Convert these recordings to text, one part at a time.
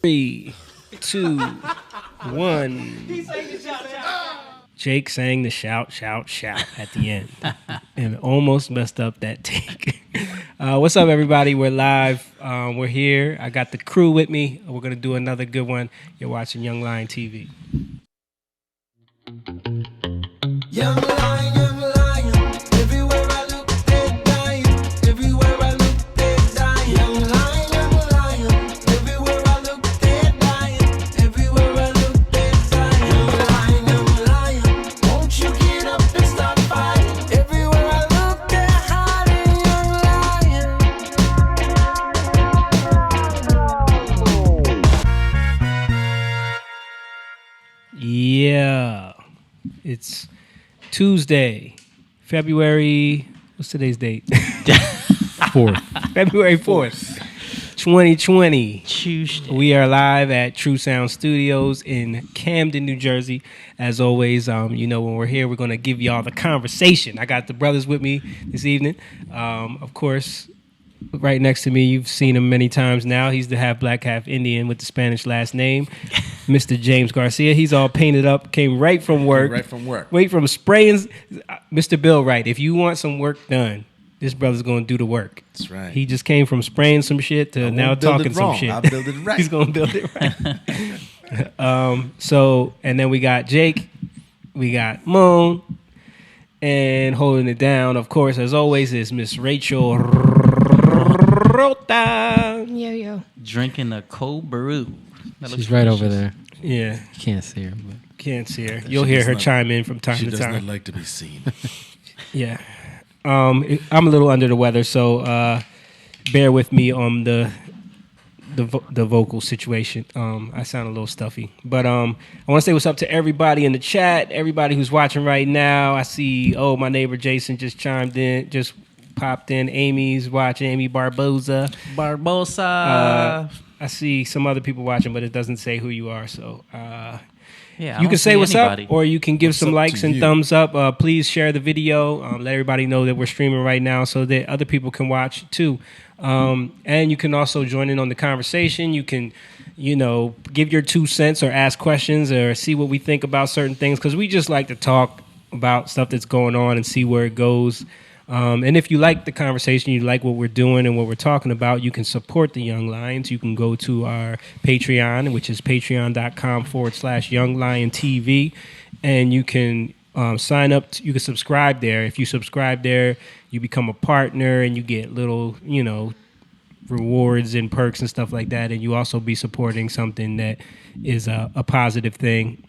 3, 2, 1. Jake sang the shout, shout, shout at the end and almost messed up that take. What's up, everybody? We're live. We're here. I got the crew with me. We're going to do another good one. You're watching Young Lion TV. Young lion, everywhere I look, they dying. Everywhere I look, they dying. Young lion, everywhere I look, they dying. Everywhere I look, they dying. Young lion, won't you get up and start fighting? Everywhere I look, they're hiding. Young lion. Yeah. It's Tuesday, February, what's today's date? 4th. February 4th, 2020. Tuesday. We are live at True Sound Studios in Camden, New Jersey. As always, when we're here, we're going to give y'all the conversation. I got the brothers with me this evening. Of course, right next to me, you've seen him many times now. He's the half black, half Indian with the Spanish last name, Mr. James Garcia. He's all painted up, came right from work. Wait from spraying. Mr. Bill Wright, if you want some work done, this brother's going to do the work. That's right. He just came from spraying some shit to now talking some shit. I'll build it right. He's going to build it right. And then we got Jake, we got Moon, and holding it down, of course, as always, is Miss Rachel Rota. Yo. Drinking a cold brew. She's right over there. Yeah. You can't see her, but Can't see her. You'll hear her chime in from time She to does time. not like to be seen. Yeah. I'm a little under the weather, so bear with me on the vocal situation. I sound a little stuffy. But I want to say what's up to everybody in the chat, everybody who's watching right now. I see, my neighbor Jason just chimed in, just popped in. Amy's watching, Amy Barbosa. I see some other people watching, but it doesn't say who you are, so... you can say what's up, or you can give some likes and thumbs up. Please share the video. Let everybody know that we're streaming right now so that other people can watch too. And you can also join in on the conversation. You can, give your 2 cents or ask questions or see what we think about certain things, because we just like to talk about stuff that's going on and see where it goes. And if you like the conversation, you like what we're doing and what we're talking about, you can support the Young Lions. You can go to our Patreon, which is patreon.com/youngliontv, and you can sign up. You can subscribe there. If you subscribe there, you become a partner and you get little, rewards and perks and stuff like that. And you also be supporting something that is a positive thing.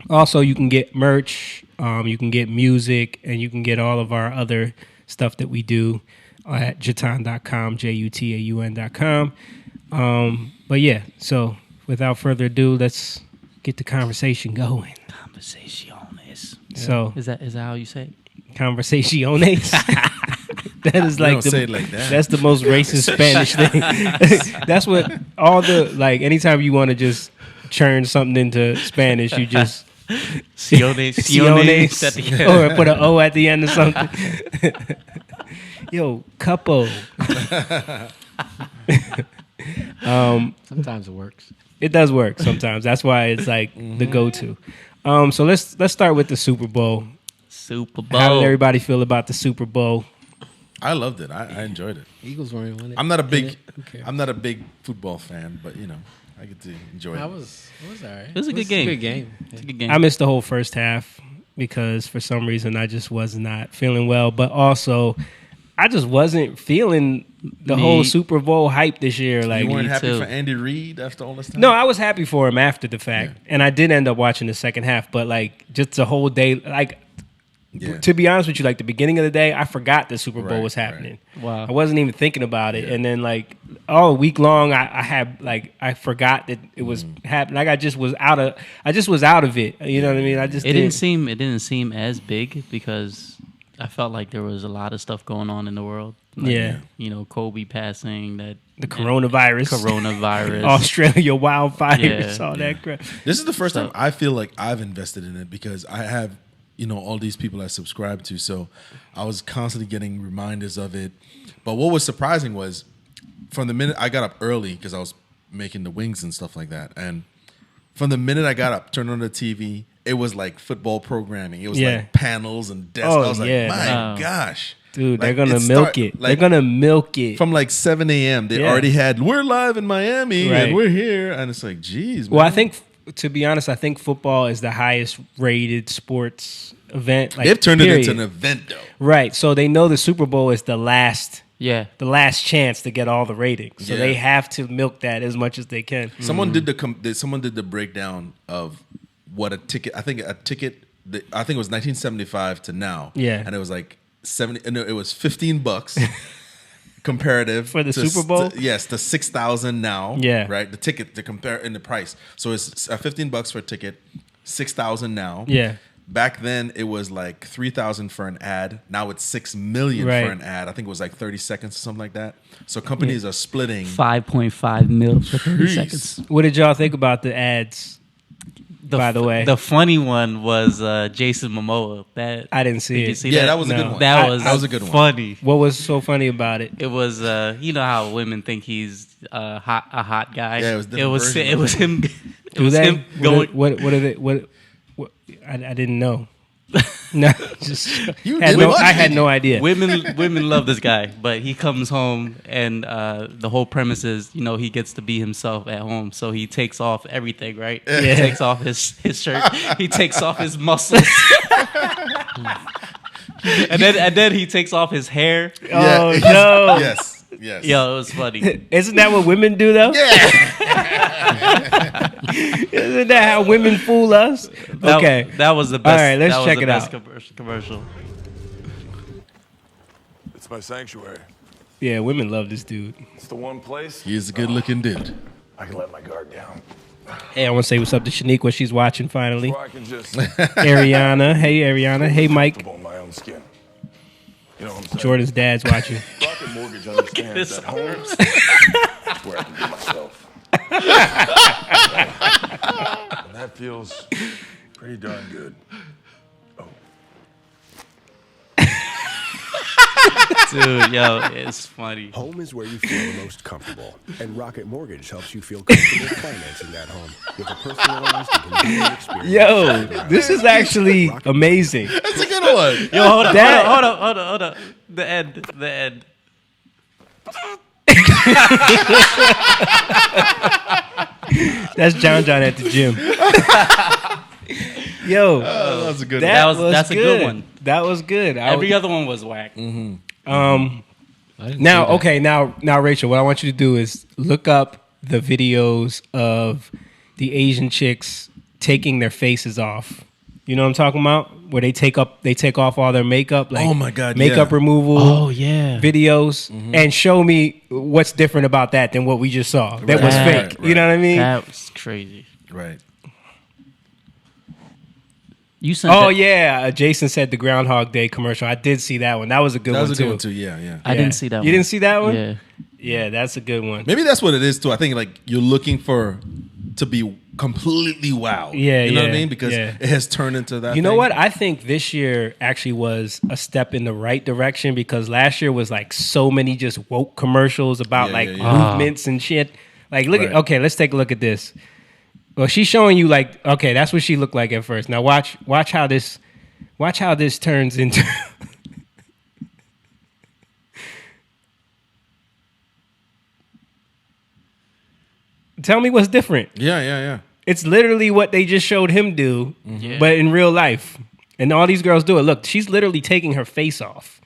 Also, you can get merch, you can get music, and you can get all of our other stuff that we do at Jataun.com, JUTAUN.com. But yeah, so without further ado, let's get the conversation going. Conversaciones. So Is that how you say it? Conversaciones. That is like say it like that. That's the most racist Spanish thing. That's what all the, anytime you want to just churn something into Spanish, you just Ciones. or put an O at the end or something. Yo, couple. Sometimes it works. It does work sometimes. That's why it's like the go-to. So let's start with the Super Bowl. Super Bowl. How did everybody feel about the Super Bowl? I loved it. I enjoyed it. Eagles weren't winning. I'm not a big football fan, but I get to enjoy it. It was all right. It was a good game. It's a good game. I missed the whole first half because for some reason I just was not feeling well, but also I just wasn't feeling the whole Super Bowl hype this year. Like, You weren't happy too. for Andy Reid after all this time? no, I was happy for him after the fact, and I did end up watching the second half. But just the whole day, to be honest with you, the beginning of the day, I forgot the Super Bowl was happening. Right. Wow. I wasn't even thinking about it, and then all week long, I had I forgot that it was happening. I just was out of it. You know what I mean? I just It didn't seem as big because I felt like there was a lot of stuff going on in the world. Kobe passing, the coronavirus, Australia wildfires, all that crap. This is the first time I feel like I've invested in it because I have, all these people I subscribe to. So I was constantly getting reminders of it. But what was surprising was from the minute I got up early because I was making the wings and stuff like that. And from the minute I got up, turned on the TV, it was like football programming. It was like panels and desks. I was like, my gosh. Dude, they're going to milk it. They're going to milk it. From like 7 a.m., they already had, we're live in Miami and we're here. And it's like, geez, man. Well, I think, to be honest, I think football is the highest rated sports event. Like, they've turned it into an event, though. Right. So they know the Super Bowl is the last chance to get all the ratings. So they have to milk that as much as they can. Someone did the breakdown of what a ticket, I think it was 1975 to now. Yeah. And it was like it was $15 comparative for the Super Bowl. To $6,000 now. Yeah, right. The ticket to compare in the price. So it's $15 for a ticket, $6,000 now. Yeah. Back then it was like $3,000 for an ad. Now it's $6 million for an ad. I think it was like 30 seconds or something like that. So companies are splitting 5.5 mil for 30 seconds. What did y'all think about the ads? By the way, the funny one was Jason Momoa. That I didn't see it. That was a good one. That was a good one. Funny. What was so funny about it? It was you know how women think he's a hot guy. Yeah, it was him. It Do was they? him going. What are they? What I didn't know. No, just I had no idea. Women love this guy, but he comes home and the whole premise is, he gets to be himself at home. So he takes off everything, right? Yeah. He takes off his shirt. He takes off his muscles. and then he takes off his hair. Oh no! Yes. Yo, it was funny. Isn't that what women do though? Yeah. Isn't that how women fool us? Okay, that was the best. All right, let's check it out. Commercial. It's my sanctuary. Yeah, women love this dude. It's the one place He's a good-looking dude. I can let my guard down. Hey, I want to say what's up to Shanique when she's watching finally. Or I can just Ariana, hey Ariana, hey Mike. on my own skin. You know what I'm saying? Jordan's dad's watching. Rocket Mortgage understands that home is where I can be myself. And that feels pretty darn good. Oh. Dude, yo, it's funny. Home is where you feel the most comfortable, and Rocket Mortgage helps you feel comfortable financing that home with a personalized and convenient experience. Yo, this is actually amazing. That's a good one. Yo, hold up. The end. That's John at the gym. Yo, that's a good one. That's a good one. That was good. Every other one was whack. Now, Rachel, what I want you to do is look up the videos of the Asian chicks taking their faces off. You know what I'm talking about? Where they take off all their makeup, like oh my God, makeup removal. Oh yeah, videos, and show me what's different about that than what we just saw. That was fake. Right. You know what I mean? That was crazy. Right. You sent Jason said the Groundhog Day commercial. I did see that one. That was a good one too. That was a good one too. Yeah. I didn't see that one. You didn't see that one? Yeah. Yeah, that's a good one. Maybe that's what it is too. I think like you're looking to be completely wowed. Yeah, you know what I mean? Because it has turned into that. You know what? I think this year actually was a step in the right direction because last year was like so many just woke commercials about movements and shit. Like, let's take a look at this. Well, she's showing you like, okay, that's what she looked like at first. Now watch how this turns into. Tell me what's different. Yeah. It's literally what they just showed him do, but in real life. And all these girls do it. Look, she's literally taking her face off.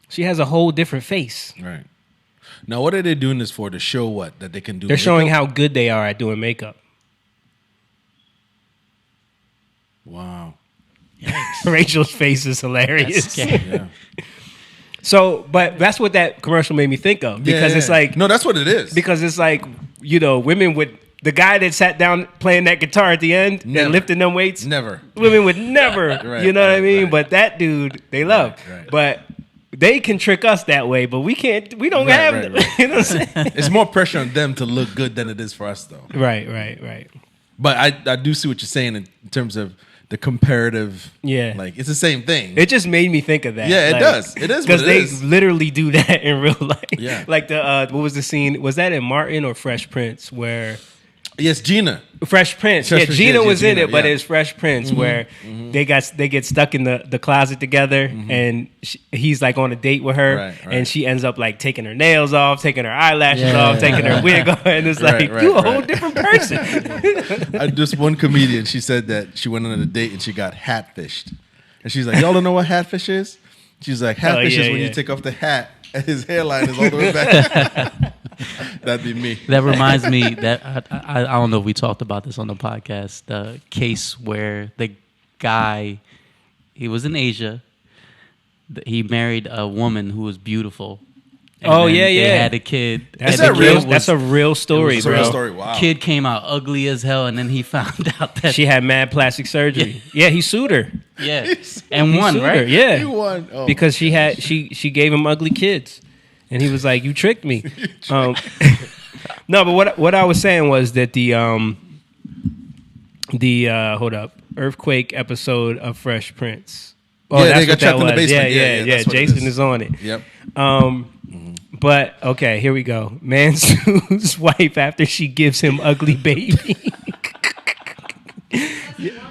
She has a whole different face. Right. Now, what are they doing this for? To show what? That they can do They're makeup? showing how good they are at doing makeup. Wow. Rachel's face is hilarious. Yeah. So, but that's what that commercial made me think of. Because it's like... No, that's what it is. Because it's like, women would... The guy that sat down playing that guitar at the end and lifting them weights... Never. Women would never. Right, you know what I mean? Right. But that dude, they love. Right. But... They can trick us that way, but we can't. We don't have. Right. You know what I'm saying? It's more pressure on them to look good than it is for us, though. Right. But I do see what you're saying in terms of the comparative. Yeah. Like, it's the same thing. It just made me think of that. Yeah, it does. It is because they literally do that in real life. Yeah. Like what was the scene? Was that in Martin or Fresh Prince where? Yes, Gina. Fresh Prince. Fresh Yeah, Prince, Gina yeah, was in Gina, it, but yeah. it's Fresh Prince where they get stuck in the closet together, and he's like on a date with her, Right. and she ends up like taking her nails off, taking her eyelashes off, taking her wig off, and it's like you a whole different person. Just one comedian, she said that she went on a date and she got hatfished, and she's like, y'all don't know what hatfish is? She's like, hatfish is when you take off the hat and his hairline is all the way back. That'd be me. That reminds me that I don't know if we talked about this on the podcast. The case where the guy, he was in Asia. He married a woman who was beautiful. And they had a kid. That's a real story, It's a bro. real story. Wow. Kid came out ugly as hell, and then he found out that She had mad plastic surgery. Yeah, he sued her. Yeah, and won, Sued her, right? Yeah, He won. Oh, because she gave him ugly kids, and he was like, "You tricked me." No, but what I was saying was that the hold up, earthquake episode of Fresh Prince. Oh, Yeah, that's they got what that trapped in the was. basement. Yeah, Yeah, that's what it Jason is. is on it. Yep. But okay, here we go. Man sues wife after she gives him ugly baby.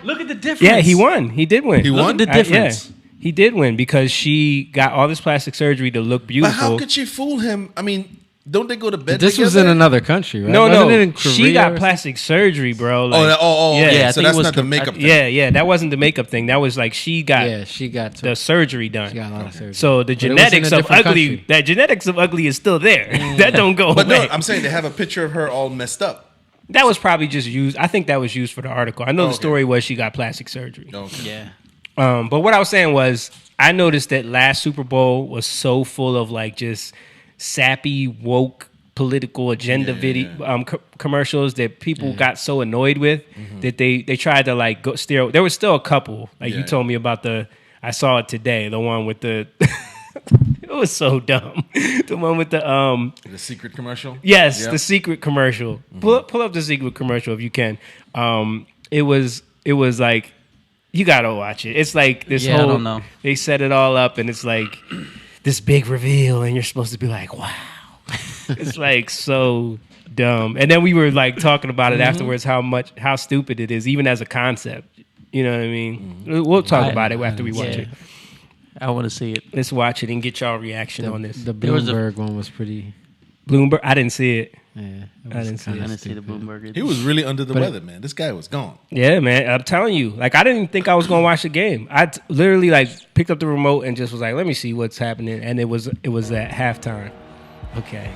Look at the difference. Yeah, he won. He did win. He won? Look at the difference. He did win because she got all this plastic surgery to look But beautiful. how could she fool him? I mean, don't they go to bed This was in together? another country, right? No, Wasn't it in Korea she got or plastic surgery, bro. Yeah, yeah, I so think that's it was not the makeup thing. yeah. That wasn't the makeup thing. That was like she got she got the surgery done. she got a lot of surgery. So the But it was in genetics a of different ugly, country. that genetics of ugly is still there. That don't go But away. no, I'm saying they have a picture of her all messed up. That was probably just used. I think that was used for the article. I know the Okay. story was she got plastic surgery. Okay. Yeah. But what I was saying was, I noticed that last Super Bowl was so full of like just sappy, woke, political agenda commercials that people got so annoyed with that they tried to like go steer. There was still a couple. Like you told me about I saw it today. The one with the. It was so dumb. The one with the secret commercial. Yes, Yep. the secret commercial. Pull up the secret commercial if you can. It was like. You gotta watch it. It's like this whole. I don't know. They set it all up, and it's like this big reveal, and you're supposed to be like, "Wow!" It's like so dumb. And then we were like talking about it afterwards, how stupid it is, even as a concept. You know what I mean? We'll talk about it after we watch it. I want to see it. Let's watch it and get y'all reaction on this. The There was a- Bloomberg one was pretty. Bloomberg, I didn't see it. Yeah, I didn't see I it. didn't see the Bloomberg. He was really under the weather, man. This guy was gone. Yeah, man. I'm telling you. Like, I didn't think I was going to watch the game. I literally, like, picked up the remote and just was like, let me see what's happening. And it was at halftime. Okay.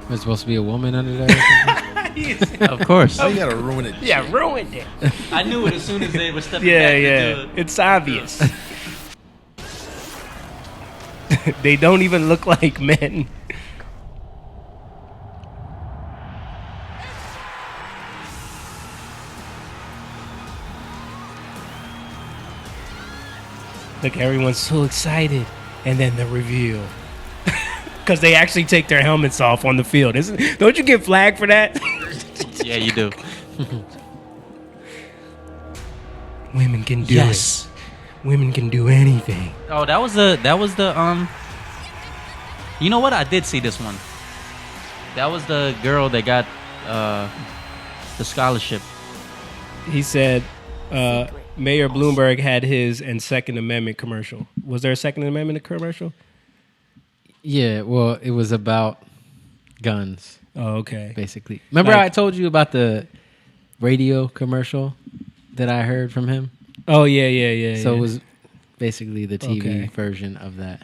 There's supposed to be a woman under there. Of course. Oh, you gotta ruin it. Yeah, ruined it. I knew it as soon as they were stepping Yeah, back. yeah. It's obvious. They don't even look like men. Look, everyone's so excited. And then the reveal. Because they actually take their helmets off on the field. Don't you get flagged for that? Yeah, you do. Women can do it. Women can do anything. Oh, that was the You know what? I did see this one. That was the girl that got the scholarship. He said Mayor Bloomberg had his and Second Amendment commercial. Was there a Second Amendment commercial? Yeah, well, it was about guns. Oh, okay. Basically. Remember I told you about the radio commercial that I heard from him? Oh, yeah. So it was basically the TV version of that.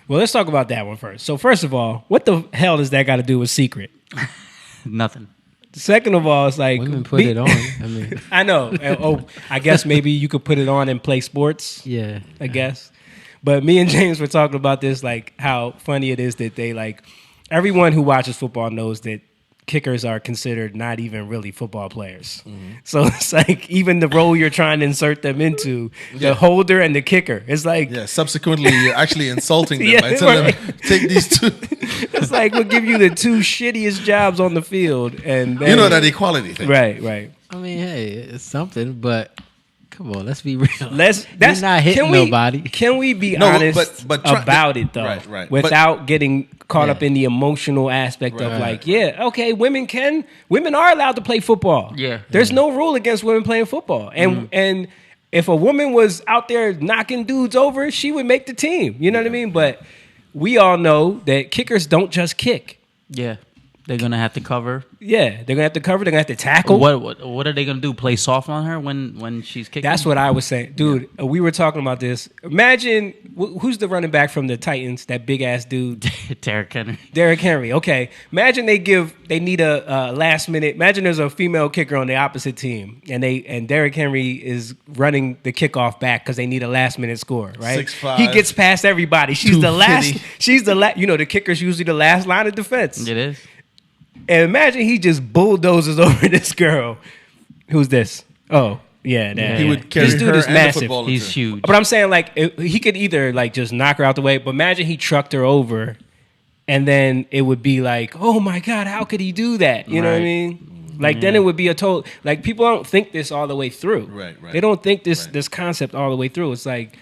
Well, let's talk about that one first. So first of all, what the hell does that got to do with Secret? Nothing. Second of all, it's like women put it on. I mean, I know. I guess maybe you could put it on and play sports. Yeah, I guess. But me and James were talking about this, like how funny it is that they like everyone who watches football knows that kickers are considered not even really football players. So it's like even the role you're trying to insert them into, the holder and the kicker, it's like subsequently you're actually insulting them by Yeah, telling right. them take these two. it's like we'll give you the two shittiest jobs on the field, and then, You know that equality thing. right. I mean, hey, it's something, but come on, let's be real. That's You're not hitting nobody. Can we be No, honest about it though? Right. Without getting caught up in the emotional aspect of okay, women are allowed to play football. Yeah. There's no rule against women playing football. And if a woman was out there knocking dudes over, she would make the team. You know what I mean? But we all know that kickers don't just kick. Yeah. They're gonna have to cover. Yeah, they're gonna have to cover. They're gonna have to tackle. What are they gonna do? Play soft on her when she's kicking? That's what I was saying, dude. We were talking about this. Imagine who's the running back from the Titans? That big ass dude, Derrick Henry. Derrick Henry. Okay, imagine they need a last minute. Imagine there's a female kicker on the opposite team, and Derrick Henry is running the kickoff back because they need a last minute score. Right? 6'5". He gets past everybody. She's the last. She's the last. You know, the kicker's usually the last line of defense. It is. And imagine he just bulldozes over this girl. Who's this? Oh, yeah. He would carry this dude her is and massive. the football. He's huge. But I'm saying, like, he could either, like, just knock her out the way, but imagine he trucked her over, and then it would be like, oh, my God, how could he do that? You know what I mean? Like, then it would be a total... Like, people don't think this all the way through. Right. They don't think this concept all the way through. It's like...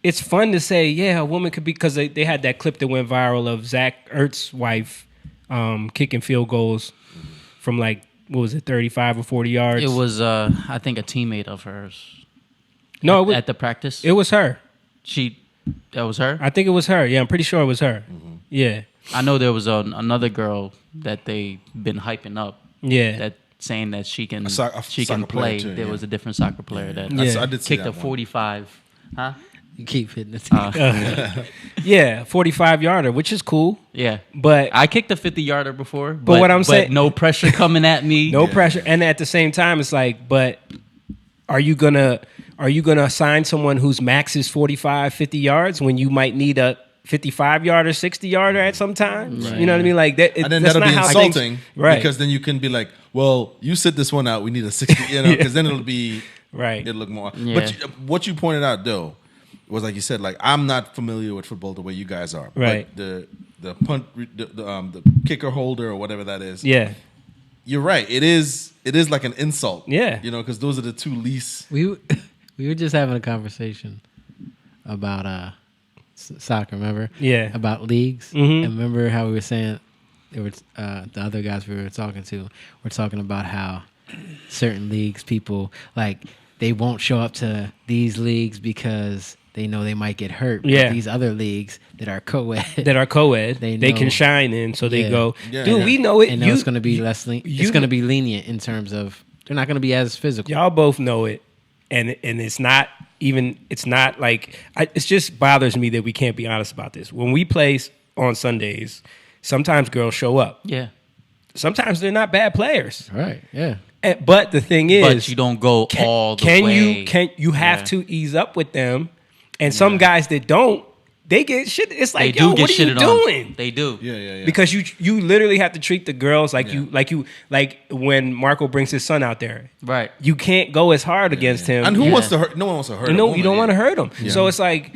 It's fun to say, yeah, a woman could be... Because they had that clip that went viral of Zach Ertz's wife kicking field goals from, like, what was it, 35 or 40 yards? It was, I think, a teammate of hers. No, at the practice. It was her. That was her? I think it was her. Yeah, I'm pretty sure it was her. Mm-hmm. Yeah. I know there was another girl that they been hyping up. Yeah. That saying that she can soccer play. too, there was a different soccer player that I did see kicked that a one. 45. Huh? You keep hitting the Yeah, 45-yarder, which is cool. Yeah. But I kicked a 50-yarder before. But what I'm saying... no pressure coming at me. No pressure. And at the same time, it's like, but are you gonna assign someone whose max is 45, 50 yards when you might need a 55-yarder, 60-yarder at some time? Right. You know what I mean? Like that. And then that'll be insulting, right? Because then you can be like, well, you sit this one out. We need a 60, you know, because then it'll be right. It'll look more. Yeah. But what you pointed out though was, like you said, like, I'm not familiar with football the way you guys are. Right. But the punt, the kicker holder or whatever that is. Yeah. You're right. It is like an insult. Yeah. You know, because those are the two least. We were just having a conversation about soccer. Remember? Yeah. About leagues. Mm-hmm. And remember how we were saying there were the other guys we were talking to were talking about how certain leagues people like they won't show up to these leagues because they know they might get hurt. Yeah. But these other leagues that are co-ed, they can shine in, so they go, dude, we know it. And it's going to be less. It's going to be lenient in terms of they're not going to be as physical. Y'all both know it, and it's not even. It's not like it just bothers me that we can't be honest about this. When we play on Sundays, sometimes girls show up. Yeah. Sometimes they're not bad players. Right. Yeah. But the thing is, but you don't go all the way. You have to ease up with them. And some guys that don't, they get shit. It's like, they do get what are you doing? They do. Yeah. Because you literally have to treat the girls like like when Marco brings his son out there. Right. You can't go as hard against him. And who wants to hurt? No one wants to hurt. No, you don't want to hurt him. Yeah. So it's like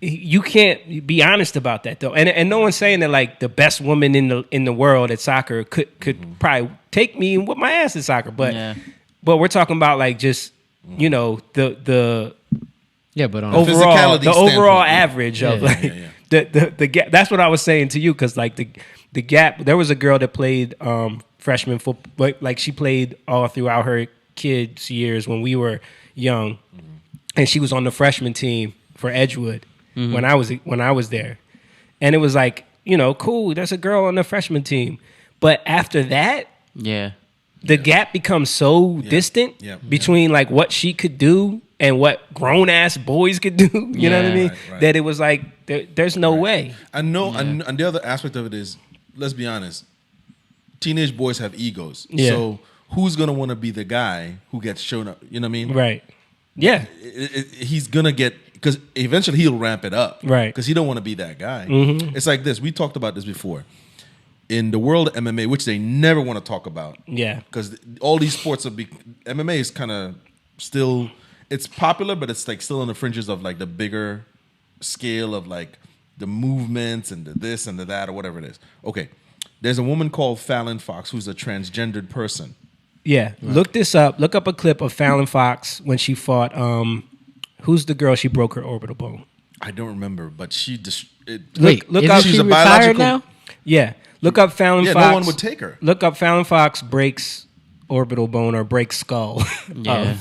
you can't be honest about that though. And no one's saying that like the best woman in the world at soccer could probably take me and whip my ass at soccer. But we're talking about like just the yeah, but on the overall average of the gap. That's what I was saying to you because like the gap. There was a girl that played freshman football, like she played all throughout her kids' years when we were young, and she was on the freshman team for Edgewood when I was there, and it was like cool. There's a girl on the freshman team, but after that, the gap becomes so distant between like what she could do and what grown ass boys could do, you know what I mean? Right. That it was like there's no way. I know, and the other aspect of it is, let's be honest, teenage boys have egos. Yeah. So who's gonna want to be the guy who gets shown up? You know what I mean? Right. Yeah. He's gonna get because eventually he'll ramp it up. Right. Because he don't want to be that guy. Mm-hmm. It's like this. We talked about this before. In the world of MMA, which they never want to talk about. Yeah. Because all these sports MMA is kind of still. It's popular, but it's like still on the fringes of like the bigger scale of like the movements and the this and the that or whatever it is. Okay, there's a woman called Fallon Fox who's a transgendered person. Yeah, look this up. Look up a clip of Fallon Fox when she fought. Who's the girl she broke her orbital bone? I don't remember, but she just Look up. She's She a retired biological. now? Yeah, look up Fallon Yeah, Fox. no one would take her. Look up Fallon Fox breaks orbital bone or breaks skull. Yeah.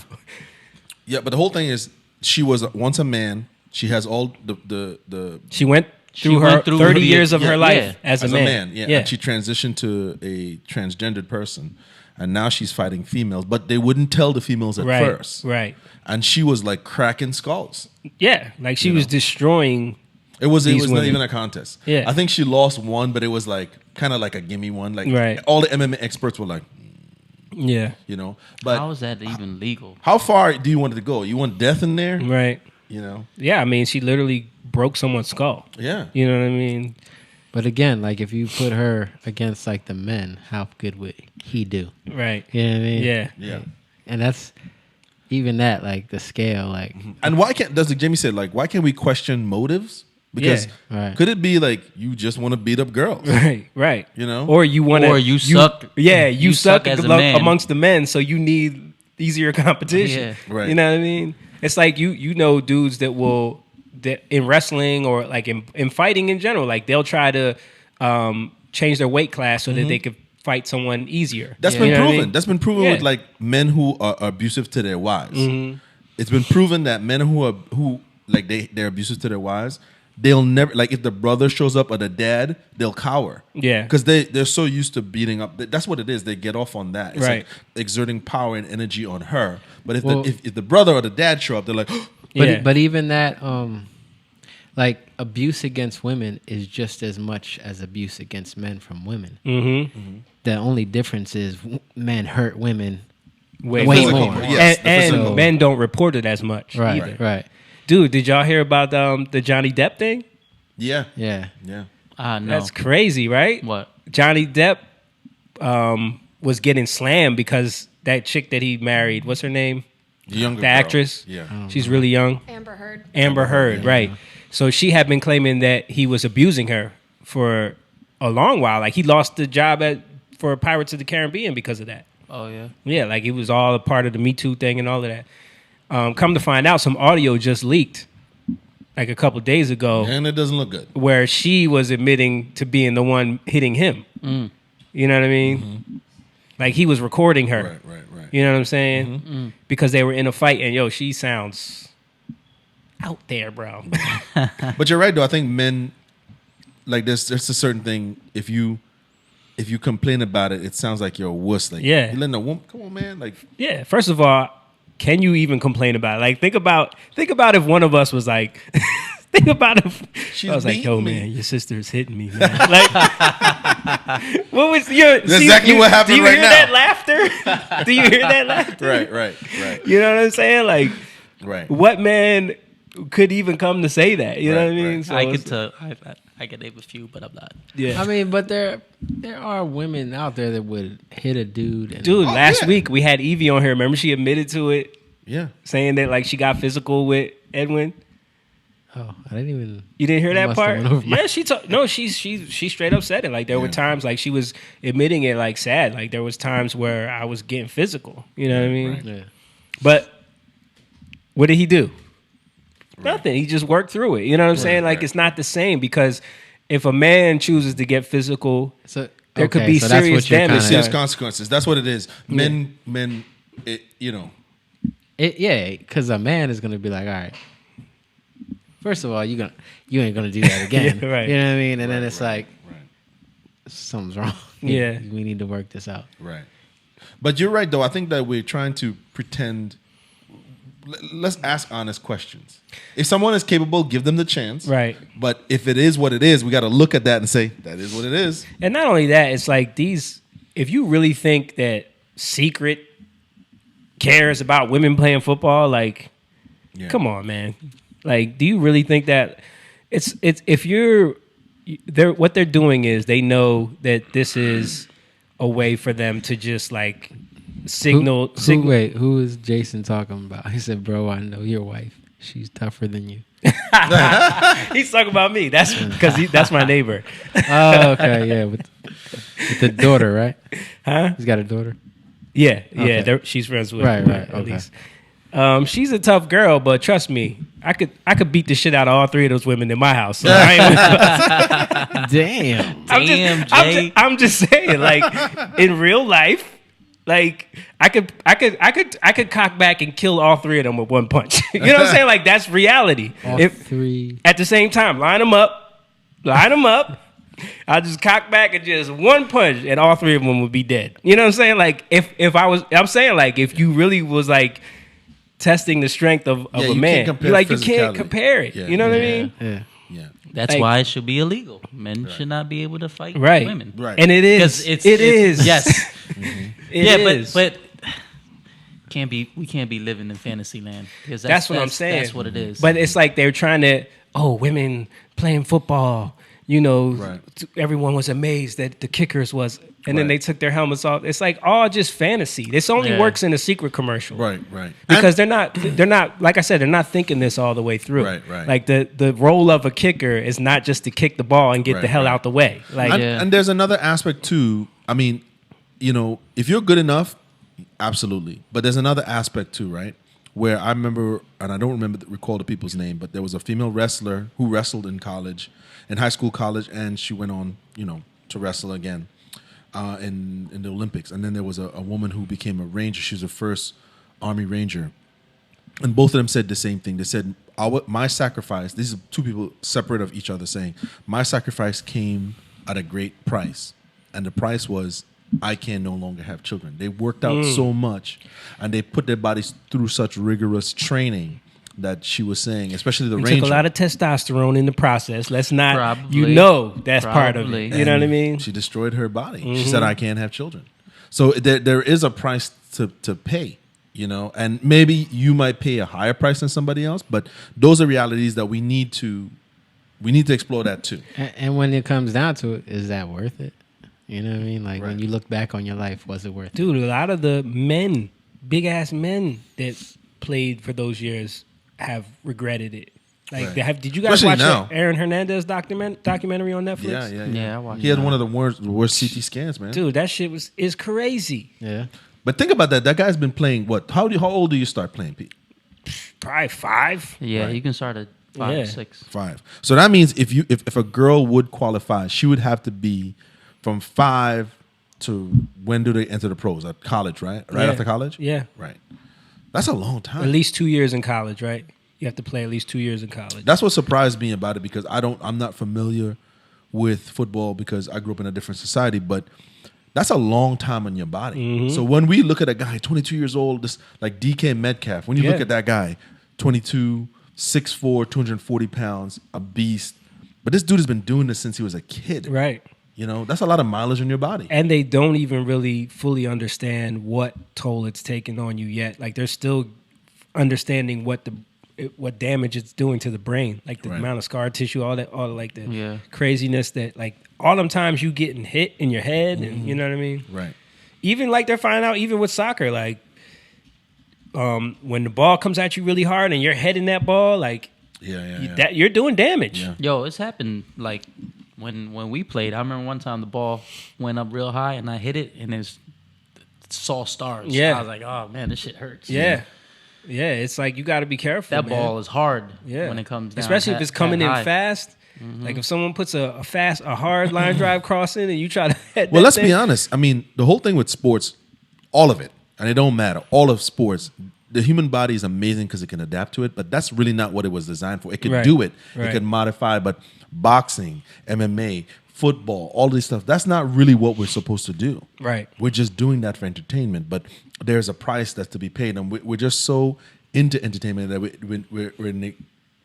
Yeah, but the whole thing is, she was once a man. She has all the She went through went through 30 the- years of her yeah, life yeah. as a man. Yeah. And she transitioned to a transgendered person, and now she's fighting females. But they wouldn't tell the females at Right, first, right. And she was like cracking skulls. Yeah, like she was destroying. It was These not women. even a contest. Yeah. I think she lost one, but it was like kind of like a gimme one. Like Right. all the MMA experts were like, Yeah, you know. But How is that even legal? how far do you want it to go? You want death in there? right. You know? Yeah, I mean, she literally broke someone's skull. Yeah. You know what I mean? But again, like if you put her against like the men, how good would he do? Right. You know what I mean? Yeah. Yeah. And that's even that, like the scale, like And why can't, does like Jamie said, like, why can't we question motives? Because Yeah. Right. could it be like you just want to beat up girls? Right, right. You know? Or you want Or you suck. Yeah, you suck as a alo- man. amongst the men, so you need easier competition. Yeah. Right. You know what I mean? It's like you know dudes that will that in wrestling or like in fighting in general, like they'll try to change their weight class so that they could fight someone easier. That's You been know what I proven. mean? That's been proven Yeah. with like men who are abusive to their wives. It's been proven that men who like they're abusive to their wives, they'll never, like if the brother shows up or the dad, they'll cower. Yeah. Because they're so used to beating up. That's what it is. They get off on that. It's Right. like exerting power and energy on her. But if Well- if the brother or the dad show up, they're like, But Yeah. but even that, like abuse against women is just as much as abuse against men from women. Mm-hmm. The only difference is men hurt women Way, Way more. more. Yes, the and physical. men don't report it as much either. Right. Dude, did y'all hear about the Johnny Depp thing? yeah, Yeah. yeah. No. That's crazy, right? What? Johnny Depp was getting slammed because that chick that he married, what's her name? The younger The girl. actress. Yeah. She's really young. Amber Heard, right. So she had been claiming that he was abusing her for a long while. Like he lost the job for Pirates of the Caribbean because of that. Oh yeah. Yeah, like it was all a part of the Me Too thing and all of that. Come to find out, some audio just leaked like a couple days ago And it doesn't look good. where she was admitting to being the one hitting him. You know what I mean? Like he was recording her. Right. You know what I'm saying? Because they were in a fight, and she sounds out there, bro. But you're right, though. I think men, like there's a certain thing. If you complain about it, it sounds like you're a wuss. Like, Yeah. you letting a woman, come on, man. Like, Yeah. First of all, can you even complain about it? Like, think about if one of us was like, think about if She's I was like, beating yo, me. man, your sister's hitting me, man. Like, what was your? That's exactly what happened Do you right hear now. that laughter? Do you hear that laughter? right. You know what I'm saying? Like, Right. what man could even come to say that? You know what I mean? Right. So I it's- could tell. I could name a few, but I'm not. Yeah. I mean, but there are women out there that would hit a dude. And Dude, last yeah. week we had Evie on here. Remember, she admitted to it, Yeah. saying that like she got physical with Edwin. Oh, I didn't even. You didn't hear It that must have part? went over my- Yeah, she straight up said it. Like there were Yeah. times like she was admitting it like sad. Like there was times where I was getting physical. You know what I mean? Right. Yeah. But what did he do? Nothing. He just worked through it. You know what I'm saying? Like right. it's not the same because if a man chooses to get physical, So there could okay, be so that's serious what you're damage. kinda- Serious consequences. That's what it is. Men, it, you know. Yeah, because a man is gonna be like, all right. First of all, you ain't gonna do that again. Yeah, right. You know what I mean? And then it's right. something's wrong. Yeah. we need to work this out. Right. But you're right, though. I think that we're trying to pretend. Let's ask honest questions. If someone is capable, give them the chance. Right. But if it is what it is, we got to look at that and say, that is what it is. And not only that, it's like if you really think that Secret cares about women playing football, like, Yeah. come on, man. Like, do you really think that what they're doing is they know that this is a way for them to just like signal. Wait, who is Jason talking about? He said, "Bro, I know your wife. She's tougher than you." He's talking about me. That's because that's my neighbor. Oh, okay, yeah, with the daughter, right? Huh? He's got a daughter. Yeah, Okay. she's friends with Right, at okay. least. She's a tough girl, but trust me, I could beat the shit out of all three of those women in my house. So I ain't, Damn. I'm just saying, like in real life, like I could cock back and kill all three of them with one punch. You know what I'm saying? Like that's reality. All If three. at the same time, line them up. I just cock back and just one punch, and all three of them would be dead. You know what I'm saying? Like I'm saying like if you really was like testing the strength of a you man, can't you can't physicality. compare it. Yeah. You know what I mean? Yeah. Yeah. That's Like- why it should be illegal. Men should not be able to fight Right. women. Right. And it is. 'Cause It is. Yes. It yeah, is. but we can't be living in fantasy land because that's what I'm saying. That's what it is. But it's like they're trying to. Oh, women playing football. You know, Right. everyone was amazed that the kickers was, and then Right. they took their helmets off. It's like all just fantasy. This only Yeah. works in a secret commercial, Right. Because they're not. Like I said, they're not thinking this all the way through. Right. Like the role of a kicker is not just to kick the ball and get the Right, hell right. out the way. Like And there's another aspect too. I mean, you know, if you're good enough, absolutely. But there's another aspect too, right? Where I remember, and I don't recall the people's name, but there was a female wrestler who wrestled in college, in high school, college, and she went on, you know, to wrestle again in the Olympics. And then there was a woman who became a ranger. She was the first Army Ranger. And both of them said the same thing. They said, my sacrifice, these are two people separate of each other saying, my sacrifice came at a great price. And the price was, I can no longer have children. They worked out so much and they put their bodies through such rigorous training that she was saying, especially the it Ranger. took a lot of testosterone in the process. Let's not. Probably. That's part of it. You know what I mean? She destroyed her body. She said, I can't have children. So there is a price to pay, you know, and maybe you might pay a higher price than somebody else, but those are realities that we need to explore that too. And when it comes down to it, is that worth it? You know what I mean? Like when Right. you look back on your life, was it worth it? Dude, a lot of the men, big ass men that played for those years have regretted it. Like, Right. did you guys Especially watch now. the Aaron Hernandez documentary on Netflix? Yeah, I watched He had that. one of the worst CT scans, man. Dude, that shit is crazy. Yeah. But think about that. That guy's been playing what? How old do you start playing, Pete? Probably 5. Yeah, Right. you can start at 5 Yeah. or 6. 5. So that means if a girl would qualify, she would have to be from 5 to when do they enter the pros? At college, right? Right Yeah. after college? Yeah. Right. That's a long time. At least 2 years in college, right? You have to play at least 2 years in college. That's what surprised me about it because I'm not familiar with football because I grew up in a different society, but that's a long time on your body. Mm-hmm. So when we look at a guy 22 years old, this like DK Metcalf, when you look Yeah. at that guy, 22, 6'4", 240 pounds, a beast. But this dude has been doing this since he was a kid. Right. You know, that's a lot of mileage on your body. And they don't even really fully understand what toll it's taken on you yet. Like they're still understanding what damage it's doing to the brain, like the Right. amount of scar tissue, all like the Yeah. craziness that like all them times you getting hit in your head, and you know what I mean. Right. Even like they're finding out, even with soccer, like when the ball comes at you really hard and you're heading that ball, like Yeah. that you're doing damage. Yeah. Yo, it's happened like when we played. I remember one time the ball went up real high and I hit it and it saw stars. Yeah. I was like, oh man, this shit hurts. Yeah. Yeah, it's like you got to be careful. That man. ball is hard Yeah. when it comes down. Especially if it's coming in high. fast. Like if someone puts a hard line drive cross in and you try to head Well, that let's be thing- honest. I mean, the whole thing with sports, all of it, and it don't matter. All of sports, the human body is amazing because it can adapt to it, but that's really not what it was designed for. It could Right. do it. Right. It could modify, but boxing, MMA, football, all this stuff, that's not really what we're supposed to do. Right. We're just doing that for entertainment, but there's a price that's to be paid, and we're just so into entertainment that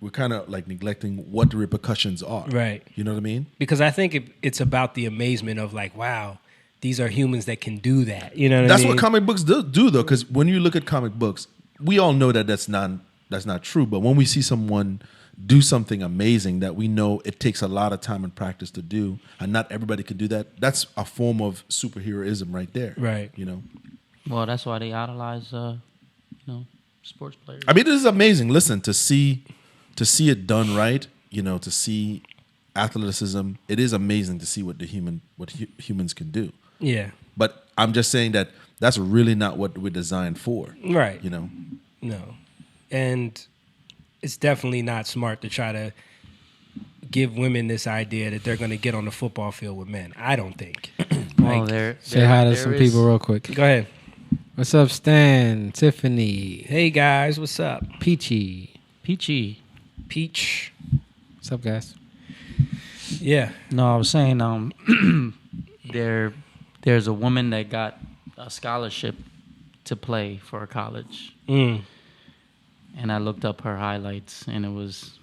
we're kind of like neglecting what the repercussions are. Right. You know what I mean? Because I think it's about the amazement of like, wow, these are humans that can do that. You know what That's I mean? what comic books do though, because when you look at comic books, we all know that that's not true. But when we see someone do something amazing that we know it takes a lot of time and practice to do, and not everybody can do that, that's a form of superheroism right there. Right. You know. Well, that's why they idolize, sports players. I mean, this is amazing. Listen, to see it done right, you know, to see athleticism, it is amazing to see what humans can do. Yeah. But I'm just saying that that's really not what we're designed for. Right. You know? No. And it's definitely not smart to try to give women this idea that they're going to get on the football field with men. I don't think. Well, Say hi to some people real quick. Go ahead. What's up, Stan? Tiffany? Hey, guys. What's up? Peachy? Peachy. Peach. What's up, guys? Yeah. No, I was saying there's a woman that got a scholarship to play for a college. Mm. And I looked up her highlights, and it was,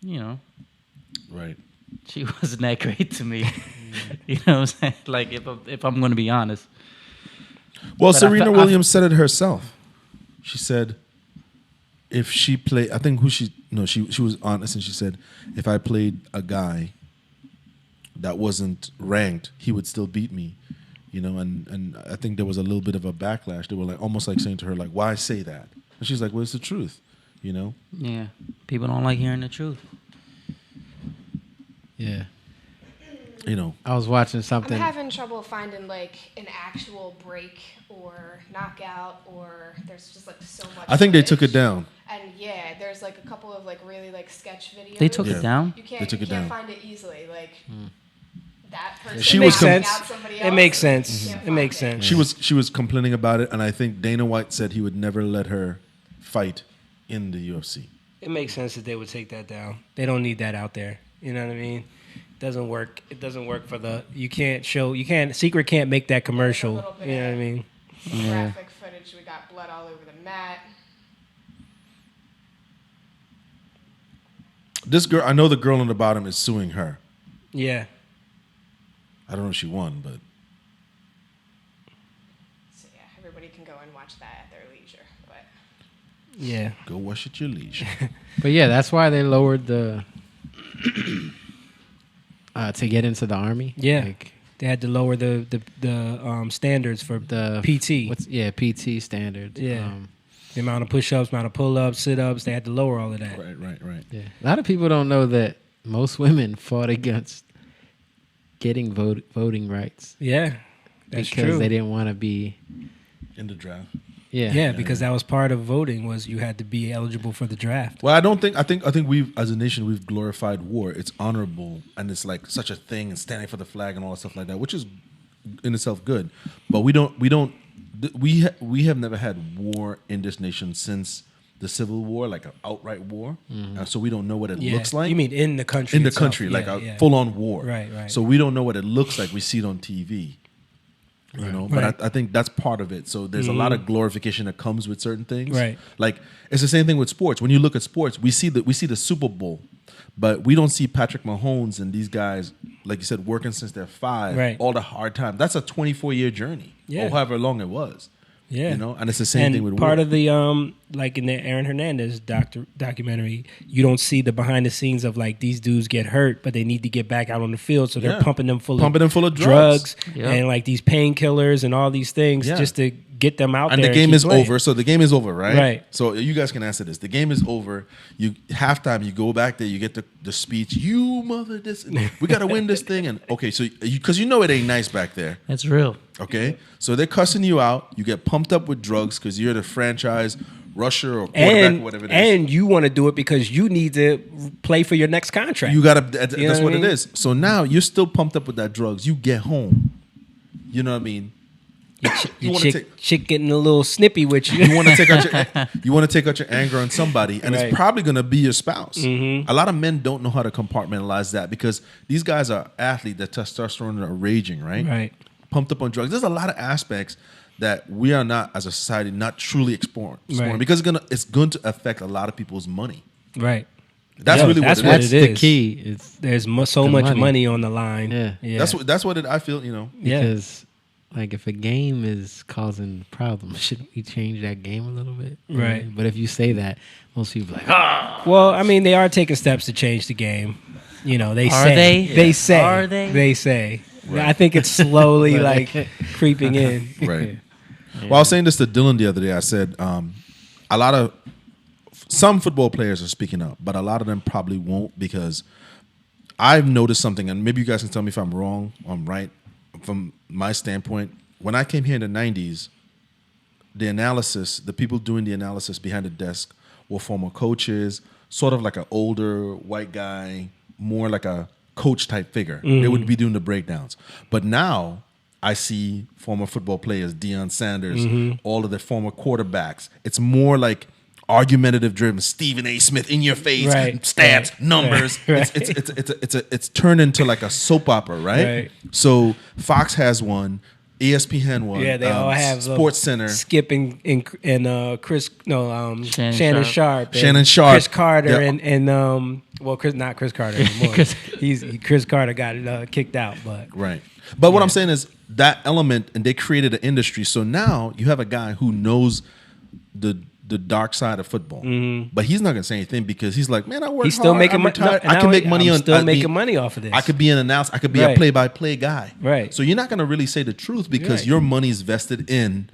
you know, Right. she wasn't that great to me. You know what I'm saying? Like, if I'm going to be honest. Well, But Serena Williams said it herself. She said, if she played, I think she was honest, and she said, if I played a guy that wasn't ranked, he would still beat me. You know, and I think there was a little bit of a backlash. They were like almost like saying to her, like, why say that? And she's like, well, it's the truth, you know? Yeah. People don't like hearing the truth. Yeah. You know. I was watching something. I'm having trouble finding like an actual break or knockout, or there's just like so much. I think they took it footage. down. And yeah, there's like a couple of like really like sketch videos. They took Yeah. it down? You can't. They took you it can't down. find it easily. Like that person. She It was makes knocking sense. out somebody It else, makes you sense. can't It makes find sense. She was complaining about it, and I think Dana White said he would never let her fight in the UFC. It makes sense that they would take that down. They don't need that out there. You know what I mean? It doesn't work. It doesn't work for Secret can't make that commercial. little bit You know what I of- mean? Graphic footage. We got blood all over the mat. This girl, I know the girl on the bottom is suing her. Yeah. I don't know if she won, but So yeah, everybody can go and watch that at their leisure. But Yeah. go watch at your leisure. But yeah, that's why they lowered the to get into the army. Yeah. Like They had to lower the standards for the PT. PT standards. Yeah. The amount of push-ups, amount of pull-ups, sit-ups. They had to lower all of that. Right. Yeah. A lot of people don't know that most women fought against getting voting rights. Yeah. That's because true. they didn't want to be. In the draft. Yeah, because that was part of voting was you had to be eligible for the draft. Well, I think we've, as a nation, we've glorified war. It's honorable, and it's like such a thing, and standing for the flag and all that stuff like that, which is in itself good. But we have never had war in this nation since the Civil War, like an outright war. So we don't know what it looks like. You mean in the country? in the itself. country, like Yeah, a yeah. full-on war. Right. So we don't know what it looks like. We see it on TV. You know, but Right. I think that's part of it. So there's a lot of glorification that comes with certain things. Right. Like it's the same thing with sports. When you look at sports, we see the Super Bowl, but we don't see Patrick Mahomes and these guys, like you said, working since they're 5. Right. All the hard time. That's a 24-year journey. Yeah. Or however long it was. Yeah. You know, and it's the same and thing with part war. of the like in the Aaron Hernandez documentary, you don't see the behind the scenes of like these dudes get hurt, but they need to get back out on the field, so they're Yeah. pumping them full of drugs. Yeah. and like these painkillers and all these things Yeah. just to get them out And there. the game keep is playing. over. So the game is over, right? Right. So you guys can answer this. The game is over. You halftime. You go back there. You get the speech. You mother this. We got to win this thing. And okay, so because you know it ain't nice back there. That's real. Okay, so they're cussing you out. You get pumped up with drugs because you're the franchise rusher or quarterback or And whatever it is. and you want to do it because you need to play for your next contract. You gotta. That's You know what what I it mean? is. So now you're still pumped up with that drugs. You get home. You know what I mean? your wanna chick getting a little snippy with you. You want to take out your anger on somebody, and Right. it's probably going to be your spouse. Mm-hmm. A lot of men don't know how to compartmentalize that because these guys are athletes. Their testosterone are raging, right? Right. Pumped up on drugs. There's a lot of aspects that we are not, as a society, not truly exploring Right. because it's going to affect a lot of people's money. Right. That's Yeah, really that's what what it is. it the is. key. It's There's so The much money. money on the line. Yeah. That's what I feel. You know. Yeah. because like if a game is causing problems, shouldn't we change that game a little bit? Right. But if you say that, most people are like, Well, I mean, they are taking steps to change the game. You know, they Are say. they? They say. Are they? They say. I think it's slowly like creeping in. Right. Well, I was saying this to Dylan the other day. I said some football players are speaking up, but a lot of them probably won't because I've noticed something, and maybe you guys can tell me if I'm wrong or I'm right. from my standpoint, when I came here in the 90s, the people doing the analysis behind the desk were former coaches, sort of like an older white guy, more like a coach type figure. They would be doing the breakdowns. But now I see former football players, Deion Sanders, all of the former quarterbacks. It's more like argumentative driven, Stephen A. Smith in your face, stats, numbers. Right. It's turned into like a soap opera, right? So Fox has one, ESPN one. Yeah, they all have Sports Center. Skip and Chris, Shannon Sharp, Chris Carter, and not Chris Carter anymore. Chris Carter got kicked out, but right. But what I'm saying is that element, and they created an industry. So now you have a guy who knows the dark side of football, but he's not going to say anything because he's like, man, I work. He's still making money. I can make money making money off of this. I could be an announcer. I could be a play-by-play guy. Right. So you're not going to really say the truth because your money's vested in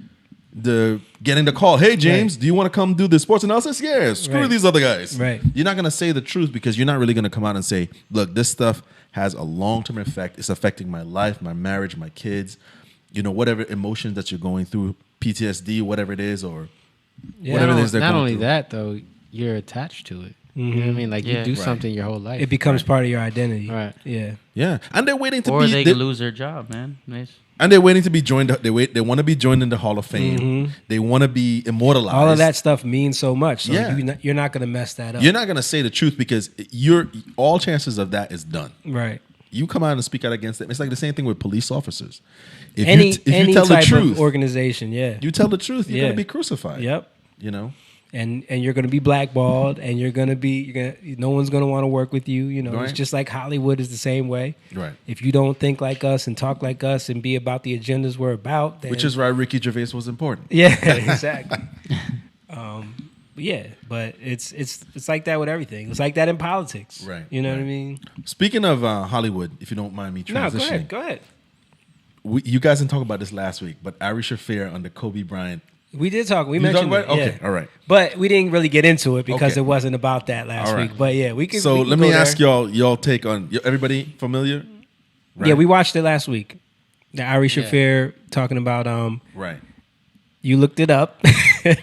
getting the call. Hey, James, do you want to come do the sports analysis? Yeah. Screw these other guys. Right. You're not going to say the truth because you're not really going to come out and say, look, this stuff has a long-term effect. It's affecting my life, my marriage, my kids. Whatever emotions that you're going through, PTSD, whatever it is, or. Whatever it is not only that, though, you're attached to it. You know what I mean? Like, you do something your whole life. It becomes part of your identity. Right. Yeah. Yeah. And they're waiting to or they could lose their job, man. Nice. And they're waiting to be joined. They want to be joined in the Hall of Fame. They want to be immortalized. All of that stuff means so much. So you're not going to mess that up. You're not going to say the truth because all chances of that is done. Right. You come out and speak out against it. It's like the same thing with police officers. If any you tell type the truth, of organization, you tell the truth, you're going to be crucified. Yep. And you're going to be blackballed, and no one's going to want to work with you. It's just like Hollywood is the same way. Right. If you don't think like us and talk like us and be about the agendas we're about, then, which is why Ricky Gervais was important. Yeah, exactly. But it's like that with everything. It's like that in politics. Right. You know what I mean? Speaking of Hollywood, if you don't mind me transitioning. No, go ahead. You guys didn't talk about this last week, but Ari Shaffir under Kobe Bryant. We did talk. We mentioned it. Okay, all right. But we didn't really get into it because it wasn't about that last week. But we can. So let me ask y'all take on. Everybody familiar? Right? Yeah, we watched it last week. The Ari Shaffir talking about right. You looked it up.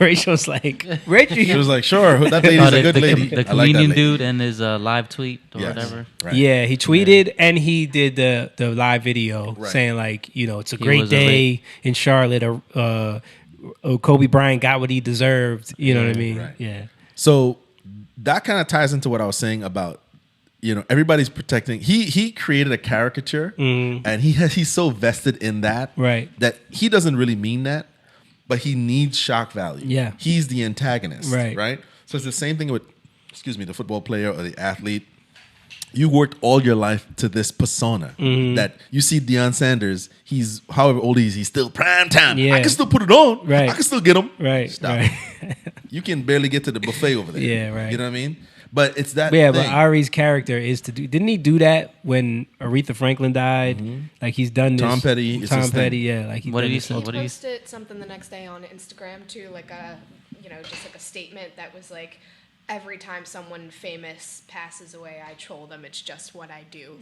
Rachel's like, she was like, sure, that lady's a good lady. The comedian dude and his live tweet or whatever. Right. Yeah, he tweeted and he did the live video saying like, it's a great day in Charlotte. Kobe Bryant got what he deserved. You know what I mean? Right. Yeah. So that kind of ties into what I was saying about, everybody's protecting. He created a caricature and he's so vested in that that he doesn't really mean that. But he needs shock value. Yeah. He's the antagonist. Right. So it's the same thing with, the football player or the athlete. You worked all your life to this persona that you see Deion Sanders, he's however old he is, he's still prime time. Yeah. I can still put it on. Right. I can still get him. Right. Stop. You can barely get to the buffet over there. Yeah, right. You know what I mean? But it's that thing. But Ari's character is to do. Didn't he do that when Aretha Franklin died? Like he's done this. Tom Petty. Yeah. Like what did he say? He posted something the next day on Instagram too, like just like a statement that was like, every time someone famous passes away, I troll them. It's just what I do.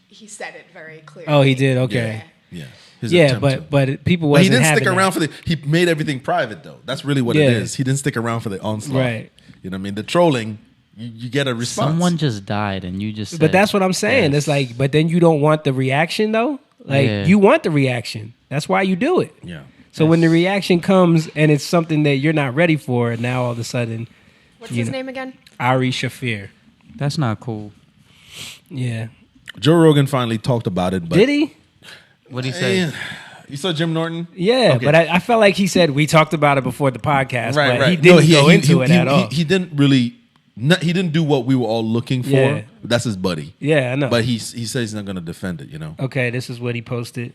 He said it very clearly. Oh, he did. Okay. Yeah. But people wasn't. He didn't having stick around that. He made everything private though. That's really what it is. He didn't stick around for the onslaught. Right. You know what I mean? The trolling. You get a response. Someone just died, and you just. But that's what I'm saying. It's like, but then you don't want the reaction though. Like you want the reaction. That's why you do it. Yeah. So when the reaction comes and it's something that you're not ready for, now all of a sudden. What's his name again? Ari Shaffir. That's not cool. Yeah. Joe Rogan finally talked about it. But did he? What did he say? You saw Jim Norton? Yeah, okay. But I felt like he said we talked about it before the podcast. Right, but he didn't go into it at all. He didn't really. He didn't do what we were all looking for. Yeah. That's his buddy. Yeah, I know. But he says he's not going to defend it, Okay, this is what he posted.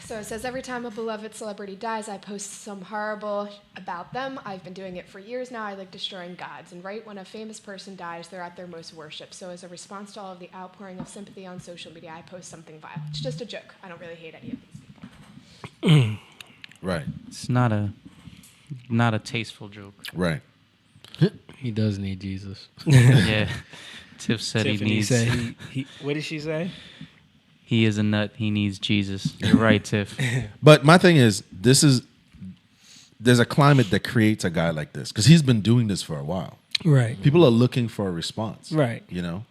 So it says, every time a beloved celebrity dies, I post some horrible about them. I've been doing it for years now. I like destroying gods. And right when a famous person dies, they're at their most worshipped. So as a response to all of the outpouring of sympathy on social media, I post something vile. It's just a joke. I don't really hate any of these people. Right. It's not a tasteful joke. Right. He does need Jesus. Yeah. Tiff said Tiffany he needs. said what did she say? He is a nut. He needs Jesus. You're right, Tiff. But my thing is, there's a climate that creates a guy like this because he's been doing this for a while. Right. People are looking for a response. Right. You know,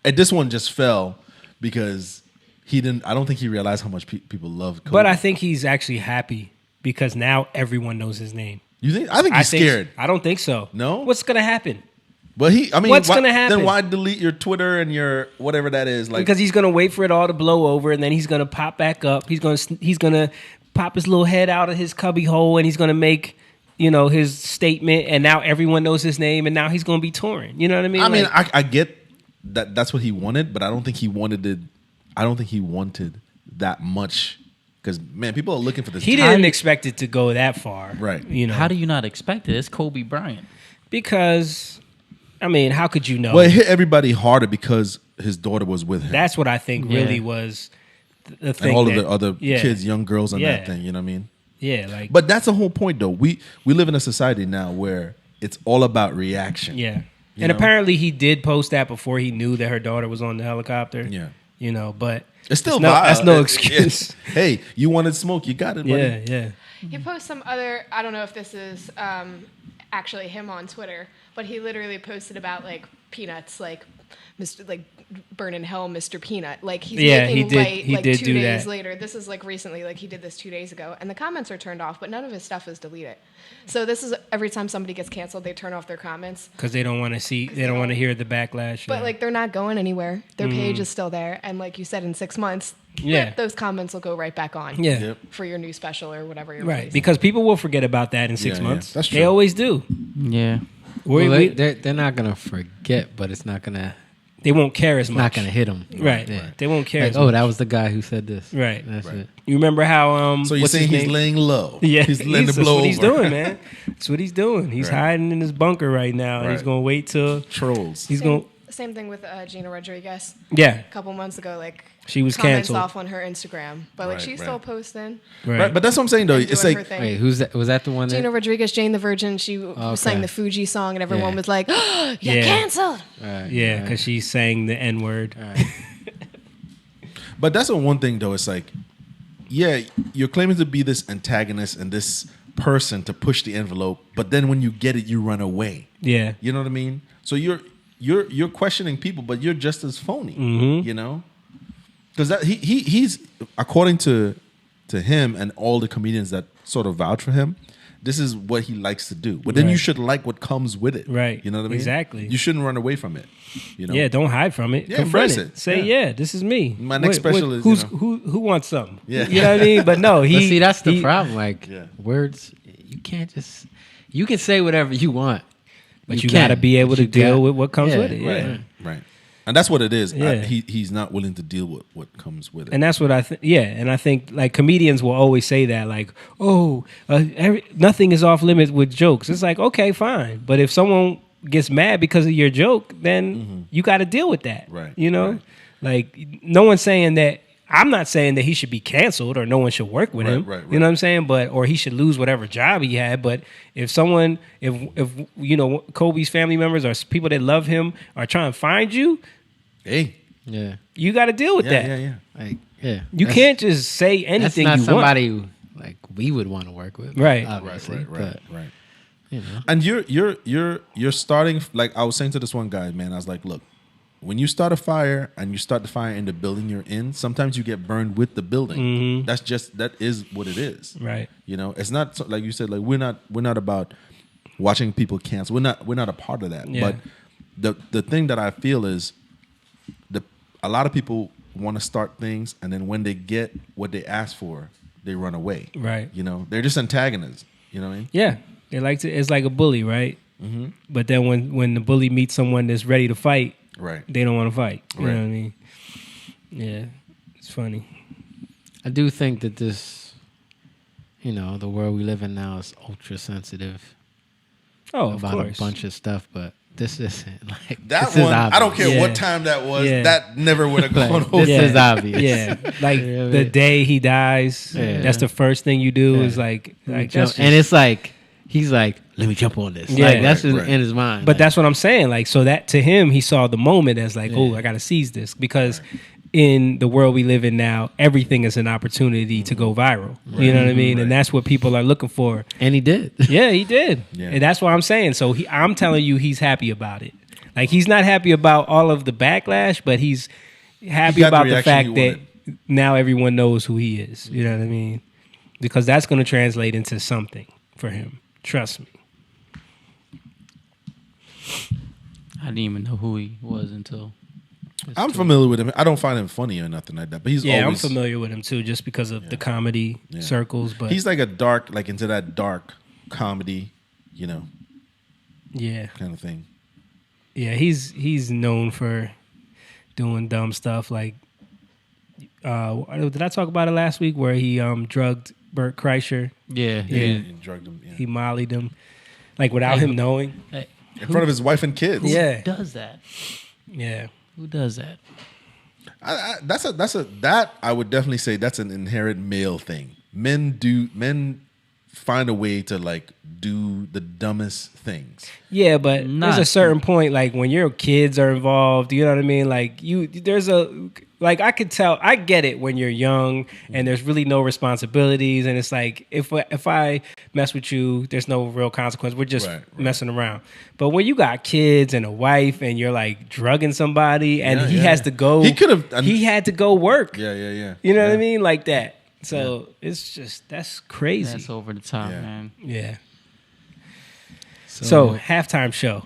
and this one just fell because he didn't. I don't think he realized how much people love Kobe. But I think he's actually happy because now everyone knows his name. You think? I think he's scared. I don't think so. No? What's gonna happen? But what's gonna happen? Then why delete your Twitter and your whatever that is? Like, because he's gonna wait for it all to blow over, and then he's gonna pop back up. He's gonna pop his little head out of his cubby hole, and he's gonna make his statement, and now everyone knows his name, and now he's gonna be touring. You know what I mean? I mean, I get that that's what he wanted, but I don't think he wanted it. I don't think he wanted that much. Because, man, people are looking for this. He didn't expect it to go that far. Right. How do you not expect it? It's Kobe Bryant. Because, I mean, how could you know? Well, it hit everybody harder because his daughter was with him. That's what I think really was the thing. And all of the other kids, young girls on that thing, you know what I mean? Yeah. like. But that's the whole point, though. We live in a society now where it's all about reaction. Yeah. And apparently he did post that before he knew that her daughter was on the helicopter. Yeah. But... It's still that's no excuse. Hey, you wanted smoke, you got it, buddy. Yeah. He posts some other, I don't know if this is actually him on Twitter, but he literally posted about like peanuts, like Mr. like burn in hell, Mr. Peanut. Like he's making light like 2 days later. This is like recently, like he did this 2 days ago, and the comments are turned off, but none of his stuff is deleted. So this is every time somebody gets canceled, they turn off their comments because they don't want to see, they don't want to hear the backlash. But like they're not going anywhere. Their page is still there, and like you said, in 6 months, those comments will go right back on. For your new special or whatever you're releasing. Because people will forget about that in 6 months. That's true. They always do. Yeah. They're not gonna forget, but it's not gonna. They won't care as It's much. not gonna hit them. Right. They won't care. Like, as much. that was the guy who said this. Right. That's it. You remember how? So you're what's saying his he's name? laying low? Yeah, he's letting it blow that's what over. he's doing, man. That's what he's doing. He's Right. hiding in his bunker right now, and he's Right. gonna wait till Trolls. he's gonna. Same thing with Gina Rodriguez. Yeah, A couple months ago, like she was comments canceled. off on her Instagram, but like Right, she's right. still posting. Right. But that's what I'm saying, though. and It's doing like, her thing. Wait, who's that? Was that the one? Gina That, Rodriguez, Jane the Virgin. She sang the Fuji song, and everyone Yeah. was like, "Oh, you're Yeah. canceled." Yeah, because she's saying the N word. but that's the one thing, though. It's like, yeah, you're claiming to be this antagonist and this person to push the envelope, but then when you get it, you run away. Yeah, You know what I mean? So you're questioning people, but you're just as phony. Mm-hmm. You know, because that he's according to him and all the comedians that sort of vouch for him. This is what he likes to do, but then you Right. should like what comes with it. Right. You know what I mean? Exactly. You shouldn't run away from it. You know. yeah. Don't hide from it. Yeah, Confront embrace it. it. Say, Yeah. this is me. My next special is, you who's know. who wants something. Yeah. You know what I mean? But no, but see, that's the he- problem. Like Yeah. words, you can't just. You can say whatever you want, But you got to can, be able but to you deal got- with what comes yeah, with it. Yeah. Right. Right. And that's what it is. Yeah. He's not willing to deal with what comes with it. And that's what I think. Yeah, and I think like comedians will always say that, like, "Oh, nothing is off limits with jokes." It's like, okay, fine, but if someone gets mad because of your joke, then you got to deal with that. Right, You know, right. like no one's saying that. I'm not saying that he should be canceled or no one should work with Right, him. right, You know what I'm saying? But or he should lose whatever job he had. But if someone, if you know, Kobe's family members or people that love him are trying to find you, Hey. Yeah, you got to deal with that. Yeah. like yeah. You That's- can't just say anything That's not you somebody who, like we would want to work with, Right. Obviously, Right. but, you know. And you're starting, like I was saying to this one guy, man, I was like, look, when you start a fire and you start the fire in the building you're in, sometimes you get burned with the building. That is what it is. Right. You know, it's not like you said, like we're not about watching people cancel. We're not a part of that. Yeah. But the thing that I feel is a lot of people want to start things, and then when they get what they ask for, they run away. Right. You know, they're just antagonists. You know what I mean? Yeah, they like to. It's like a bully, right? Mm-hmm. But then when the bully meets someone that's ready to fight, Right. they don't want to fight. You Right. know what I mean? Yeah, it's funny. I do think that this, you know, the world we live in now is ultra sensitive Oh, of about course. a bunch of stuff, but this isn't like That this is one, I obvious. don't care Yeah. what time that was. Yeah. That never would have Like, gone over. this Yeah. is obvious. Yeah, like You know what I the mean? day he dies, Yeah. that's the first thing you do. Yeah. Is like Jump- that's and just- it's like he's like, let me jump on this. Yeah. Like that's Right, right. in his mind. But like, that's what I'm saying. Like, so that to him, he saw the moment as like, Yeah. oh, I got to seize this because in the world we live in now, everything is an opportunity to go viral. You know what I mean? And that's what people are looking for. And he did. Yeah, he did. Yeah. And that's what I'm saying. So I'm telling you, he's happy about it. Like, he's not happy about all of the backlash, but he's happy about the fact that now everyone knows who he is. You know what I mean? Because that's going to translate into something for him. Trust me. I didn't even know who he was until. I'm familiar with him. I don't find him funny or nothing like that. But he's always, I'm familiar with him too, just because of the comedy circles. But he's like a dark, like into that dark comedy, you know, kind of thing. Yeah, he's known for doing dumb stuff. Like, did I talk about it last week where he drugged Bert Kreischer? Yeah. He drugged him. Yeah. He mollied him, like without him knowing. In front of his wife and kids. Yeah. Who does that? Yeah. Who does that? That I would definitely say that's an inherent male thing. Men find a way to like do the dumbest things. Yeah, but there's a certain point, like when your kids are involved, you know what I mean? Like I could tell, I get it when you're young and there's really no responsibilities, and it's like if I mess with you, there's no real consequence. We're just messing around. But when you got kids and a wife and you're like drugging somebody and he has to go, he had to go work. Yeah. You know what I mean? Like that. So it's just, that's crazy. That's over the top, man. Yeah. So halftime show.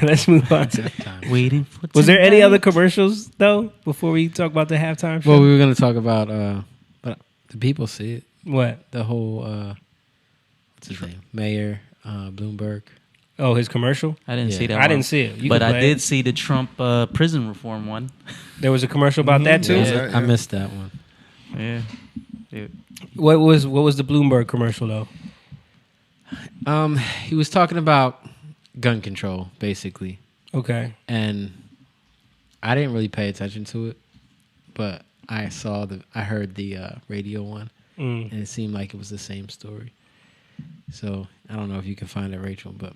Let's move on to waiting for. Was there any other commercials though before we talk about the halftime show? Well, we were going to talk about, but the people see it. What? The whole what's his name? Mayor Bloomberg. Oh, his commercial? I didn't see that. I didn't see it. But I did see the Trump prison reform one. There was a commercial about that too. Yeah, I missed that one. Yeah. What was the Bloomberg commercial though? He was talking about gun control, basically. Okay. And I didn't really pay attention to it, but I heard the radio one, and it seemed like it was the same story. So I don't know if you can find it, Rachel, but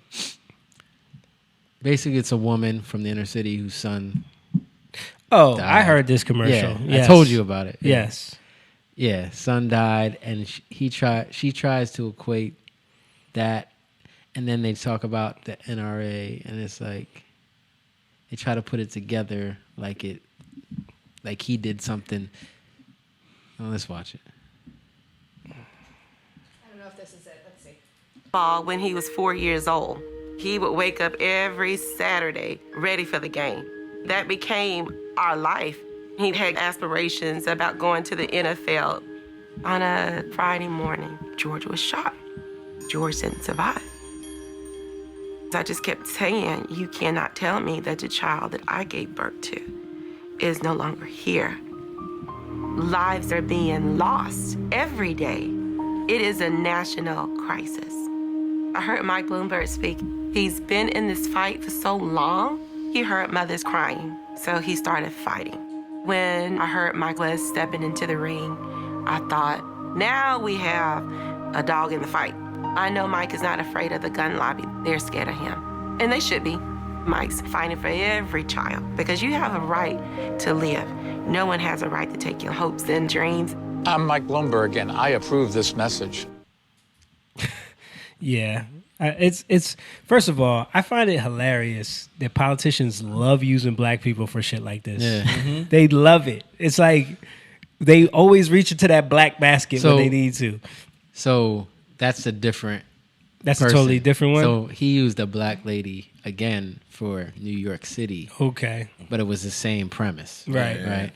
basically it's a woman from the inner city whose son. Oh, died. I heard this commercial. Yeah, yes. I told you about it. Yes. Yeah, son died, and she tries to equate that, and then they talk about the NRA, and it's like they try to put it together like he did something. Oh, let's watch it. I don't know if this is it. Let's see. When he was 4 years old, he would wake up every Saturday ready for the game. That became our life. He had aspirations about going to the NFL. On a Friday morning, George was shot. George didn't survive. I just kept saying, you cannot tell me that the child that I gave birth to is no longer here. Lives are being lost every day. It is a national crisis. I heard Mike Bloomberg speak. He's been in this fight for so long, he heard mothers crying, so he started fighting. When I heard Mike was stepping into the ring, I thought, now we have a dog in the fight. I know Mike is not afraid of the gun lobby. They're scared of him. And they should be. Mike's fighting for every child because you have a right to live. No one has a right to take your hopes and dreams. I'm Mike Bloomberg, and I approve this message. Yeah. It's first of all, I find it hilarious that politicians love using black people for shit like this. Yeah. Mm-hmm. They love it. It's like they always reach into that black basket when they need to. So that's a different. That's person. A totally different one. So he used a black lady again for New York City. Okay, but it was the same premise. Right. Right.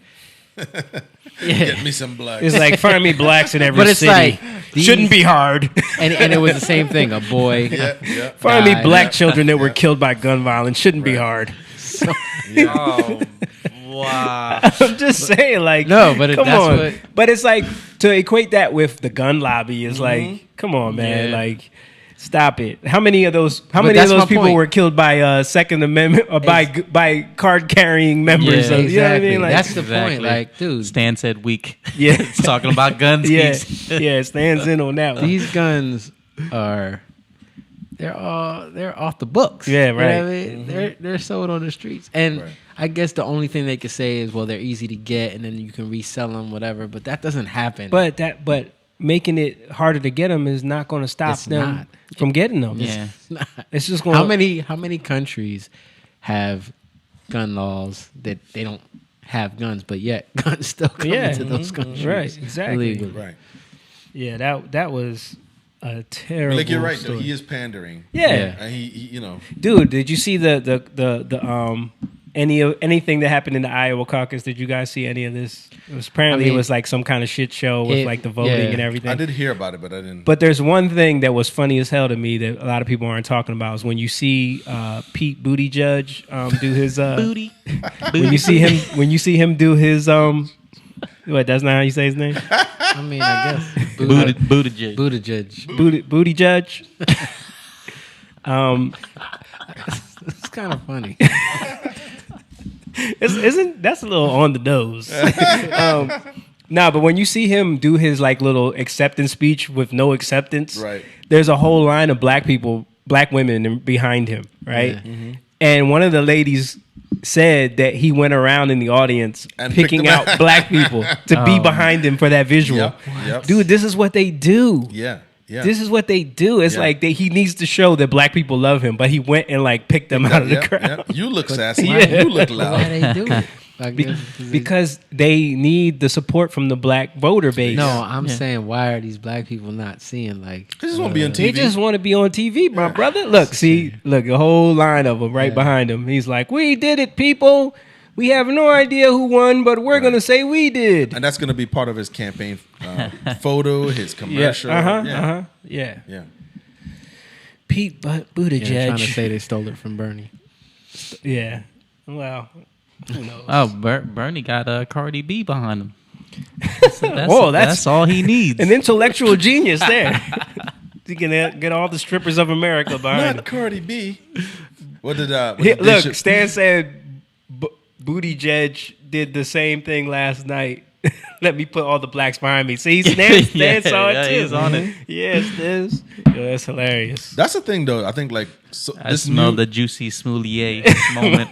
Get me some blacks. It's like find me blacks in every but it's city. Like shouldn't be hard. and it was the same thing. A boy. Find me black children that were killed by gun violence. Shouldn't be hard. So, oh, wow. I'm just saying, like, no, but come that's on. what. But it's like to equate that with the gun lobby is like, come on, man, like. Stop it! How many of those people were killed by Second Amendment or by card carrying members? Yeah, of, exactly. You know what I mean? Like, that's the point. Like, dude, Stan said weak. Yeah, it's talking about guns. Yeah, Stan's in on that one. These guns are they're off the books. Yeah, right. You know what I mean? They're sold on the streets, and I guess the only thing they could say is, well, they're easy to get, and then you can resell them, whatever. But that doesn't happen. But making it harder to get them is not going to stop them from getting them. Yeah, it's just going. How many countries have gun laws that they don't have guns, but yet guns still come into those countries? Right, exactly. Illegally. Right. Yeah, that was a terrible. Like you're right, story. though. He is pandering. Yeah. And he you know. Dude, did you see the anything that happened in the Iowa caucus? Did you guys see any of this? It was apparently it was like some kind of shit show with like the voting and everything. I did hear about it, but I didn't. But there's one thing that was funny as hell to me that a lot of people aren't talking about is when you see Pete Buttigieg do his booty. When you see him do his what? That's not how you say his name. I mean, I guess Buttigieg. Buttigieg. It's kind of funny. That's a little on the nose. But when you see him do his like little acceptance speech with no acceptance, right? There's a whole line of black women behind him, right? Yeah. Mm-hmm. And one of the ladies said that he went around in the audience and picking out black people to be behind him for that visual. Yep. Dude, this is what they do. Yeah. This is what they do. It's like he needs to show that black people love him, but he went and like picked them out of the crowd. Yep. You look sassy. You look loud. Why they do it? Because they need the support from the black voter base. No, I'm saying, why are these black people not seeing like? They just want to be on TV. They just want to be on TV, my brother. Look, a whole line of them right behind him. He's like, "We did it, people. We have no idea who won, but we're going to say we did." And that's going to be part of his campaign photo, his commercial. Yeah. Pete Buttigieg. Trying to say they stole it from Bernie. Yeah. Well, who knows? Oh, Bernie got Cardi B behind him. That's all he needs. An intellectual genius there. You can get all the strippers of America behind him. Not Cardi B. What did look? Stan said Buttigieg did the same thing last night. Let me put all the blacks behind me. See, Stan saw it too. He's on it. Yes, this. That's hilarious. That's the thing, though. I think like I smell the juicy smoulier moment.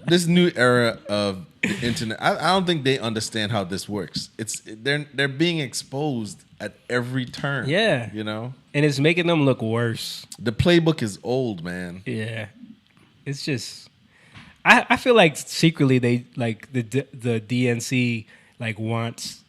This new era of the internet, I don't think they understand how this works. They're being exposed at every turn. Yeah, you know, and it's making them look worse. The playbook is old, man. Yeah, it's just. I feel like secretly they like the DNC like wants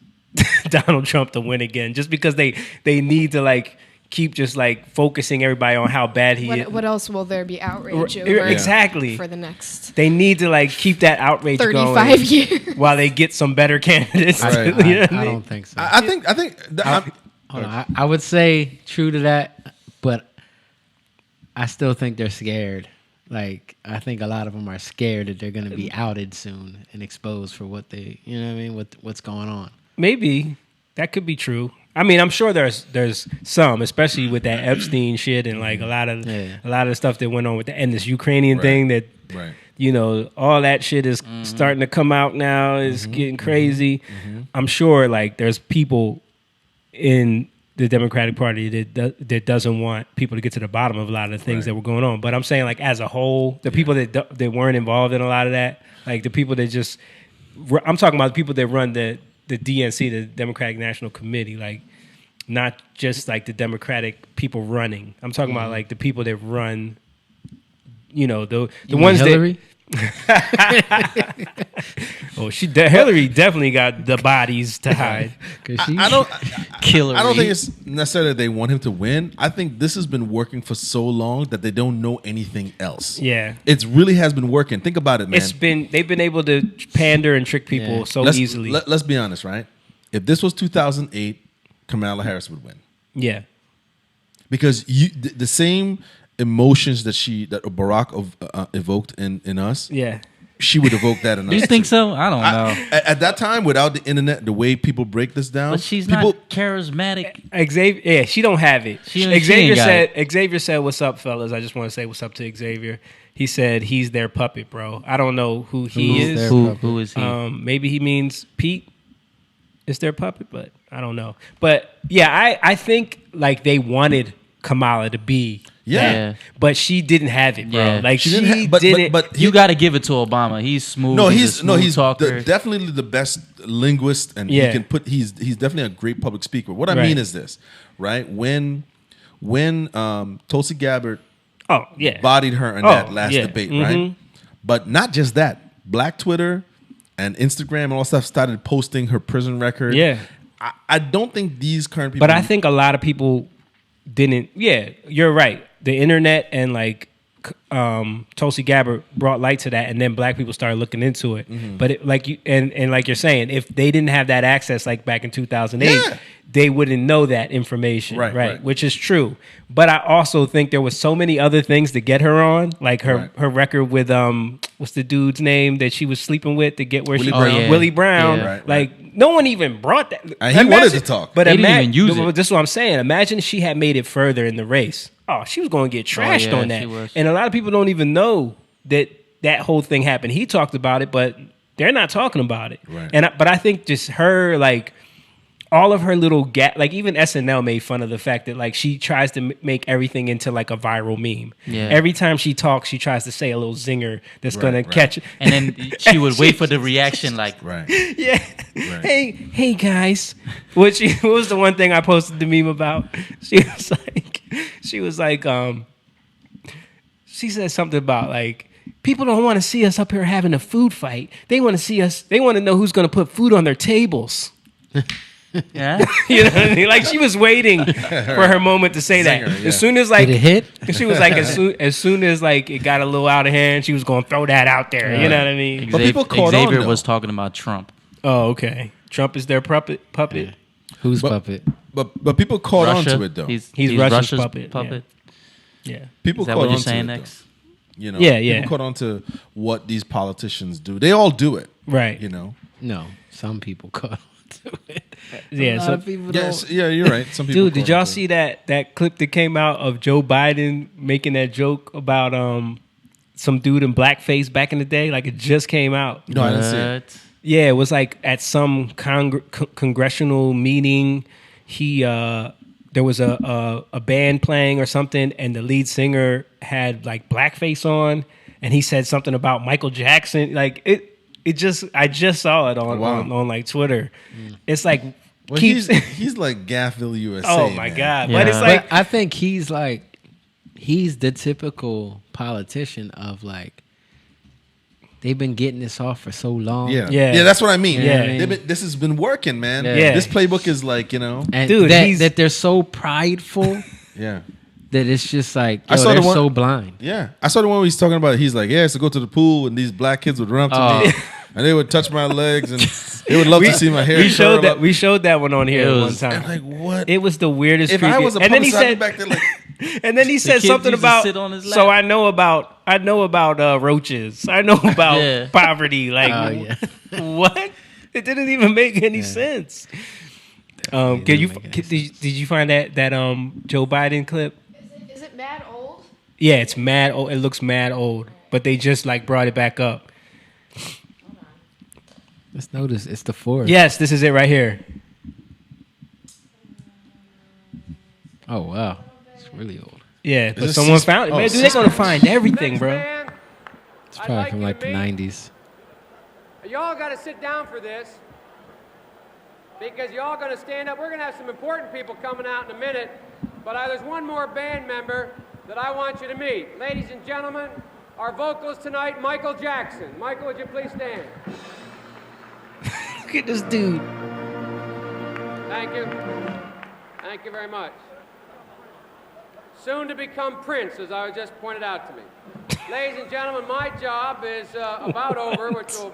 Donald Trump to win again, just because they need to like keep just like focusing everybody on how bad he is. What else will there be outrage over? Exactly. For the next. They need to like keep that outrage 35 going years while they get some better candidates. I don't think so. I would say true to that, but I still think they're scared. Like, I think a lot of them are scared that they're going to be outed soon and exposed for what they, you know what I mean, what's going on. Maybe that could be true. I mean, I'm sure there's some, especially with that Epstein shit and like a lot of the stuff that went on with this Ukrainian thing that, you know, all that shit is starting to come out now. Is getting crazy. I'm sure like there's people in the Democratic Party that doesn't want people to get to the bottom of a lot of the things that were going on. But I'm saying like as a whole, the people that weren't involved in a lot of that, like the people that just, I'm talking about the people that run the DNC, the Democratic National Committee, like not just like the Democratic people running. I'm talking about like the people that run, you know, the ones Hillary? Hillary definitely got the bodies to hide. I don't think it's necessarily that they want him to win. I think this has been working for so long that they don't know anything else. Yeah, it really has been working. Think about it, man. They've been able to pander and trick people easily. Let's be honest, right? If this was 2008, Kamala Harris would win. Yeah, because the same emotions that Barack evoked in us. Yeah. She would evoke that in us. Do you think so? I don't know. At that time, without the internet, the way people break this down, but she's not charismatic. Xavier, she don't have it. Xavier said, "What's up, fellas? I just want to say what's up to Xavier." He said he's their puppet, bro. I don't know who he is. Who is he? Maybe he means Pete is their puppet, but I don't know. But yeah, I think like they wanted Kamala to be. Yeah. But she didn't have it, bro. Yeah. Like she didn't. But you got to give it to Obama. He's smooth. No, he's talker. Definitely the best linguist, and he can put. He's definitely a great public speaker. What I mean is this, right? When Tulsi Gabbard, bodied her in that last debate, right? But not just that, Black Twitter and Instagram and all stuff started posting her prison record. Yeah, I don't think these current people. But I think a lot of people didn't. Yeah, you're right. The internet and like Tulsi Gabbard brought light to that, and then Black people started looking into it. But it, like you and like you're saying, if they didn't have that access, like back in 2008, they wouldn't know that information, right? Which is true. But I also think there was so many other things to get her on, like her record with what's the dude's name that she was sleeping with to get where Willie Brown. Yeah. Like no one even brought that. And he wanted to talk, but they didn't even use it. This is what I'm saying. Imagine if she had made it further in the race. Oh, she was going to get trashed on that. And a lot of people don't even know that whole thing happened. He talked about it, but they're not talking about it. Right. But I think just her, like, all of her little like even SNL made fun of the fact that like she tries to make everything into like a viral meme. Yeah. Every time she talks, she tries to say a little zinger that's gonna catch it. And then she would wait for the reaction, like, yeah, hey guys. What was the one thing I posted the meme about? She was like, she said something about like, people don't want to see us up here having a food fight. They want to see us. They want to know who's gonna put food on their tables. Yeah, you know what I mean? Like she was waiting for her moment to say that. As soon as like did it hit, she was like as soon as like it got a little out of hand, she was going to throw that out there. You know what I mean? But people caught Xavier on, was talking about Trump. Oh, okay. Trump is their puppet. Yeah. Whose puppet? But people caught on to it though. He's Russia's puppet. Yeah. People is that caught what you're on saying to it, next? You know, Yeah. People caught on to what these politicians do. They all do it, right? You know, no, some people caught on to it. Yeah, some people don't. Yeah, you're right. Some people. Dude, did y'all see that clip that came out of Joe Biden making that joke about some dude in blackface back in the day? Like it just came out. No, I didn't see it. Yeah, it was like at some congressional meeting. There was a band playing or something, and the lead singer had like blackface on, and he said something about Michael Jackson. Like I just saw it on like Twitter. It's like he's like Gaffville, USA. Oh my man. God! Yeah. But it's like I think he's the typical politician of like they've been getting this off for so long. Yeah. That's what I mean. Yeah. This has been working, man. Yeah. This playbook is like, you know, and dude, that they're so prideful. Yeah. That it's just like I saw they're the one, so blind. Yeah, I saw the one where he's talking about. He's like, yeah, so go to the pool, and these black kids would run up to me, and they would touch my legs, and they would love to see my hair. We showed that one on here one time. Like what? It was the weirdest. If I was a public said back there, like, and then he said something about. So I know about roaches. I know about poverty. Like what? It didn't even make any sense. Did you find that Joe Biden clip? Is it mad old? Yeah, it's mad old. It looks mad old, but they just like brought it back up. Let's notice it's the forest. Yes, this is it right here. Oh wow, it's really old. Yeah, but someone found it. Man, dude, they're gonna find everything, bro. It's probably from like the 90s. Y'all got to sit down for this because y'all going to stand up. We're going to have some important people coming out in a minute, but there's one more band member that I want you to meet. Ladies and gentlemen, our vocalist tonight, Michael Jackson. Michael, would you please stand? Look at this dude. Thank you. Thank you very much. Soon to become Prince, as I was just pointed out to me. Ladies and gentlemen, my job is about over, which will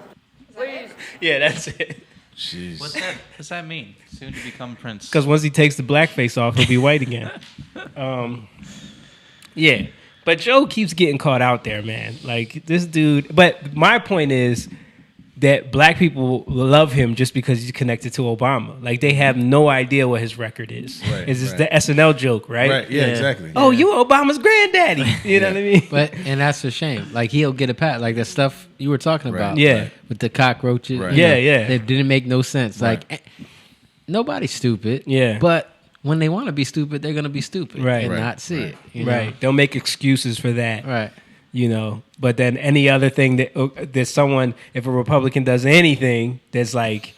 please... Yeah, that's it. Jeez. What's that mean? Soon to become Prince. Because once he takes the blackface off, he'll be white again. Yeah. But Joe keeps getting caught out there, man. Like, this dude... But my point is that black people love him just because he's connected to Obama. Like, they have no idea what his record is. Right, it's just the SNL joke, right? Right, yeah, exactly. Oh, you Obama's granddaddy. You know what I mean? And that's a shame. Like, he'll get a pat. Like, the stuff you were talking about. Yeah. With the cockroaches. Right. You know, Yeah. It didn't make no sense. Right. Like, nobody's stupid. Yeah. But when they want to be stupid, they're gonna be stupid, right, and not see it. You know? Right. They'll make excuses for that, right. You know, but then any other thing that there's someone, if a Republican does anything that's like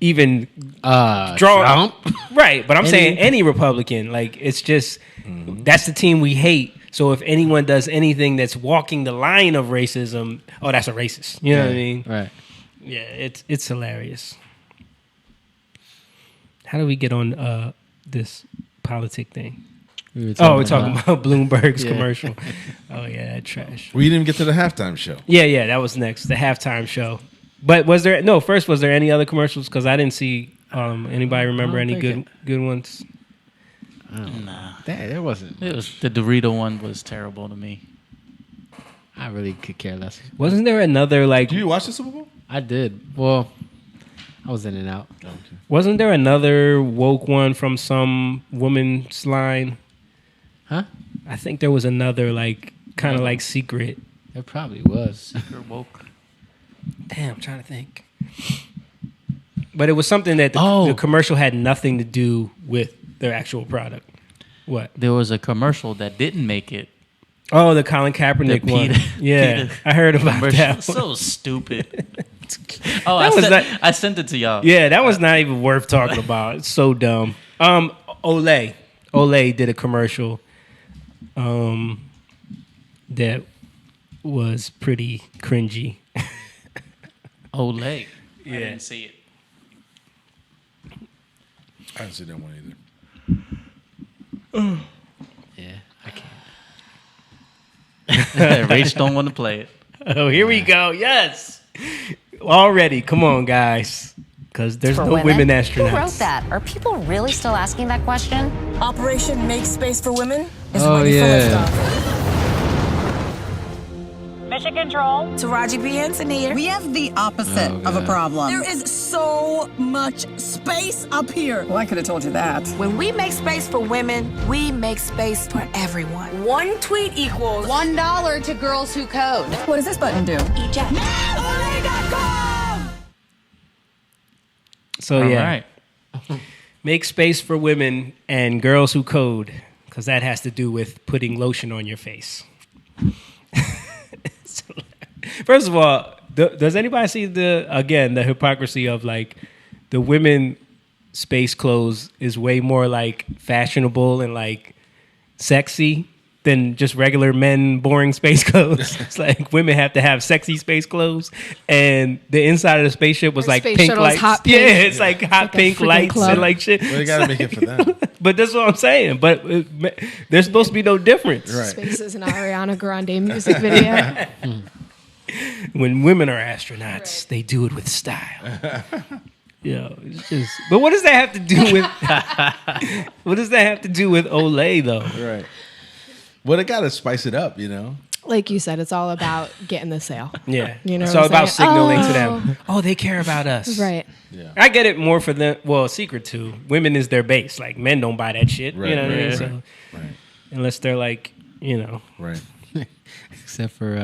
even Trump, right? But I'm saying any Republican, like it's just that's the team we hate. So if anyone does anything that's walking the line of racism, oh, that's a racist. You know what I mean? Right. Yeah, it's hilarious. How do we get on this politic thing? We're talking about Bloomberg's commercial. Oh yeah, that trash. We didn't even get to the halftime show. Yeah, that was next, the halftime show. But was there any other commercials? Because I didn't see anybody remember any good ones. Nah, there wasn't. It was the Dorito one was terrible to me. I really could care less. Wasn't there another like? Do you watch the Super Bowl? I did. Well, I was in and out. Okay. Wasn't there another woke one from some woman's line? Huh? I think there was another like kind of like secret. There probably was. Secret woke. Damn, I'm trying to think. But it was something that the commercial had nothing to do with their actual product. What? There was a commercial that didn't make it. Oh, the Colin Kaepernick one. Yeah, Peter I heard about commercial. that. So stupid. I sent it to y'all. Yeah, that was not even worth talking about. It's so dumb. Olay did a commercial that was pretty cringy. Olay. Yeah. I didn't see it. I didn't see that one either. Yeah, I can't. Rach don't want to play it. Oh, here we go. Yes. Already. Come on, guys. Because there's no women astronauts. Who wrote that? Are people really still asking that question? Operation Make Space for Women is Oh, ready yeah. for liftoff. Mission Control. Taraji P. Henson here. We have the opposite of a problem. There is so much space up here. Well, I could have told you that. When we make space for women, we make space for everyone. One tweet equals $1 to girls who code. What does this button do? Eject. So, All yeah. right. Make space for women and girls who code. Because that has to do with putting lotion on your face. First of all, does anybody see the hypocrisy of like the women space clothes is way more like fashionable and like sexy than just regular men boring space clothes. It's like women have to have sexy space clothes, and the inside of the spaceship was like pink lights. Hot pink. Yeah, it's like hot pink lights club. and like shit. Well, they gotta make it for them. But that's what I'm saying. But there's supposed to be no difference. Right. Space is an Ariana Grande music video. When women are astronauts, they do it with style. It's just. But what does that have to do with? What does that have to do with Olay though? Right. Well, they gotta spice it up, you know. Like you said, it's all about getting the sale. Yeah, You know it's what all I'm about saying? signaling to them. Oh, they care about us. Right. Yeah. I get it more for them. Well, secret too. Women is their base. Like men don't buy that shit. Right, You know what I mean? right, So, right. unless they're like, you know. Right. Except for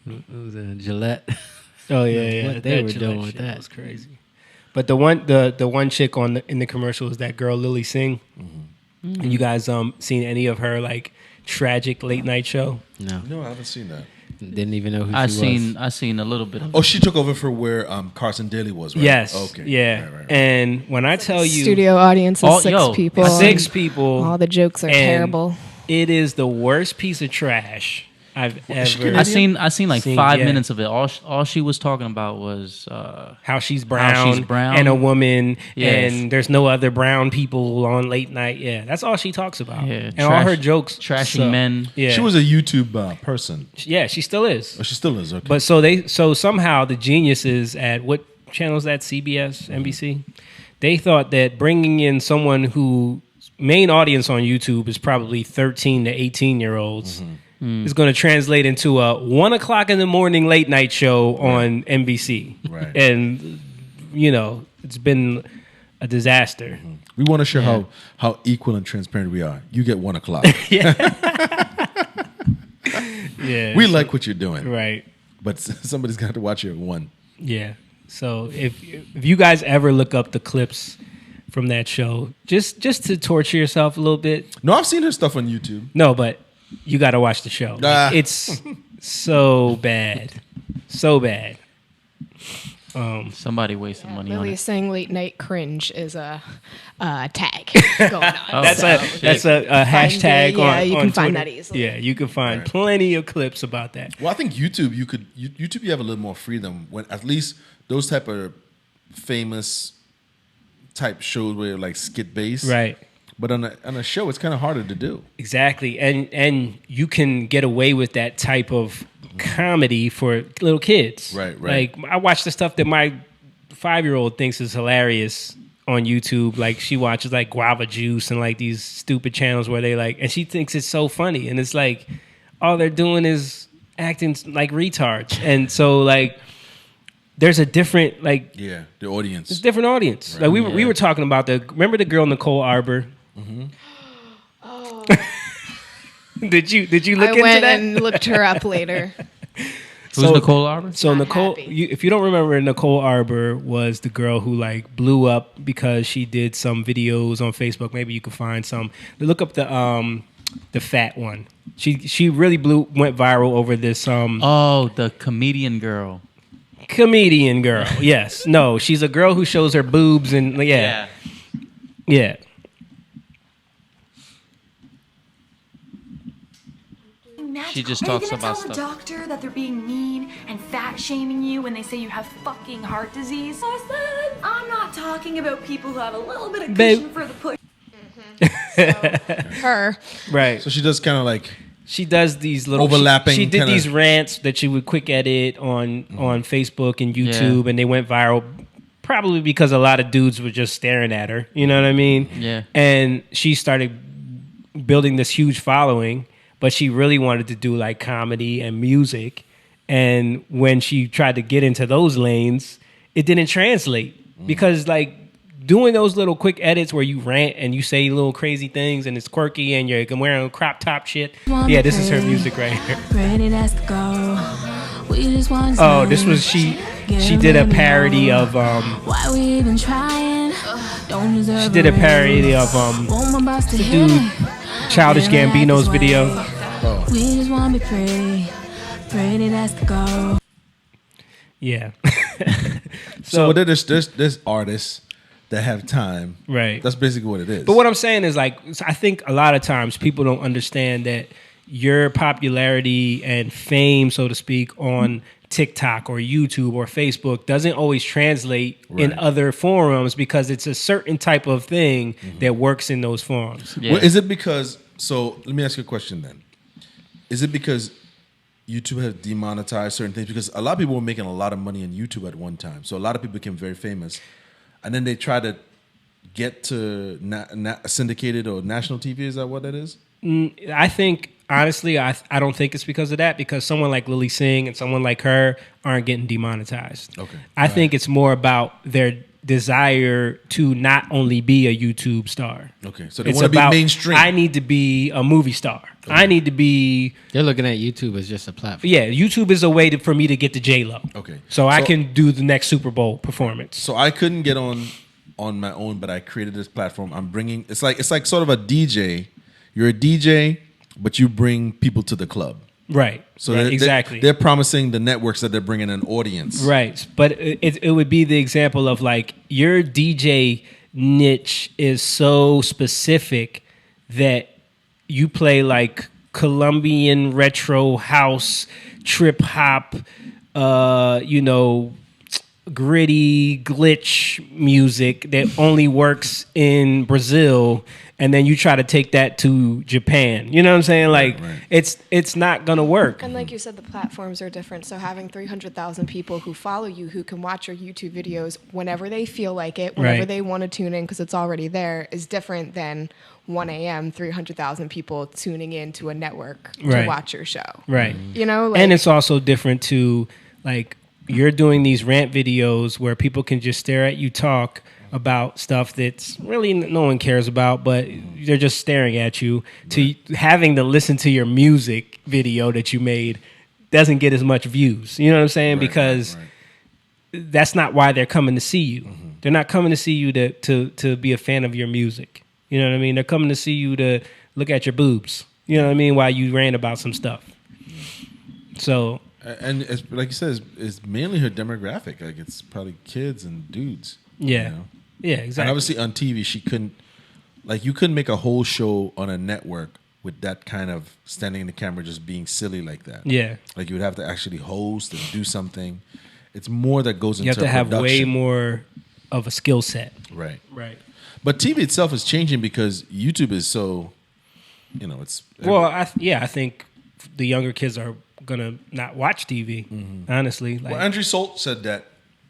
it was Gillette. Oh yeah. What they That were Gillette doing with shit that was crazy. But the one chick in the commercial is that girl Lily Singh. Mm-hmm. And you guys seen any of her like tragic late night show? No, I haven't seen that. Didn't even know who I she was. seen a little bit of Oh, she took over for where Carson Daly was, right? Yes. Okay. Yeah. Right. And when I tell you, Studio audience is six people. Six people. All the jokes are and terrible. It is the worst piece of trash I've ever. I seen like 5 yeah. minutes of it. All she was talking about was how she's brown, and a woman, Yes. and there's no other brown people on late night. Yeah, that's all she talks about. Yeah, and all her jokes, trashing suck. men. Yeah, She was a YouTube person. Yeah, she still is. Oh, she still is. Okay. But so somehow the geniuses at what channel is that? CBS, NBC. They thought that bringing in someone who main audience on YouTube is probably 13 to 18-year-olds. Is going to translate into a 1 o'clock in the morning late night show on NBC. Right. And, it's been a disaster. We want to show how equal and transparent we are. You get 1 o'clock. Yeah. We like what you're doing. Right. But somebody's got to watch you at 1. Yeah. So if you guys ever look up the clips from that show, just to torture yourself a little bit. No, I've seen her stuff on YouTube. No, but you got to watch the show. Like, it's so bad, so bad. Somebody wasted money on Lily it. is saying late night cringe is a tag going on. That's a hashtag on Yeah, you can on find Twitter. that easily. Yeah, you can find plenty of clips about that. Well, I think YouTube, YouTube, you have a little more freedom when at least those type of famous type shows where you're like skit based, Right. But on a show, it's kind of harder to do. Exactly, and you can get away with that type of comedy for little kids. Right. Like I watch the stuff that my 5-year-old thinks is hilarious on YouTube. Like she watches like Guava Juice and like these stupid channels where they like, and she thinks it's so funny. And it's like all they're doing is acting like retards. And so like there's a different like the audience. It's a different audience. Right. Like we were talking about remember the girl Nicole Arbor. Mm-hmm. Oh. Did you look I into went that? and looked her up later. Who's Nicole Arbor? So Nicole, if you don't remember, Nicole Arbor was the girl who like blew up because she did some videos on Facebook. Maybe you can find some. Look up the fat one. She really went viral over this. The comedian girl. Comedian girl. Yes. No, she's a girl who shows her boobs and yeah. She just Are you talks gonna about tell the stuff. doctor that they're being mean and fat shaming you when they say you have fucking heart disease? I'm not talking about people who have a little bit of cushion for the push. Her. Right. So she does kind of like she does these little overlapping. She did kinda, these rants that she would quick edit on Facebook and YouTube, and they went viral. Probably because a lot of dudes were just staring at her. You know what I mean? Yeah. And she started building this huge following. But she really wanted to do like comedy and music. And when she tried to get into those lanes, it didn't translate. Because like doing those little quick edits where you rant and you say little crazy things and it's quirky and you're wearing crop top shit. Yeah, this is her music right here. Oh, this was she did a parody of Why we even trying? Don't deserve she did a parody of the dude Childish Gambino's video. We just want to be pretty, that's the goal. Yeah. so there's artists that have time. Right. That's basically what it is. But what I'm saying is like I think a lot of times people don't understand that your popularity and fame, so to speak, on TikTok or YouTube or Facebook doesn't always translate in other forums because it's a certain type of thing that works in those forums. Yeah. Well, is it because? So let me ask you a question then. Is it because YouTube has demonetized certain things? Because a lot of people were making a lot of money on YouTube at one time. So a lot of people became very famous. And then they try to get to syndicated or national TV. Is that what that is? I think, honestly, I don't think it's because of that. Because someone like Lily Singh and someone like her aren't getting demonetized. Okay. I think it's more about their desire to not only be a YouTube star. Okay. So they want to be mainstream. I need to be a movie star. Okay. I need to be... They're looking at YouTube as just a platform. Yeah, YouTube is a way for me to get to J-Lo. Okay. So I can do the next Super Bowl performance. So I couldn't get on my own, but I created this platform. I'm bringing... It's like sort of a DJ. You're a DJ, but you bring people to the club. Right. So right, exactly. They're promising the networks that they're bringing an audience. Right. But it would be the example of like your DJ niche is so specific that you play like Colombian retro house, trip hop, gritty glitch music that only works in Brazil. And then you try to take that to Japan. You know what I'm saying? Like, it's not going to work. And like you said, the platforms are different. So having 300,000 people who follow you, who can watch your YouTube videos whenever they feel like it, whenever they want to tune in because it's already there, is different than 1 a.m., 300,000 people tuning in to a network to watch your show. Right. You know? And it's also different to, like, you're doing these rant videos where people can just stare at you talk about stuff that's really no one cares about, but they're just staring at you. To having to listen to your music video that you made doesn't get as much views. You know what I'm saying? Because that's not why they're coming to see you. They're not coming to see you to be a fan of your music. You know what I mean? They're coming to see you to look at your boobs. You know what I mean? While you rant about some stuff. So, and it's, like you said, it's mainly her demographic. Like it's probably kids and dudes. Yeah, you know? Yeah, exactly. And obviously on TV, she couldn't, like, you couldn't make a whole show on a network with that kind of standing in the camera just being silly like that. Yeah, like you would have to actually host and do something. It's more that goes into you have to have way production. more of a skill set. Right. Right. But TV itself is changing because YouTube is so, you know, it's well, I think the younger kids are gonna not watch TV. Honestly, like, well, Andrew Solt said that.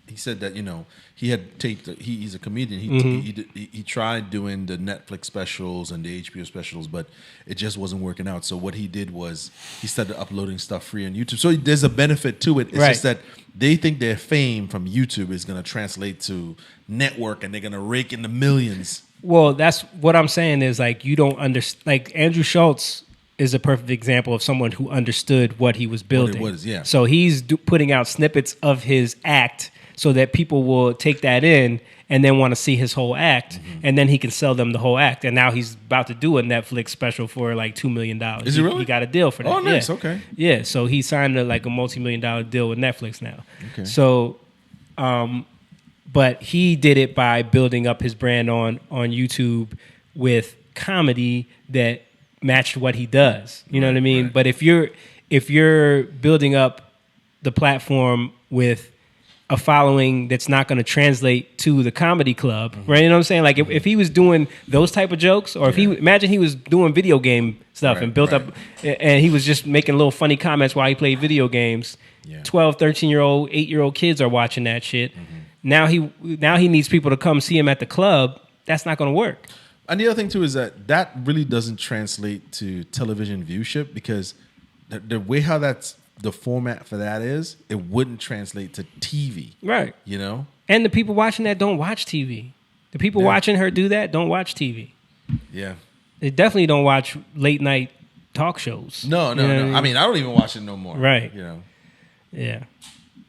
He said that, you know, he had taped. He's a comedian. He tried doing the Netflix specials and the HBO specials, but it just wasn't working out. So what he did was he started uploading stuff free on YouTube. So there's a benefit to it. It's just that they think their fame from YouTube is going to translate to network, and they're going to rake in the millions. Well, that's what I'm saying is, like, you don't understand. Like, Andrew Schultz is a perfect example of someone who understood what he was building. What it was, yeah. So he's putting out snippets of his act so that people will take that in and then want to see his whole act, and then he can sell them the whole act. And now he's about to do a Netflix special for like $2 million. Is he really? He got a deal for that. Oh, nice. Yeah. Okay. Yeah, so he signed a multi-million-dollar deal with Netflix now. Okay. So, but he did it by building up his brand on YouTube with comedy that matched what he does. You know what I mean? Right. But if you're building up the platform with a following that's not going to translate to the comedy club, right? You know what I'm saying? Like if he was doing those type of jokes, or if imagine he was doing video game stuff and built up, and he was just making little funny comments while he played video games. 12, 13-year-old, 8-year-old kids are watching that shit. Now he needs people to come see him at the club. That's not going to work. And the other thing too is that really doesn't translate to television viewership, because the way how that's the format for that is, it wouldn't translate to TV. Right. You know? And the people watching that don't watch TV. The people watching her do that don't watch TV. Yeah. They definitely don't watch late night talk shows. No. I mean, I don't even watch it no more. Right. You know? Yeah.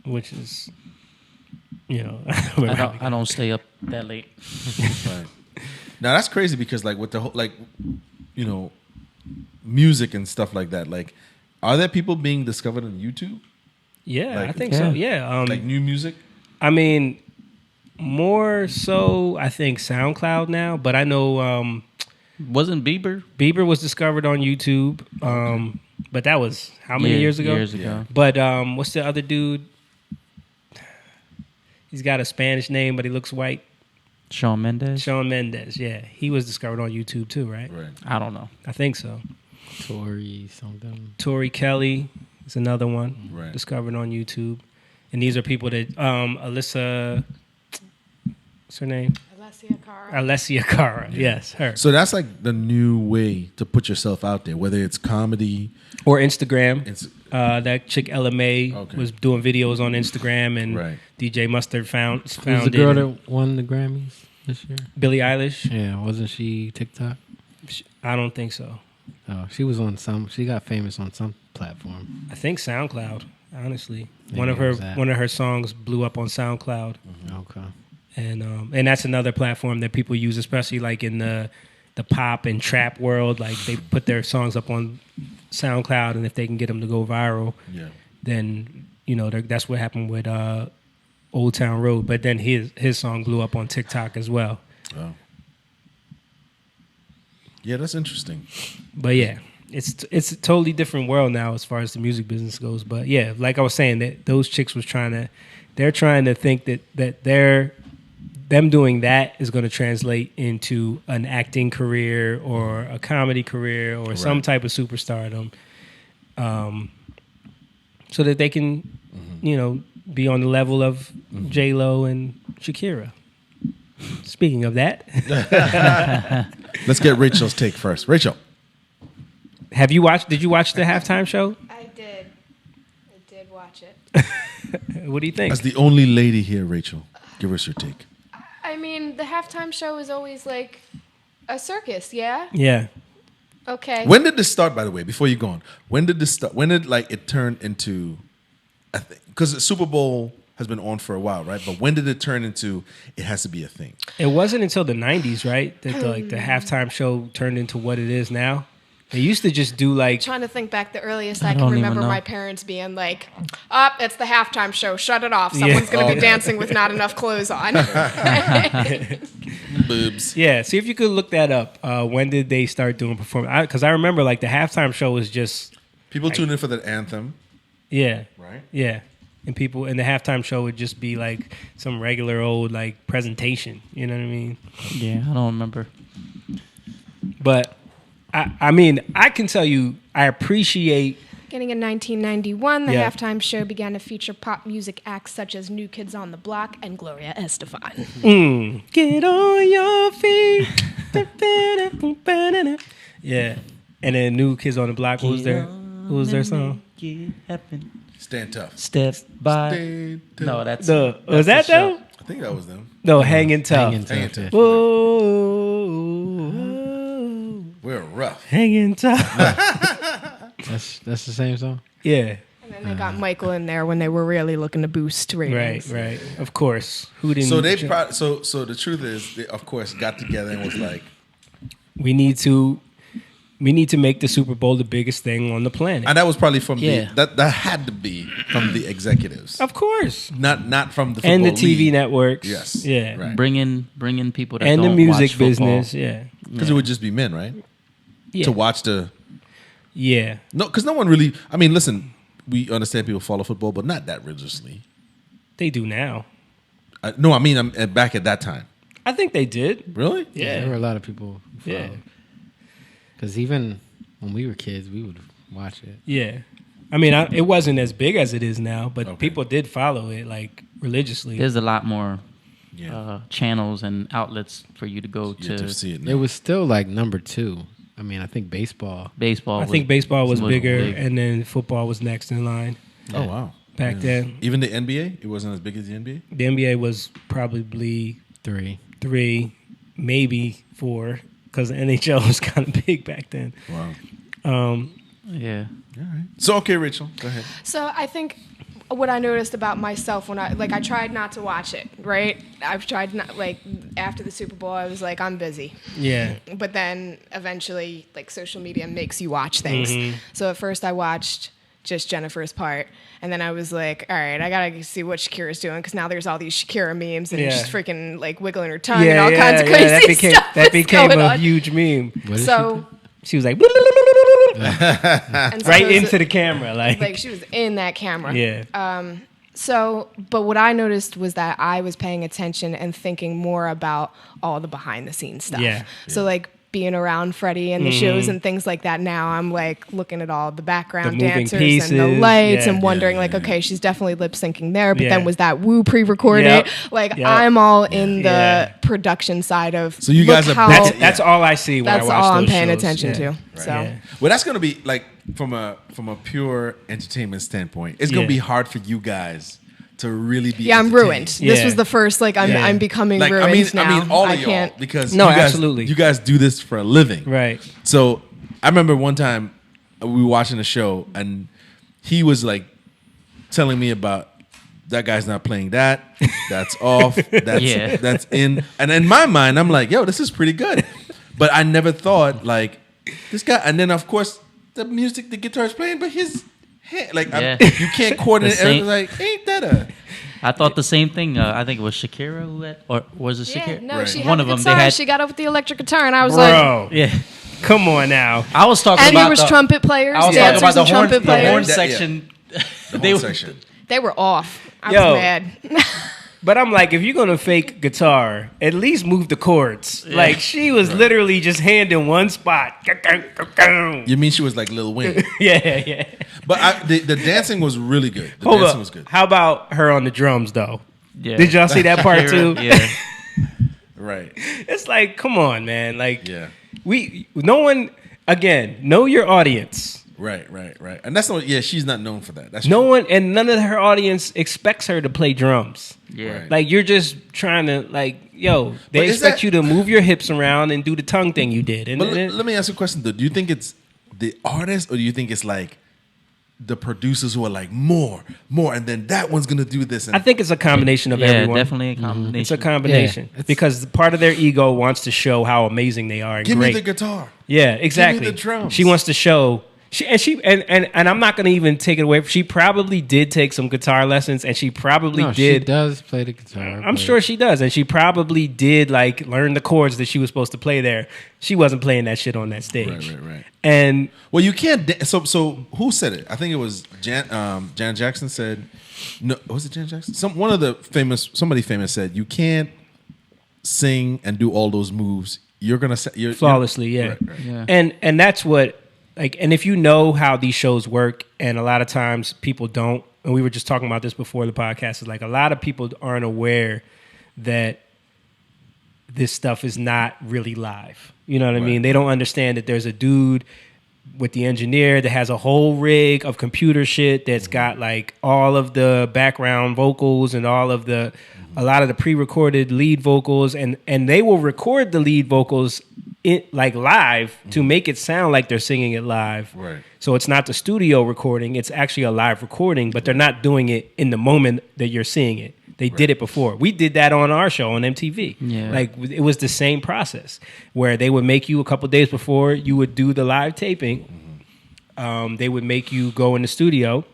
Which is, you know. I don't stay up that late. Right. Now, that's crazy because, like, with the whole, like, you know, music and stuff like that, like, are there people being discovered on YouTube? Yeah, like, I think so. Yeah, like new music. I mean, more so, I think SoundCloud now. But I know, wasn't Bieber? Bieber was discovered on YouTube, but that was how many years ago? Years ago. But what's the other dude? He's got a Spanish name, but he looks white. Shawn Mendes. Shawn Mendes. Yeah, he was discovered on YouTube too, right? Right. I don't know. I think so. Tori something. Tori Kelly is another one discovered on YouTube, and these are people that Alyssa, what's her name? Alessia Cara. Yes, her. So that's like the new way to put yourself out there, whether it's comedy or Instagram. That chick Ella May was doing videos on Instagram, and DJ Mustard found Who's the girl that won the Grammys this year? Billie Eilish. Yeah, wasn't she TikTok? I don't think so. Oh, she was on some. She got famous on some platform. I think SoundCloud. Honestly, Maybe one of her songs blew up on SoundCloud. Okay, and that's another platform that people use, especially like in the pop and trap world. Like they put their songs up on SoundCloud, and if they can get them to go viral, then you know that's what happened with Old Town Road. But then his song blew up on TikTok as well. Oh. Yeah, that's interesting. But yeah, it's a totally different world now as far as the music business goes. But yeah, like I was saying, that those chicks they're trying to think that them doing that is going to translate into an acting career or a comedy career or some type of superstardom, so that they can, you know, be on the level of J-Lo and Shakira. Speaking of that, let's get Rachel's take first. Rachel, did you watch the halftime show? I did watch it. What do you think? As the only lady here, Rachel, give us your take. I mean, the halftime show is always like a circus, yeah? Yeah. Okay. When did this start, by the way, before you go on? When did this start? When did like it turn into, because Super Bowl has been on for a while, right? But when did it turn into it has to be a thing? It wasn't until the 90s, right? That the halftime show turned into what it is now. They used to just do like... Trying to think back, the earliest I can remember my parents being like, it's the halftime show, shut it off. Someone's going to be dancing with not enough clothes on. Boobs. Yeah, see if you could look that up. When did they start doing performance? Because I remember like the halftime show was just... People tune in for the anthem. Yeah. Right? Yeah. And the halftime show would just be like some regular old like presentation. You know what I mean? Yeah, I don't remember. But I mean, I can tell you, I appreciate. Beginning in 1991, the halftime show began to feature pop music acts such as New Kids on the Block and Gloria Estefan. Get on your feet. Yeah. And then New Kids on the Block, what was their song? Stand Tough. Step by. Stand tough. No, that's was that them? I think that was them. No, Hanging Tough. Hanging Tough. Whoa. We're rough. Hanging Tough. That's the same song? Yeah. And then they got Michael in there when they were really looking to boost ratings. Right. Of course. Who didn't? So so the truth is, they of course got together and was like, we need to make the Super Bowl the biggest thing on the planet. and that was probably from that had to be from the executives, Of course. not from the football And the TV league. networks. Yes. Yeah. Right. Bringing people that And the don't music watch football. business. Yeah. Because it would just be men, right? Yeah. To watch the Yeah. no, because no one really. I mean, listen, we understand people follow football, but not that religiously. They do now. No, I mean, I'm back at that time. I think they did. Really? Yeah. There were a lot of people who Yeah. followed. Because even when we were kids, we would watch it. Yeah. I mean, it wasn't as big as it is now, but people did follow it like religiously. There's a lot more channels and outlets for you to go to see it. It was still like number 2. I mean, I think baseball. I think baseball was bigger, and then football was next in line. Oh wow! Back then, even the NBA, it wasn't as big as the NBA. The NBA was probably 3, maybe 4, because the NHL was kind of big back then. Wow. Yeah. All right. So okay, Rachel, go ahead. So I think what I noticed about myself when I tried not to watch it, right? I've tried not, after the Super Bowl, I was like, I'm busy. Yeah. But then eventually, social media makes you watch things. Mm-hmm. So at first I watched just Jennifer's part, and then I was like, all right, I gotta see what Shakira's doing, because now there's all these Shakira memes, and she's freaking wiggling her tongue and all kinds of crazy stuff. That became a huge meme. So she was like, and so right into the camera, like she was in that camera. Yeah. But what I noticed was that I was paying attention and thinking more about all the behind the scenes stuff. Yeah. So being around Freddie and the shows and things like that. Now I'm looking at all the background The moving dancers pieces. and the lights Yeah. and wondering okay, she's definitely lip syncing there, but Yeah. then was that woo pre-recorded? Yep. I'm all in the production side of. So you guys are that's all I see when I watch That's all I'm those paying shows. attention Yeah. to. So. Yeah. Well, that's gonna be from a pure entertainment standpoint. It's gonna Yeah. be hard for you guys to really be. Yeah, I'm ruined. entertained. This was the first. I'm becoming ruined I mean, now. all of I y'all, can't. because No, you guys, absolutely. you guys do this for a living, Right. So I remember one time we were watching a show and he was telling me about that guy's not playing that, that's off, that's in, and in my mind I'm like, yo, this is pretty good, but I never thought this guy, and then of course the music, the guitar is playing, but his hand, you can't coordinate. Ain't that a? I thought the same thing. I think it was Shakira who had, or was it Shakira? No, she had one the of them. guitar. They had. She got up with the electric guitar, and I was Bro. Yeah. Come on now. I was talking and about there was trumpet players, I was dancers talking about and trumpet the horn players. section. The whole section. They were off. I Yo. was mad. But I'm like, if you're gonna fake guitar, at least move the chords. Yeah. She was literally just hand in one spot. You mean she was like Lil Wayne? Yeah. But the dancing was really good. The Hold dancing up. was good. How about her on the drums though? Yeah. Did y'all see that part too? Yeah. Right. It's like, come on, man. Yeah. No one, again, know your audience. Right. And that's not. Yeah, she's not known for that. That's No true. one, and none of her audience expects her to play drums. Yeah. Right. You're just trying to they But is expect that- you to move your hips around and do the tongue thing you did. And But let me ask you a question though. Do you think it's the artist, or do you think it's the producers who are like more, and then that one's gonna do this. And I think it's a combination of everyone. Definitely a combination. It's a combination because part of their ego wants to show how amazing they are. And give great. me the guitar. Yeah, exactly. Give me the drums. She wants to show. And I'm not going to even take it away. She probably did take some guitar lessons, and she probably did. She does play the guitar. I'm sure she does, and she probably did like learn the chords that she was supposed to play there. She wasn't playing that shit on that stage. Right. And well, you can't. So who said it? I think it was Janet Jackson said. No, was it Janet Jackson? Somebody famous said you can't sing and do all those moves. You're gonna flawlessly, yeah. And that's what. Like, and if you know how these shows work, and a lot of times people don't, and we were just talking about this before the podcast, is like a lot of people aren't aware that this stuff is not really live. You know what I mean? They don't understand that there's a dude with the engineer that has a whole rig of computer shit that's got like all of the background vocals and all of a lot of the pre-recorded lead vocals, and they will record the lead vocals like live to make it sound like they're singing it live. Right. So it's not the studio recording, it's actually a live recording, but they're not doing it in the moment that you're seeing it. They did it before. We did that on our show on MTV. Yeah. Like it was the same process where they would make you a couple days before you would do the live taping. They would make you go in the studio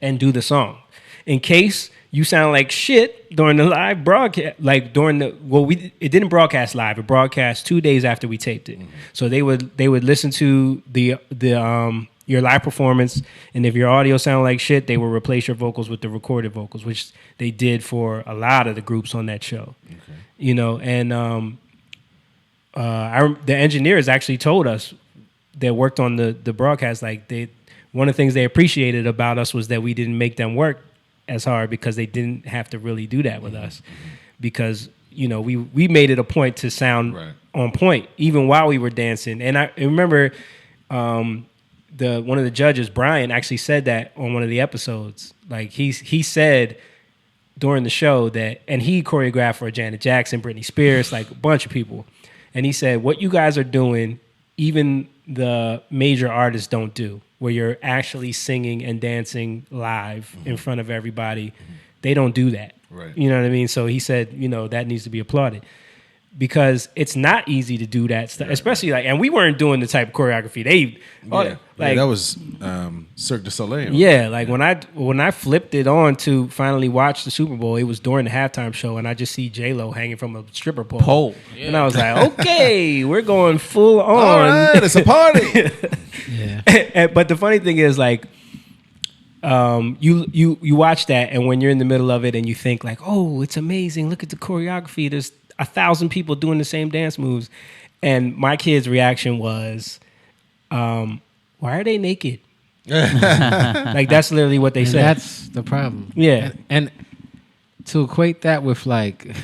and do the song. In case you sound like shit during the live broadcast, like it didn't broadcast live. It broadcast 2 days after we taped it. So they would listen to your live performance, and if your audio sounded like shit, they would replace your vocals with the recorded vocals, which they did for a lot of the groups on that show. Okay. You know, and the engineers actually told us that worked on the broadcast, like one of the things they appreciated about us was that we didn't make them work as hard because they didn't have to really do that with us, because you know we made it a point to sound on point even while we were dancing. And I remember one of the judges, Brian, actually said that on one of the episodes. Like he said during the show that, and he choreographed for Janet Jackson, Britney Spears, like a bunch of people, and he said what you guys are doing, even the major artists don't do, where you're actually singing and dancing live in front of everybody. They don't do that. Right. You know what I mean? So he said, you know, that needs to be applauded, because it's not easy to do that stuff, especially like, and we weren't doing the type of choreography that was Cirque du Soleil. Yeah, like when I flipped it on to finally watch the Super Bowl, it was during the halftime show, and I just see J-Lo hanging from a stripper pole. And I was like, okay, we're going full on. All right, it's a party. But the funny thing is, like, you watch that, and when you're in the middle of it, and you think like, oh, it's amazing. Look at the choreography. There's 1,000 people doing the same dance moves, and my kid's reaction was, why are they naked? Like that's literally what they said. That's the problem. Yeah, and to equate that with like,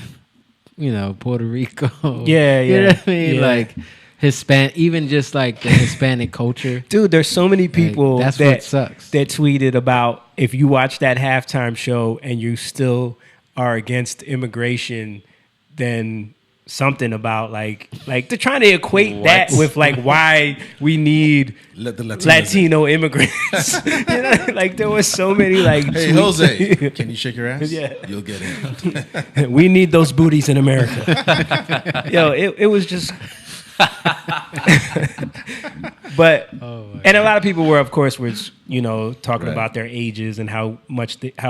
you know, Puerto Rico. Yeah. You know what I mean? Yeah. Like Hispanic, even just like the Hispanic culture. Dude, there's so many people what sucks. That tweeted about, if you watch that halftime show and you still are against immigration, then something about like they're trying to equate that with like why we need Latino immigrants. You know, like there was so many like. Hey Jose, can you shake your ass? Yeah, you'll get it. We need those booties in America. Yo, it was just. But and a lot of people were, of course, talking about their ages and how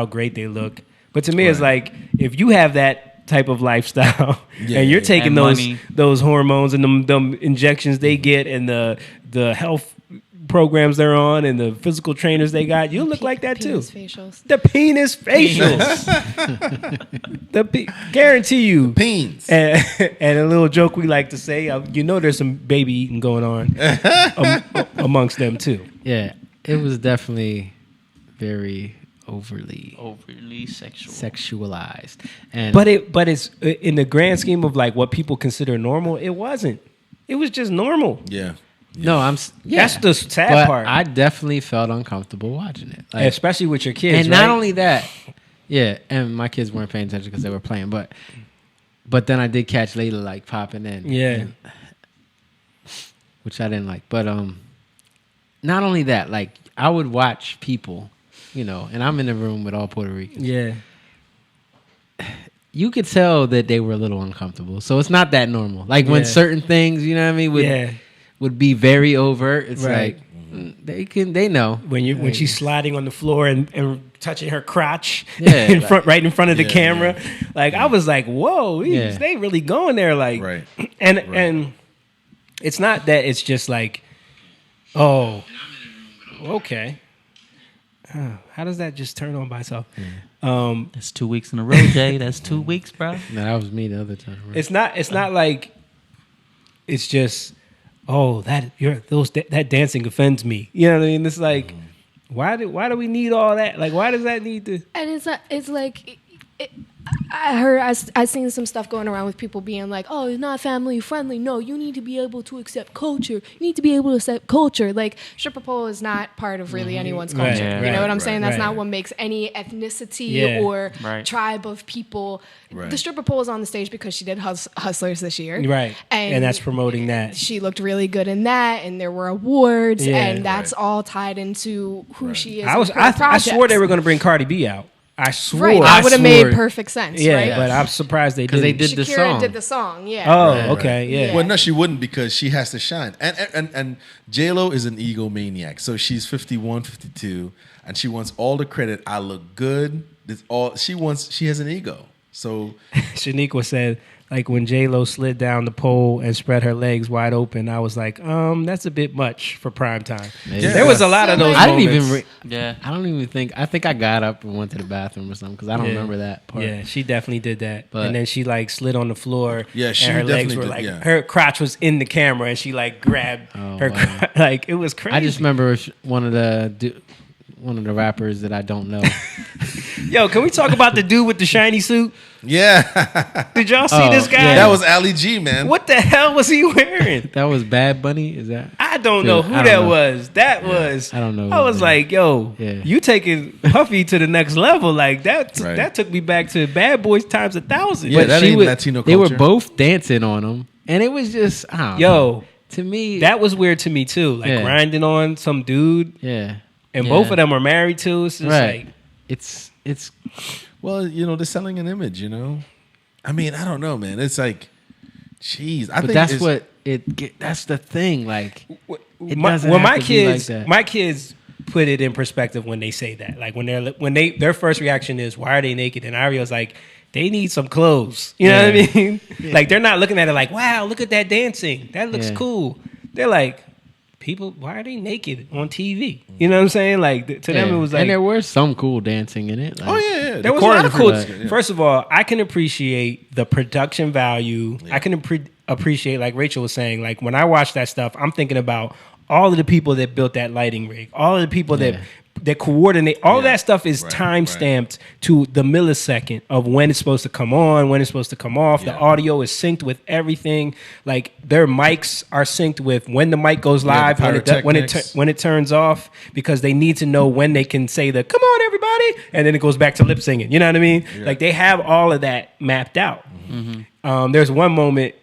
great they look. But to me, it's like, if you have that type of lifestyle and you're taking those hormones and them injections they get, and the health programs they're on and the physical trainers they got, you look like that too. The penis facials. Guarantee you. Peens. And a little joke we like to say, there's some baby eating going on amongst them too. Yeah, it was definitely very overly sexualized. And but it's in the grand scheme of like what people consider normal, it wasn't. It was just normal. Yeah. No, that's the sad part. I definitely felt uncomfortable watching it, like, especially with your kids. And not only that, and my kids weren't paying attention because they were playing. But then I did catch Layla like popping in, which I didn't like. But not only that, like I would watch people, you know, and I'm in the room with all Puerto Ricans. Yeah. You could tell that they were a little uncomfortable. So it's not that normal. Like when certain things, you know what I mean, would be very overt. It's like they know when she's sliding on the floor and touching her crotch right in front of the camera. Like I was like, whoa, they really going there. Like, and it's not that it's just like, oh, okay. How does that just turn on by itself? That's 2 weeks in a row, Jay. That's 2 weeks, bro. No, that was me the other time. Right? It's not like it's just that dancing offends me. You know what I mean? It's like why do we need all that? Like why does that need to? And it's like I seen some stuff going around with people being like, oh, it's not family friendly. No, you need to be able to accept culture. You need to be able to accept culture. Like stripper pole is not part of really anyone's culture. You know what I'm saying? That's not what makes any ethnicity or tribe of people. The stripper pole is on the stage because she did Hustlers this year. Right. And that's promoting that. She looked really good in that, and there were awards, and that's all tied into who she is. I swore they were going to bring Cardi B out. I swore. Right, that would have made perfect sense. Yeah, right? but I'm surprised they didn't. Because they did the song. Shakira did the song, yeah. Oh, okay, yeah. Well, no, she wouldn't because she has to shine. And J-Lo is an egomaniac. So she's 51, 52, and she wants all the credit. I look good. She has an ego. So Shaniqua said, like when J-Lo slid down the pole and spread her legs wide open, I was like, that's a bit much for prime time. Yeah. There was a lot of those moments. I don't even think. I think I got up and went to the bathroom or something because I don't remember that part. Yeah, she definitely did that. But, and then she like slid on the floor. Yeah, she and her legs were like her crotch was in the camera, and she like grabbed her like it was crazy. I just remember one of the rappers that I don't know. Yo, can we talk about the dude with the shiny suit? Yeah. Did y'all see this guy? Yeah. That was Ali G, man. What the hell was he wearing? That was Bad Bunny? Is that? I don't know who that was. That was. I don't know. I was like, yo, you taking Puffy to the next level. Like that took me back to Bad Boys times 1,000. Yeah, that ain't Latino culture. They were both dancing on him. And it was just, I don't know. To me. That was weird to me too. Like grinding on some dude. Yeah. And both of them were married too. It's just like. It's well, you know, they're selling an image, you know. I mean, I don't know, man. It's like, jeez. I think that's the thing. Like, my kids put it in perspective when they say that. Like when their first reaction is, "Why are they naked?" And Ario's like, "They need some clothes." You know what I mean? Like they're not looking at it like, "Wow, look at that dancing. That looks cool." They're like, people, why are they naked on TV? You know what I'm saying? Like to them, it was like, and there was some cool dancing in it. Like, there was a lot of cool. First of all, I can appreciate the production value. I can appreciate, like Rachel was saying, like when I watch that stuff, I'm thinking about all of the people that built that lighting rig, all of the people that coordinate. All of that stuff is time stamped to the millisecond of when it's supposed to come on, when it's supposed to come off. The audio is synced with everything. Like their mics are synced with when the mic goes live, when it turns off, because they need to know when they can say the "come on everybody," and then it goes back to lip singing. You know what I mean? Like they have all of that mapped out. There's one moment.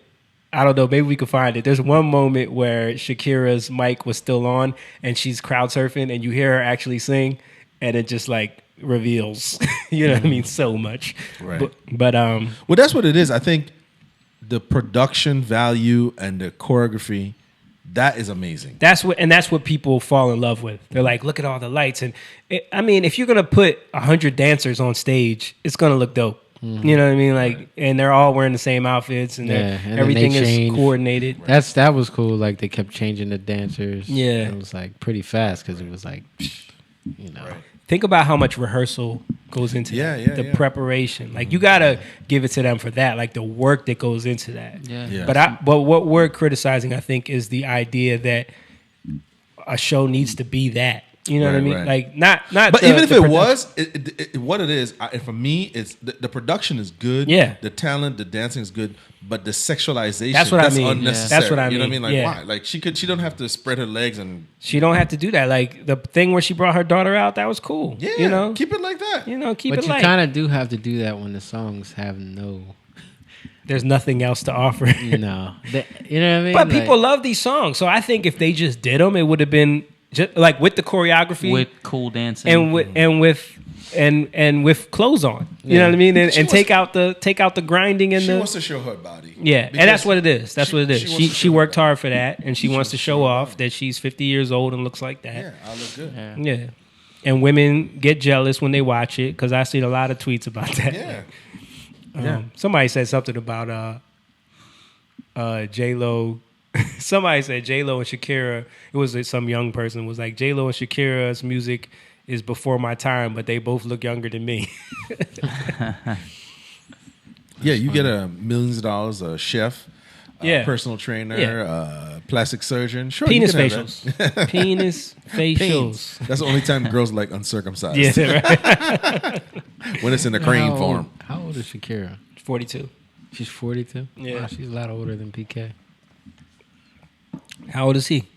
I don't know, maybe we could find it. There's one moment where Shakira's mic was still on and she's crowd surfing and you hear her actually sing and it just like reveals, you know what I mean, so much. Right. But well, that's what it is. I think the production value and the choreography, that is amazing. That's what people fall in love with. They're like, look at all the lights. And if you're going to put 100 dancers on stage, it's going to look dope. You know what I mean? Like, and they're all wearing the same outfits, and everything is coordinated. That was cool. Like they kept changing the dancers. Yeah, it was like pretty fast because it was like, you know. Think about how much rehearsal goes into the preparation. Like you gotta give it to them for that. Like the work that goes into that. Yeah. But what we're criticizing, I think, is the idea that a show needs to be that. You know what I mean? Like not. But even if it was, what it is, for me, it's the production is good. Yeah. The talent, the dancing is good, but the sexualization that's what I mean. Unnecessary. That's what I mean. You know what I mean? Like why? Like she don't have to spread her legs and she don't have to do that. Like the thing where she brought her daughter out, that was cool. Yeah. You know, keep it like that. You know, keep but it like. But you kind of do have to do that when the songs have no. There's nothing else to offer. No, you know what I mean. But people love these songs, so I think if they just did them, it would have been just like with the choreography, with cool dancing, and with clothes on. You know what I mean? And take out the grinding and she the. She wants to show her body. Yeah, and that's what it is. That's what it is. She worked hard for that, and she wants to show off that she's 50 years old and looks like that. Yeah, I look good. Yeah. And women get jealous when they watch it because I seen a lot of tweets about that. Yeah. Somebody said something about J-Lo. Somebody said J-Lo and Shakira. It was some young person was like, J-Lo and Shakira's music is before my time, but they both look younger than me. Yeah, you get millions of dollars, a chef, personal trainer, plastic surgeon. Sure, penis facials. Penis facials. That's the only time girls like uncircumcised. Yeah, right. When it's in the crane form. How old is Shakira? 42. She's 42? Yeah. Wow, she's a lot older than PK. How old is he?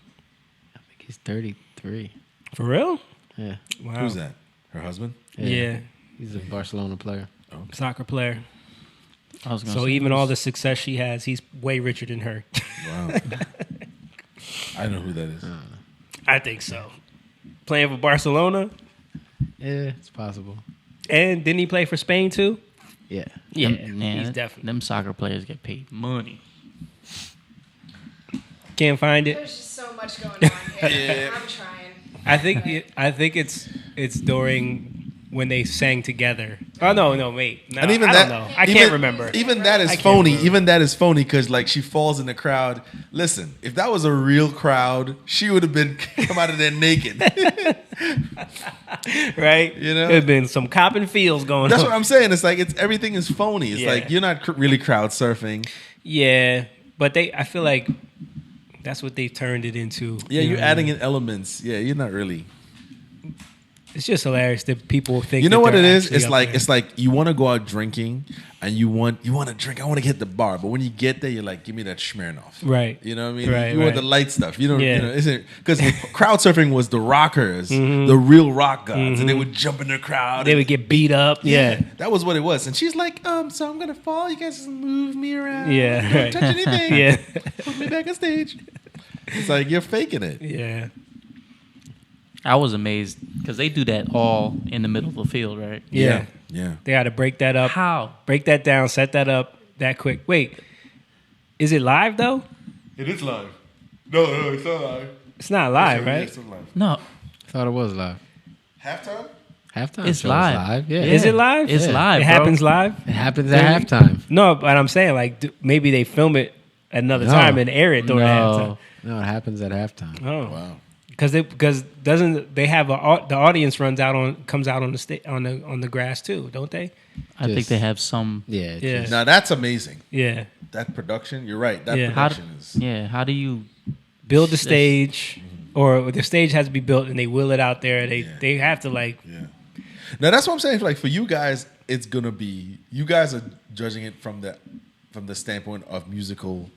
I think he's 33. For real? Yeah. Wow. Who's that? Her husband? Yeah. He's a Barcelona player. Oh. Soccer player. So even all the success she has, he's way richer than her. Wow. I don't know who that is. I think so. Playing for Barcelona? Yeah, it's possible. And didn't he play for Spain too? Yeah. Yeah, he's definitely. Them soccer players get paid money. Can't find it. There's just so much going on here. I'm trying. I think it's during when they sang together. Oh no, wait. No, and even I that, don't know. I can't remember. Even that is phony. Even that is phony because like she falls in the crowd. Listen, if that was a real crowd, she would have been come out of there naked. Right? You know, there's been some cop and feels going. That's on. what I'm saying. It's like everything is phony. It's Yeah. like you're not really crowd surfing. Yeah, but I feel like that's what they've turned it into. Yeah, you you're know? adding in elements. Yeah, you're not really. It's just hilarious that people think. You know that what they're it is? actually It's like you want to go out drinking and you want to drink. I want to hit the bar, but when you get there, you're like, give me that Smirnoff. Right. You know what I mean? Right, you want the light stuff. You don't. Yeah. You know, isn't because crowd surfing was the rockers, Mhm. the real rock gods, and they Mhm. would jump in the crowd. They would get beat up. Yeah. That was what it was. And she's like, so I'm gonna fall. You guys just move me around. Yeah, Don't right. touch anything. Yeah. Put me back on stage. It's like you're faking it. Yeah. I was amazed because they do that all in the middle of the field, right? Yeah. Yeah. They got to break that up. How? Break that down, set that up that quick. Wait, is it live though? It is live. No, it's not live. It's not live, right? It's not live. No. I thought it was live. Halftime? Halftime It's show is live. Yeah. Is it live? It's live, It bro. happens live? It happens at halftime. No, but I'm saying like maybe they film it another time and air it during halftime. No, it happens at halftime. Oh. Wow. Because doesn't they have the audience comes out on the grass too, don't they? I think they have some. Yeah. Yeah. Now that's amazing. Yeah. That production, you're right. That Yeah. production is. How do you Build the stage, or the stage has to be built, and they wheel it out there. They have to like. Yeah. Now that's what I'm saying. Like for you guys, it's gonna be. You guys are judging it from the standpoint of musical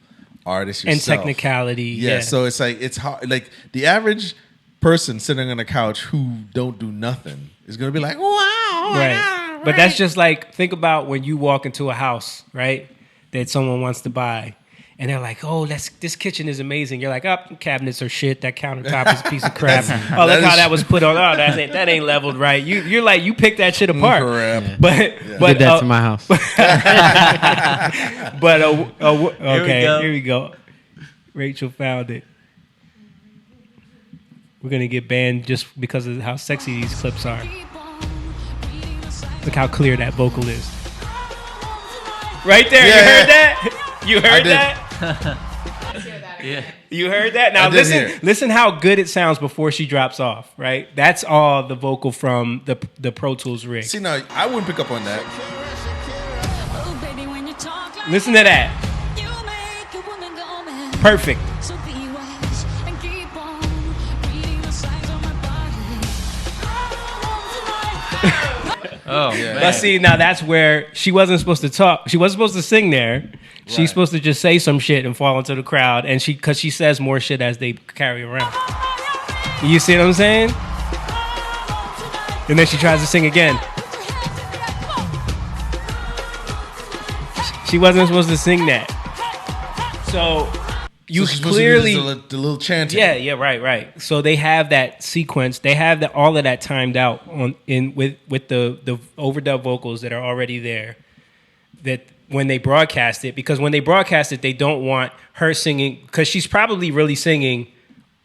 artists And yourself. technicality. Yeah. So it's like it's hard. Like the average person sitting on a couch who don't do nothing is gonna be like, wow. Right. But that's just like, think about when you walk into a house, right, that someone wants to buy, and they're like, oh, this kitchen is amazing. You're like, cabinets are shit. That countertop is a piece of crap. Oh, look how that was put on. Oh, that ain't leveled right. You're like, you pick that shit apart. Yeah. But Did that to my house. But okay, here we go. Rachel found it. We're gonna get banned just because of how sexy these clips are. Look how clear that vocal is. Right there, you heard that? You heard that? Let's hear that. Yeah. You heard that? Now listen how good it sounds before she drops off, right? That's all the vocal from the Pro Tools rig. See, now I wouldn't pick up on that. Listen to that. Perfect. Oh, man. But see, now that's where she wasn't supposed to talk. She wasn't supposed to sing there. She's supposed to just say some shit and fall into the crowd. And because she says more shit as they carry around. You see what I'm saying? And then she tries to sing again. She wasn't supposed to sing that. So you so clearly the little chanting. Yeah, right. So they have that sequence. They have all of that timed out with the overdub vocals that are already there. That when they broadcast it, because when they broadcast it, they don't want her singing because she's probably really singing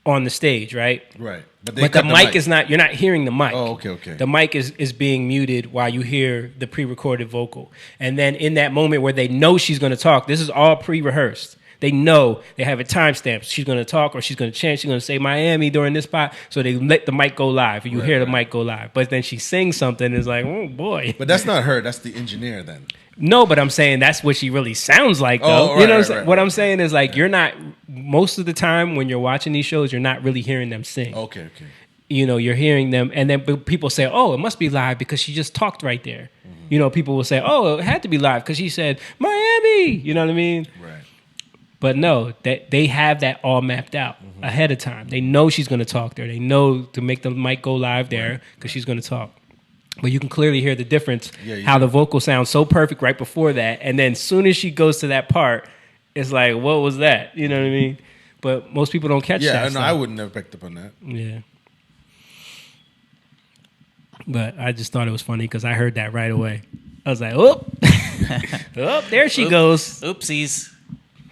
on the stage, right? Right. But the mic is not. You're not hearing the mic. Oh, okay. The mic is being muted while you hear the pre-recorded vocal, and then in that moment where they know she's going to talk, this is all pre-rehearsed. They know they have a timestamp. She's going to talk or she's going to chant. She's going to say Miami during this spot. So they let the mic go live. You hear the mic go live. But then she sings something and it's like, oh, boy. But that's not her. That's the engineer then. No, but I'm saying that's what she really sounds like, though. What I'm saying is like you're not, most of the time when you're watching these shows, you're not really hearing them sing. Okay. You're hearing them. And then people say, oh, it must be live because she just talked right there. Mm-hmm. People will say, oh, it had to be live because she said Miami. You know what I mean? Right. But no, that they have that all mapped out ahead of time. They know she's going to talk there. They know to make the mic go live there because she's going to talk. But you can clearly hear the difference, how the vocal sounds so perfect right before that. And then as soon as she goes to that part, it's like, what was that? You know what I mean? But most people don't catch that. Yeah, no, I wouldn't have picked up on that. Yeah. But I just thought it was funny because I heard that right away. I was like, oh, there she goes. Oopsies.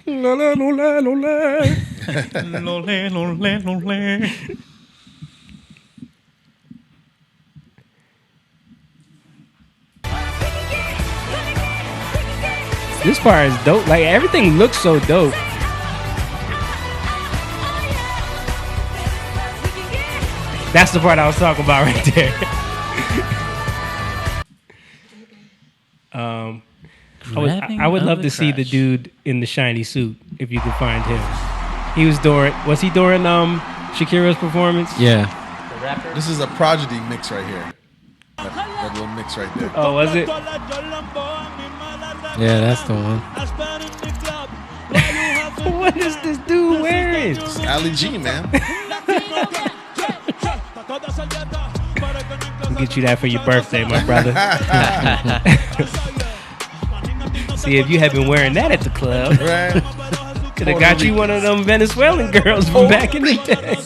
La la no la no la. No la no la no la. This part is dope. Like everything looks so dope. That's the part I was talking about right there. I would love to see the dude in the shiny suit if you could find him. Was he during Shakira's performance? Yeah. The rapper? This is a Prodigy mix right here. That little mix right there. Oh, was it? Yeah, that's the one. What is this dude wearing? It's Ali G, man. I'll get you that for your birthday, my brother. See, if you had been wearing that at the club, could have got you one of them Venezuelan girls from back in the day.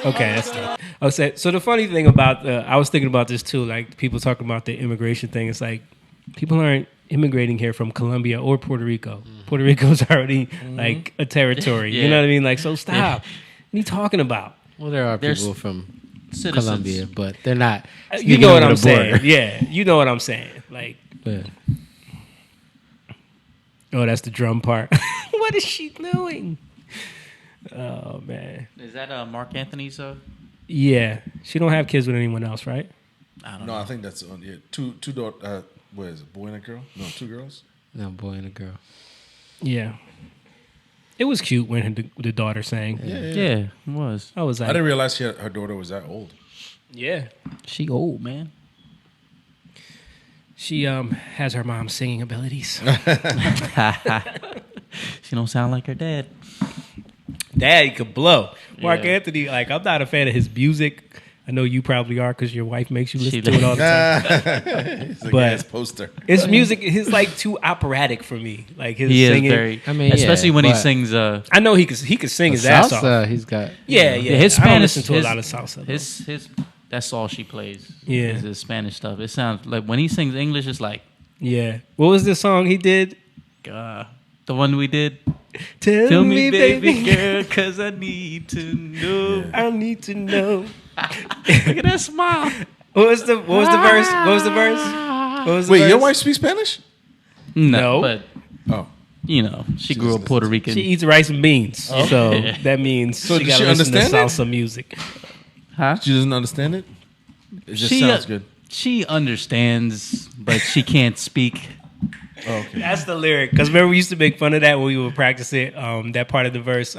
Okay, that's tough. So the funny thing about, I was thinking about this too, like people talking about the immigration thing. It's like people aren't immigrating here from Colombia or Puerto Rico. Puerto Rico's already like a territory. You know what I mean? Like, so stop. What are you talking about? Well, there are people from Colombia, but they're not. You know what I'm saying? Yeah, you know what I'm saying. Like, oh, that's the drum part. What is she doing? Oh man, is that Mark Anthony's? Yeah, she don't have kids with anyone else, right? I don't know. I think that's two daughters. What is it? Boy and a girl? No, 2 girls. No, boy and a girl. Yeah. It was cute when the daughter sang. Yeah, it was. I was like, I didn't realize her daughter was that old. Yeah. She old, man. She has her mom's singing abilities. She don't sound like her dad. Dad could blow. Mark Anthony, like, I'm not a fan of his music. I know you probably are because your wife makes you listen to it all the time. It's a but gas poster. His music is like too operatic for me. Like his he singing. Is very, especially when he sings. I know he could sing his ass off. He's got. Yeah. His Spanish. I don't listen to a lot of salsa. His that's all she plays. Yeah, is his Spanish stuff. It sounds like when he sings English, it's like. Yeah. What was the song he did? The one we did. Tell me, baby girl, 'cause I need to know. Yeah. I need to know. Look at that smile. What was the verse? Wait, your wife speaks Spanish? No. But she grew up Puerto Rican. She eats rice and beans, so that means she got to listen to salsa music. Huh? She doesn't understand it? It just sounds good. She understands, but she can't speak. Oh, okay. That's the lyric. Because remember, we used to make fun of that when we would practice it. That part of the verse.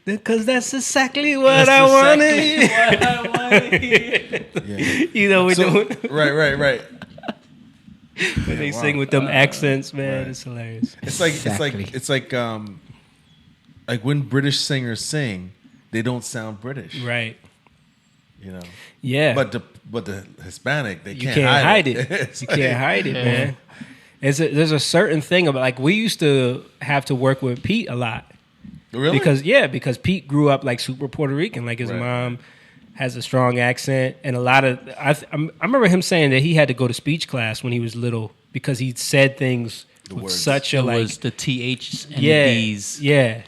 Because that's exactly what I wanted. You know, we do. Right. When they sing with them accents, man, it's hilarious. It's like when British singers sing, they don't sound British. Right. you know. Yeah. But the Hispanic, they you can't hide it. You can't hide it, man. There's a certain thing about, like, we used to have to work with Pete a lot. Really? Because Pete grew up like super Puerto Rican. Like his mom has a strong accent, and a lot of I remember him saying that he had to go to speech class when he was little because he said things with such a it like was the TH and yeah, the D's. Yeah.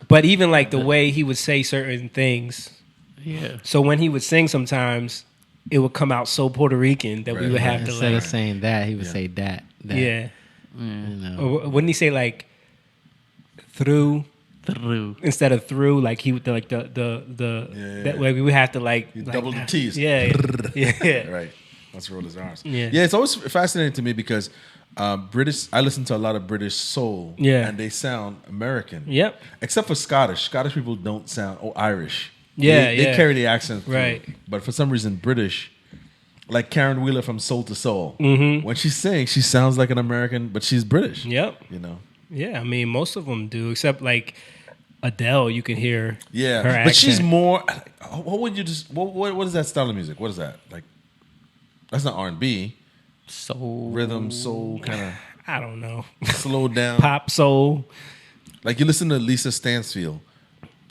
But even like the way he would say certain things. Yeah. So when he would sing sometimes, it would come out so Puerto Rican that we would have to instead of saying that, he would say that. Yeah. You know. Or wouldn't he say like through instead of through? Like he would like that way we would have to like double the T's. Yeah. Yeah. Right. Let's roll his R's. Yeah. Yeah. It's always fascinating to me because British. I listen to a lot of British soul. Yeah. And they sound American. Yep. Except for Scottish. Scottish people don't sound Irish. Yeah. They carry the accent through. Right. But for some reason, British. Like Karen Wheeler from Soul to Soul. Mm-hmm. When she sings, she sounds like an American, but she's British. Yep. You know. Yeah, I mean, most of them do, except like Adele. You can hear her accent. But she's more. What would you just? What is that style of music? What is that like? That's not R&B. Soul, rhythm, soul, kind of. I don't know. Slow down. Pop soul. Like you listen to Lisa Stansfield,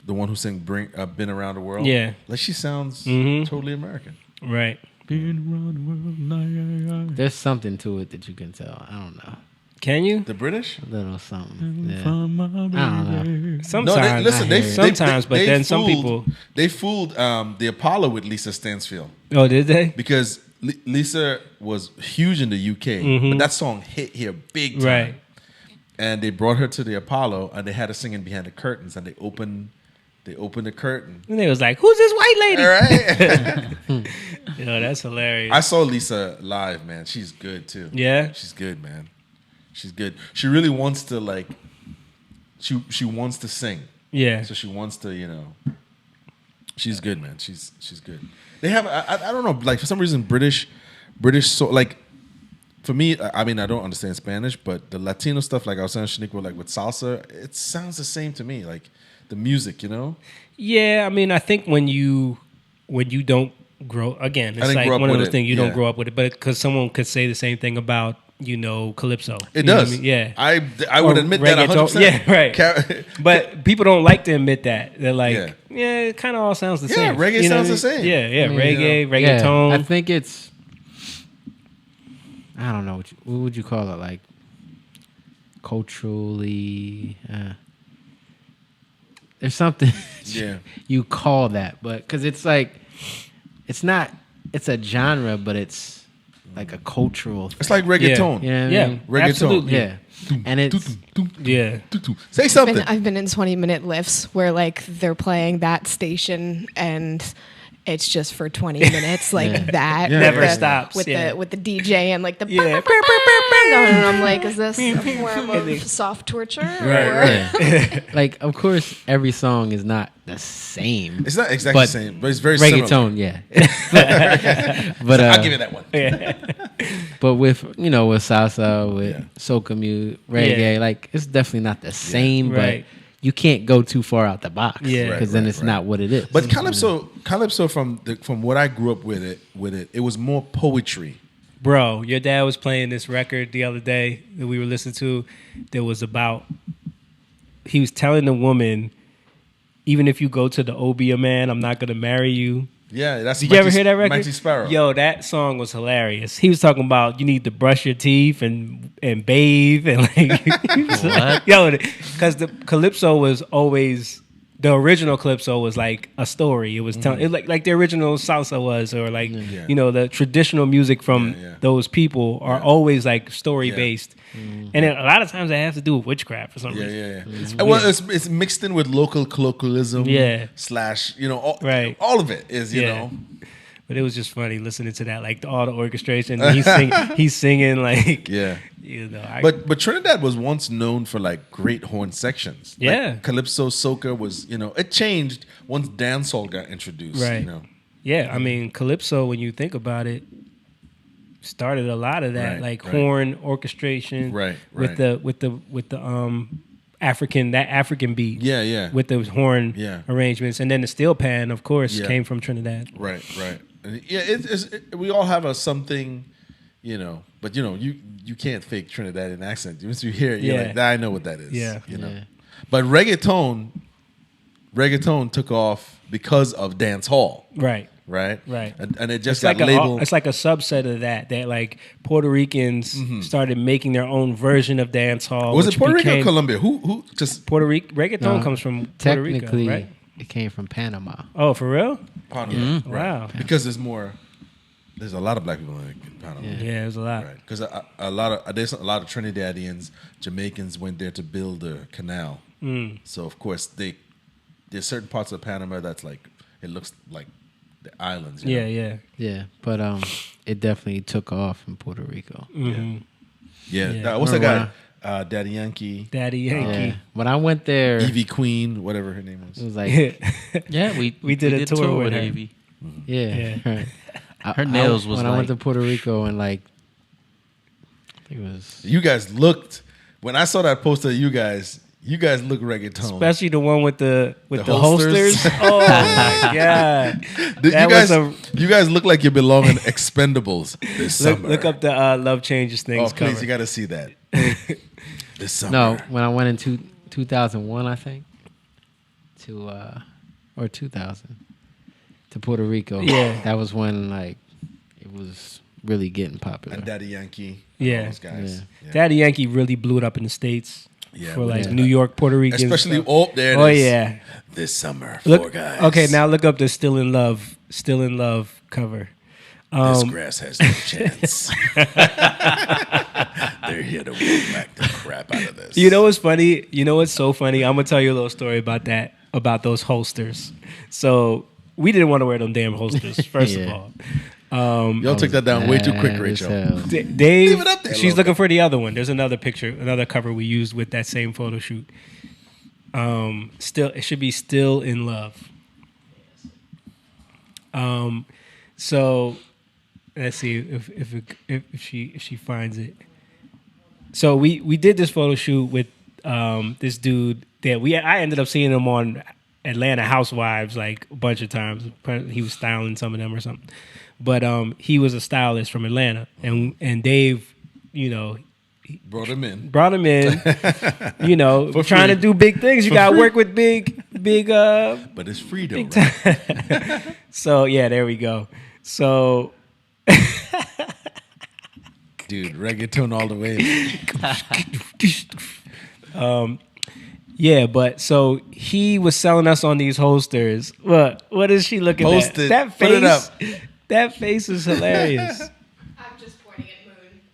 the one who sang "Been Around the World." Yeah, like she sounds totally American. Right. Been around the world. There's something to it that you can tell. I don't know. Can you? The British? A little something. Yeah. I don't know. Sometimes. Sometimes, but then some people. They fooled the Apollo with Lisa Stansfield. Oh, did they? Because Lisa was huge in the UK, but that song hit here big time. Right. And they brought her to the Apollo, and they had her singing behind the curtains, and they opened the curtain. And they was like, who's this white lady? All right. Yo, that's hilarious. I saw Lisa live, man. She's good, too. Yeah? She's good, man. She's good. She really wants to, like, she wants to sing. Yeah. So she wants to, you know. She's good, man. She's good. They have, I don't know, like, for some reason, British, so, like, for me, I mean, I don't understand Spanish, but the Latino stuff, like I was saying, Shaniqua, like with salsa, it sounds the same to me, like the music, you know? Yeah, I mean, I think when you don't grow, again, it's like one of those things, you don't grow up with it, but because someone could say the same thing about, you know, calypso. It does. I mean? Yeah. I would admit that 100%. Yeah, right. But people don't like to admit that. They're like, yeah, it kind of all sounds the same. Yeah, reggae sounds the same. Yeah, I mean, reggae, reggaeton. Yeah, I think it's, I don't know, what would you call it? Like, culturally, there's something you call that, but because it's like, it's not, it's a genre, but it's like a cultural thing. It's like reggaeton. Yeah, you know what I mean? Reggaeton. Absolutely. Yeah. And it's, say something. I've been in 20-minute lifts where like they're playing that station and it's just for 20 minutes like that. Never stops. With the DJ and like the going, and I'm like, is this a form of soft torture? Right. like, of course, every song is not the same. It's not exactly the same, but it's very reggaeton, similar. but I'll give you that one. But with salsa, with soca music, reggae, like it's definitely not the same, but you can't go too far out the box, because then it's not what it is. But calypso from what I grew up with it was more poetry. Bro, your dad was playing this record the other day that we were listening to. That was about, he was telling the woman, even if you go to the Obia man, I'm not gonna marry you. Yeah, that's. Did you ever hear that record? Mighty Sparrow. Yo, that song was hilarious. He was talking about you need to brush your teeth and bathe and like. What? Yo, because the calypso was always, the original calypso was like a story. It was telling it like the original salsa was, or like the traditional music from those people are always like story based. And then a lot of times they have to do with witchcraft for some reason. Well, it's mixed in with local colloquialism. Slash, all of it is, you know. But it was just funny listening to that, like all the orchestration. And he's singing like, But Trinidad was once known for like great horn sections. Yeah, like calypso, soca was, it changed once dancehall got introduced. Right. Yeah, I mean calypso, when you think about it, started a lot of that, horn orchestration, with the African beat. Yeah. With those horn arrangements, and then the steel pan, of course, came from Trinidad. Right. And we all have a something, but you can't fake Trinidadian accent. Once you hear it, you're like, I know what that is. Yeah. But reggaeton took off because of dance hall. Right. And it just it's got labeled. It's like a subset of that like Puerto Ricans started making their own version of dance hall. Was it Puerto Rico or Colombia? Who just Puerto Rico? Reggaeton comes from Puerto Rico, technically, right? it came from Panama. Oh, for real? Panama. Wow. Because there's a lot of black people in Panama. Yeah, there's a lot. Right. Because there's a lot of Trinidadians, Jamaicans went there to build a canal. So of course there's certain parts of Panama that's like it looks like the islands. Yeah. But it definitely took off in Puerto Rico. Yeah. What's that guy? Daddy Yankee. When I went there, Evie Queen, whatever her name was. It was like, we did a tour with her. Evie. Yeah. Right. Her nails was when like, I went to Puerto Rico and like, I think it was. You guys looked when I saw that poster. You guys look reggaeton, especially the one with the holsters. Oh my god! You guys look like you belong in Expendables this summer. Look up the Love Changes Things. Oh, please, cover. you got to see that this summer. No, when I went in 2001, I think, or 2000 to Puerto Rico. Yeah, that was when like it was really getting popular. And Daddy Yankee. Yeah, those guys. Yeah. Daddy Yankee really blew it up in the States. For like New York, Puerto Ricans, especially there. This summer, four guys. Okay, now look up the Still in Love cover. This grass has no chance. They're here to win back the crap out of this. You know what's funny? You know what's so funny? I'm gonna tell you a little story about that, about those holsters. So we didn't want to wear them damn holsters. First of all. Y'all took that down way too quick, Rachel. Dave, leave it up there. She's looking for the other one. There's another picture, another cover we used with that same photo shoot. It should be Still in Love. So let's see if she finds it. So we did this photo shoot with this dude that I ended up seeing him on Atlanta Housewives like a bunch of times. He was styling some of them or something. But he was a stylist from Atlanta, and Dave, brought him in. For trying to do big things. You got to work with big. But it's free though. Right? So yeah, there we go. So, dude, reggaeton all the way. Yeah, but so he was selling us on these holsters. What is she looking at? That face. Put it up. That face is hilarious. I'm just pointing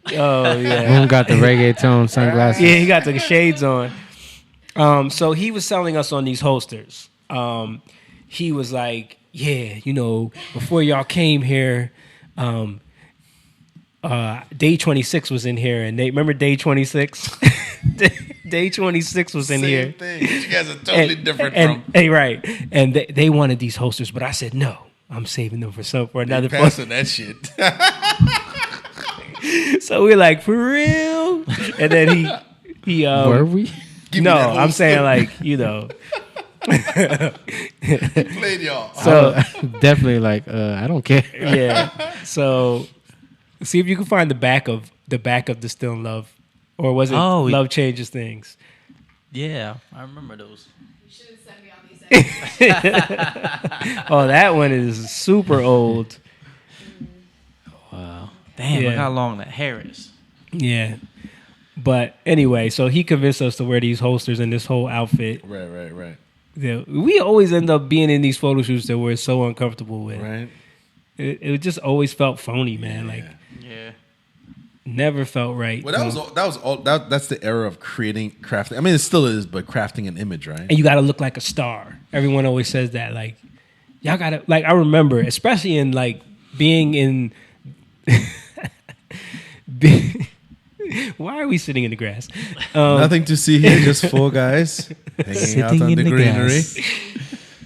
at Moon. Oh yeah. Moon got the reggaeton sunglasses. Yeah, he got the shades on. So he was selling us on these holsters. He was like, yeah, before y'all came here, Day 26 was in here, and remember Day 26? Day 26 was in here. Same thing. You guys are totally different from. Hey, right. And they wanted these holsters, but I said no. I'm saving them for another passing that shit. So we're like, for real? And then he were we? No, I'm saying like, He played y'all. So definitely like, I don't care. Yeah. So see if you can find the back of the Still in Love, or was it Love Changes Things? Yeah, I remember those. You should have sent me all these Oh, that one is super old. Wow. Damn, look how long that hair is. Yeah. But anyway, so he convinced us to wear these holsters and this whole outfit. Right. Yeah, we always end up being in these photo shoots that we're so uncomfortable with. Right. It just always felt phony, man. Like, never felt right. Well, that's the era of crafting. I mean, it still is, but crafting an image, right? And you got to look like a star. Everyone always says that. Like, y'all got to, like, I remember, especially in like being in. Why are we sitting in the grass? Nothing to see here, just four guys hanging out on the greenery.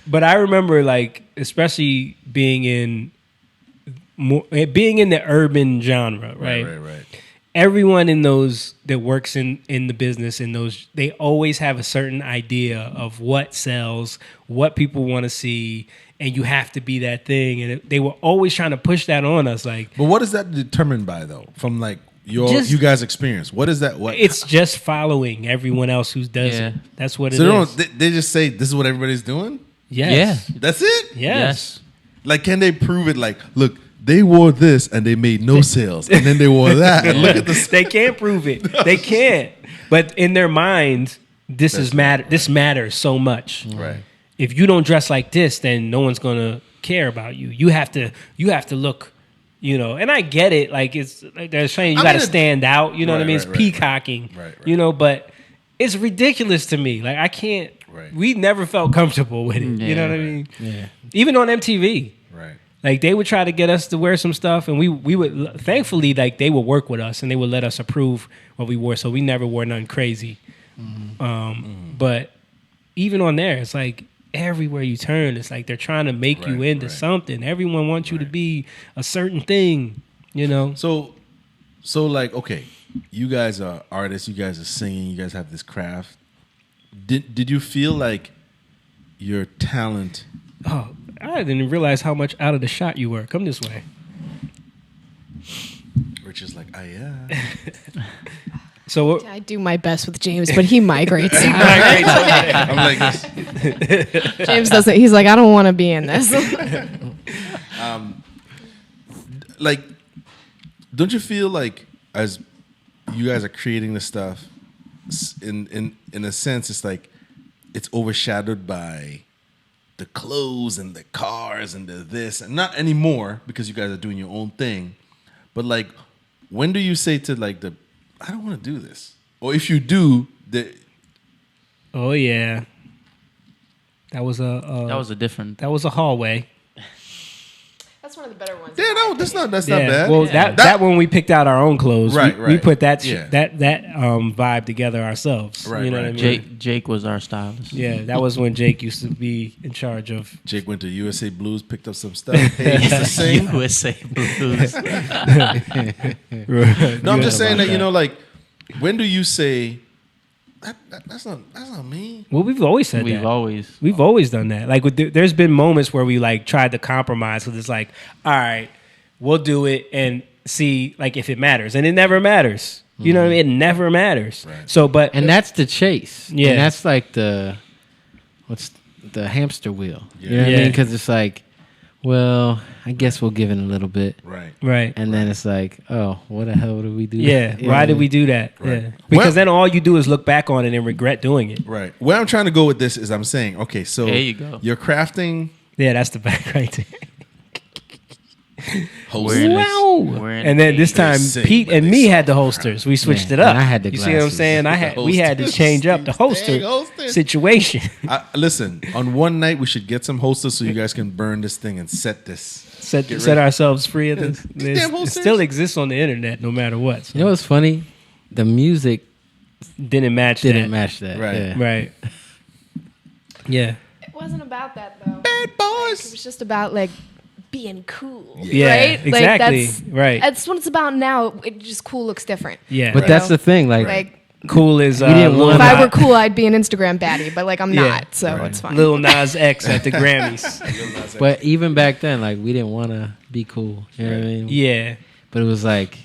But I remember, like, especially being in the urban genre, right? Right. everyone in those that works in the business in those, they always have a certain idea of what sells, what people want to see, and you have to be that thing. And they were always trying to push that on us. Like, but what is that determined by though? From like you guys' experience, what is that? What it's just following everyone else who does it. That's what it is. They just say this is what everybody's doing. Yes. Yeah, that's it. Yes. Like, can they prove it? Like, look, they wore this and they made no sales, and then they wore that. And look at the. They can't prove it. They can't. But in their mind, this matters so much. Right. If you don't dress like this, then no one's gonna care about you. You have to look. And I get it. Like, it's like they're saying you got to stand out. You know what I mean? It's peacocking. Right. But it's ridiculous to me. Like, I can't. Right. We never felt comfortable with it. Yeah, you know what I mean? Yeah. Even on MTV. Right. Like, they would try to get us to wear some stuff, and we would, thankfully, like, they would work with us and they would let us approve what we wore. So we never wore nothing crazy. But even on there, it's like, everywhere you turn, it's like they're trying to make you into something. Everyone wants you to be a certain thing, So like, okay, you guys are artists, you guys are singing, you guys have this craft. Did you feel like your talent? Oh, I didn't realize how much out of the shot you were. Come this way. Rich is like, yeah. So I do my best with James, but he migrates. I'm like, James doesn't. He's like, I don't want to be in this. Like, don't you feel like as you guys are creating this stuff, in a sense, it's like it's overshadowed by the clothes and the cars and the this, and not anymore because you guys are doing your own thing. But like, when do you say to like I don't want to do this, or if you do, oh yeah, that was a hallway. That's one of the better ones. Yeah, no, that's not bad. Well, that one we picked out our own clothes. Right. We put that vibe together ourselves. Right, you know what I mean? Jake was our stylist. Yeah, that was when Jake used to be in charge of. Jake went to USA Blues, picked up some stuff. Hey, used to sing. USA Blues. No, I'm just saying that, like, when do you say that's not me? Well, we've always said that. We've always done that. Like, there's been moments where we like tried to compromise. So it's like, all right, we'll do it and see like if it matters, and it never matters. You know what I mean? It never matters. Right. So, and that's the chase. Yeah, and that's like the hamster wheel. Yeah. You know what I mean? Because it's like, well, I guess we'll give it a little bit. Right. And then it's like, oh, what the hell did we do? Yeah. Why did we do that? Right. Yeah. Because then all you do is look back on it and regret doing it. Right. Where I'm trying to go with this is I'm saying, okay, so there you go. You're crafting. Yeah, that's the back right there. Wow. And then this time, Pete and me had the holsters. We switched it up. And I had the glasses. You see what I'm saying? We had to change up the holster situation. Listen, on one night we should get some holsters so you guys can burn this thing and set ourselves free of this. It still exists on the internet no matter what. So. You know what's funny? The music didn't match that. Right. Yeah. Right. Yeah. It wasn't about that though. Bad boys. Like, it was just about like being cool. Yeah, right? Exactly. Like, that's what it's about now. It just cool looks different. Yeah. But that's the thing. Like cool is. If I were cool, I'd be an Instagram baddie, but like I'm not, so it's fine. Lil Nas X at the Grammys. But even back then, like we didn't want to be cool. You know what I mean? Yeah. But it was like.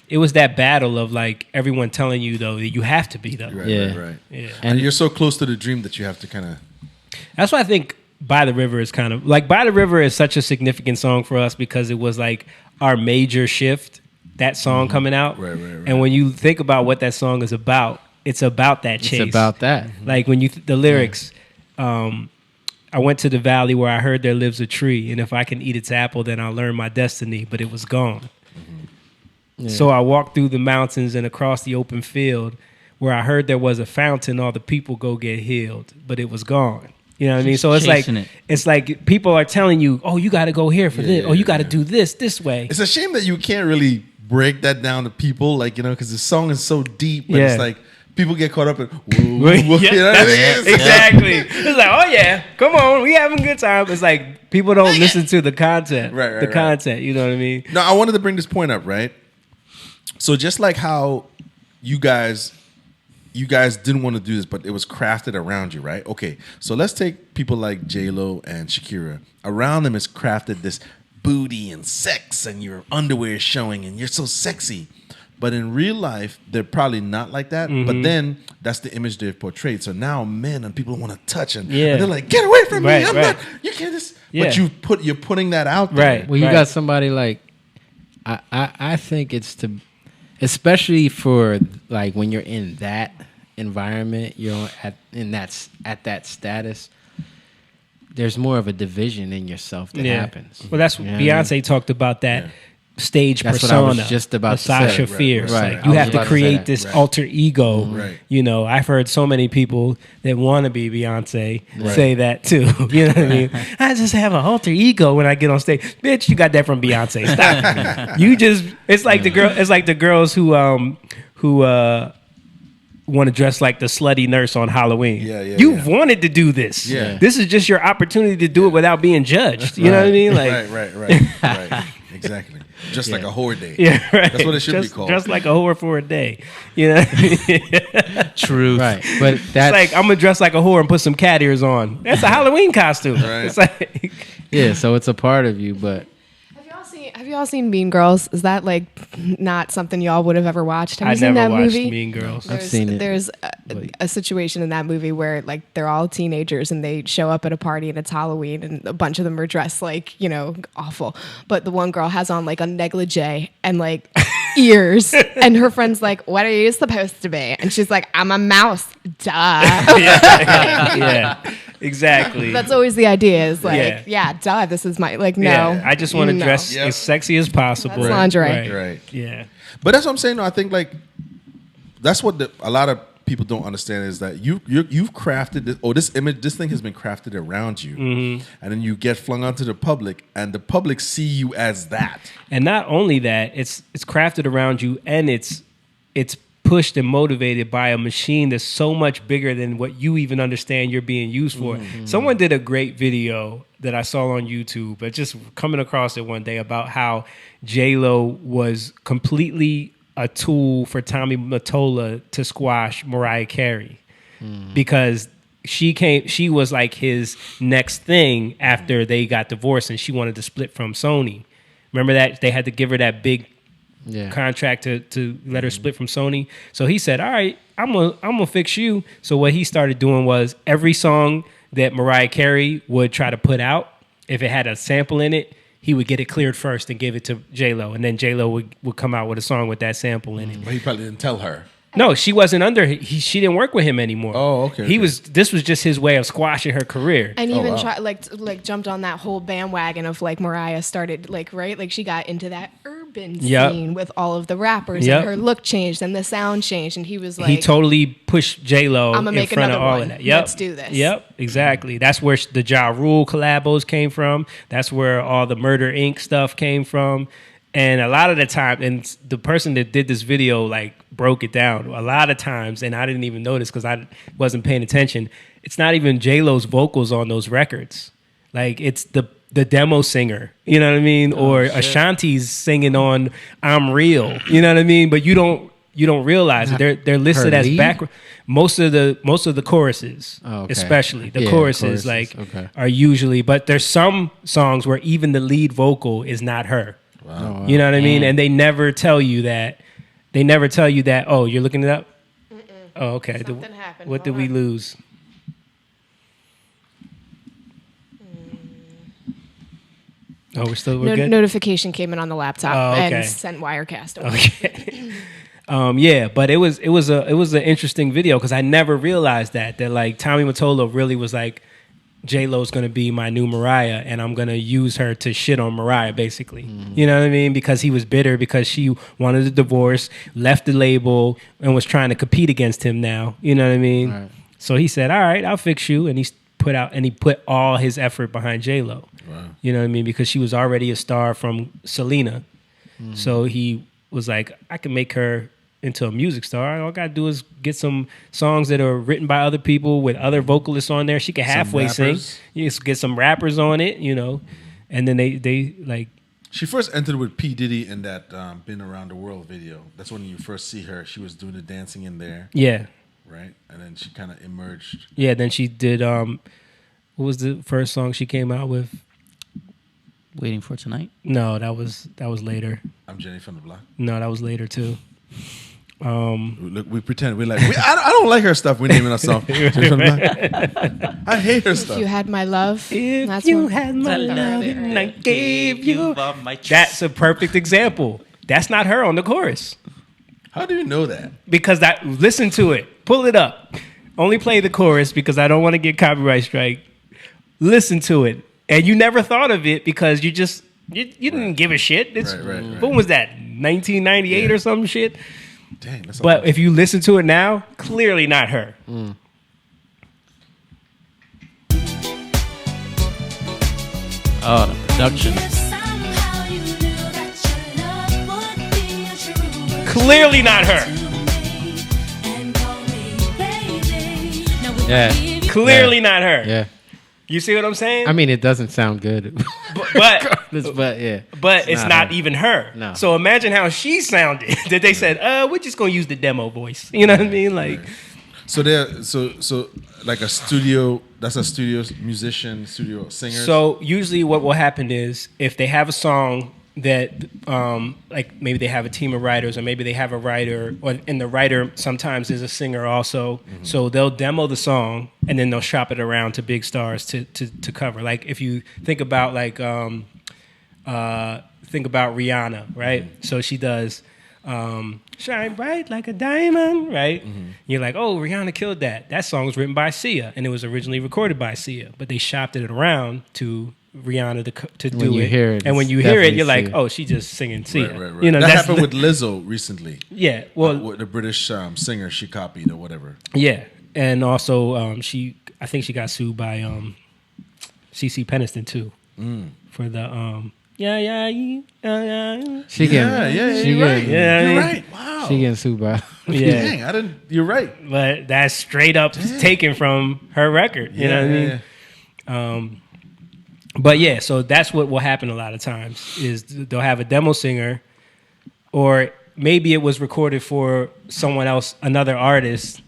It was that battle of like everyone telling you though that you have to be though. Right. Yeah. And you're so close to the dream that you have to kind of. That's why I think By the River is kind of like By the River is such a significant song for us because it was like our major shift, that song coming out. Right. And when you think about what that song is about, it's about that chase. It's about that. Like when you the lyrics, I went to the valley where I heard there lives a tree, and if I can eat its apple, then I'll learn my destiny. But it was gone. Yeah. So I walked through the mountains and across the open field where I heard there was a fountain, all the people go get healed, but it was gone. You know what I mean? So it's like people are telling you, oh, you got to go here for this. Oh, you got to do this way. It's a shame that you can't really break that down to people, like, because the song is so deep, but it's like people get caught up in, whoa, you know what I mean? Exactly. It's like, oh yeah, come on, we having a good time. It's like people don't listen to the content. Right. Content, you know what I mean? No, I wanted to bring this point up, right? So just like how you guys didn't want to do this, but it was crafted around you, right? Okay, so let's take people like J-Lo and Shakira. Around them is crafted this booty and sex, and your underwear is showing, and you're so sexy. But in real life, they're probably not like that. Mm-hmm. But then that's the image they've portrayed. So now men and people want to touch, and they're like, "Get away from me! I'm not. You can't just." Yeah. But you're putting that out there. Right. Well, you got somebody like I think it's to, especially for like when you're in that environment, you're at that status. There's more of a division in yourself that happens. Well, that's what Beyonce talked about that. Yeah. Stage That's persona. What I was just about to Sasha say. Fierce. Right. Like, you have to create this alter ego. Right. You know, I've heard so many people that want to be Beyonce say that too. You know what I mean? I just have an alter ego when I get on stage. Bitch, you got that from Beyonce. Stop it. You just it's like the girl. It's like the girls who want to dress like the slutty nurse on Halloween. You've wanted to do this. Yeah. This is just your opportunity to do it without being judged. You know what I mean? Like right. Exactly. Just like a whore day. Yeah, right. That's what it should be called. Just like a whore for a day. You know? Truth. Right. But that's it's like I'm gonna dress like a whore and put some cat ears on. That's a Halloween costume. Right. It's like so it's a part of you, but have you all seen Mean Girls? Is that like not something y'all would have ever watched? Have you seen never that watched movie? Mean Girls. I've seen it. There's a situation in that movie where like they're all teenagers and they show up at a party and it's Halloween and a bunch of them are dressed like, you know, awful. But the one girl has on like a negligee and like ears and her friend's like, "What are you supposed to be?" And she's like, "I'm a mouse." Duh. yeah. Exactly. That's always the idea is like, duh, this is my, like, no. Yeah, I just want to dress as sexy as possible. That's lingerie. Right. Yeah. But that's what I'm saying. No, I think like that's what a lot of people don't understand is that you've crafted this, or this image, this thing has been crafted around you, and then you get flung onto the public, and the public see you as that. And not only that, it's crafted around you, and it's pushed and motivated by a machine that's so much bigger than what you even understand you're being used for. Someone did a great video that I saw on YouTube, but just coming across it one day about how J-Lo was completely a tool for Tommy Mottola to squash Mariah Carey because she was like his next thing after they got divorced and she wanted to split from Sony. Remember that? They had to give her that big contract to let her split from Sony. So he said, "All right, I'm gonna fix you." So what he started doing was every song that Mariah Carey would try to put out, if it had a sample in it, he would get it cleared first and give it to J-Lo, and then J-Lo would come out with a song with that sample in it. But he probably didn't tell her. No, she wasn't under. She didn't work with him anymore. Oh, okay. This was just his way of squashing her career. And even jumped on that whole bandwagon of like Mariah started like she got into that urban scene with all of the rappers and her look changed and the sound changed and he was like he totally pushed J-Lo in front of all of that. Let's do this. Yep, exactly. That's where the Ja Rule collabos came from. That's where all the Murder Inc. stuff came from. And a lot of the time, and the person that did this video like broke it down. A lot of times, and I didn't even notice because I wasn't paying attention. It's not even J-Lo's vocals on those records. Like it's the demo singer, you know what I mean, or Ashanti's singing on "I'm Real," you know what I mean. But you don't realize it. They're listed as background. Most of the choruses, especially the choruses, are usually. But there's some songs where even the lead vocal is not her. Wow. You know what I mean? And they never tell you that. Oh, you're looking it up? Oh, okay. Something happened. What did we lose? Oh, we're good? Notification came in on the laptop and sent Wirecast over. Okay. But it was an interesting video because I never realized that like Tommy Mottola really was like, J-Lo's going to be my new Mariah, and I'm going to use her to shit on Mariah, basically. You know what I mean? Because he was bitter because she wanted a divorce, left the label, and was trying to compete against him now. You know what I mean? Right. So he said, "All right, I'll fix you," and he put all his effort behind J-Lo. Wow. You know what I mean? Because she was already a star from Selena. So he was like, I can make her into a music star. All I gotta do is get some songs that are written by other people with other vocalists on there. She can halfway sing. You just get some rappers on it, you know, and then they like She first entered with P. Diddy in that Been Around the World video. That's when you first see her. She was doing the dancing in there. Yeah. Right? And then she kind of emerged. Yeah, then she did, what was the first song she came out with? Waiting for Tonight? No, that was later. I'm Jenny from the Block? No, that was later too. Look, we pretend we're like, I don't like her stuff. We're naming ourselves. I hate her stuff. If you had my love, If that's you one. had my love and I gave you. That's a perfect example. That's not her on the chorus. How do you know that? Because listen to it. Pull it up. Only play the chorus because I don't want to get copyright strike. Listen to it. And you never thought of it because you didn't give a shit. Right. When was that? 1998 or some shit? Dang, that's but if you listen to it now, clearly not her. Oh, the production. Clearly not her. Yeah. Clearly not her. Yeah. You see what I'm saying? I mean, it doesn't sound good. But yeah. But it's not even her. No. So imagine how she sounded. That they said, we're just gonna use the demo voice. You know what I mean? Like, so like a studio. That's a studio musician, studio singer. So usually, what will happen is if they have a song that, like maybe they have a team of writers, or maybe they have a writer, and the writer sometimes is a singer also. Mm-hmm. So they'll demo the song and then they'll shop it around to big stars to cover. Like if you think about Rihanna, right? Mm-hmm. So she does "Shine Bright Like a Diamond," right? Mm-hmm. You're like, oh, Rihanna killed that. That song was written by Sia, and it was originally recorded by Sia, but they shopped it around to Rihanna to do it. Hear it, and when you hear it, you're like, oh, she just singing Sia. Right. You know, that happened with Lizzo recently. Yeah, well, with the British singer she copied or whatever. Yeah, and also I think she got sued by CeCe Peniston too for the She You're right. Wow. She getting sued by. Yeah. Dang, you're right. But that's straight up taken from her record. You know what I mean? But yeah, so that's what will happen a lot of times is they'll have a demo singer, or maybe it was recorded for someone else, another artist.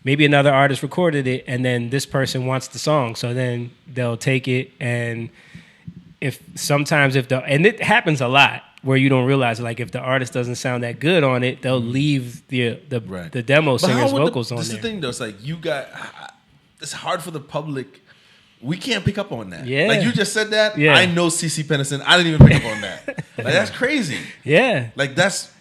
Maybe another artist recorded it, and then this person wants the song, so then they'll take it. And and it happens a lot where you don't realize, like if the artist doesn't sound that good on it, they'll leave the demo singer's vocals on there. This is the thing though. It's like it's hard for the public. We can't pick up on that. Yeah. Like you just said that. Yeah. I know CeCe Peniston. I didn't even pick up on that. Like that's crazy. Yeah. Like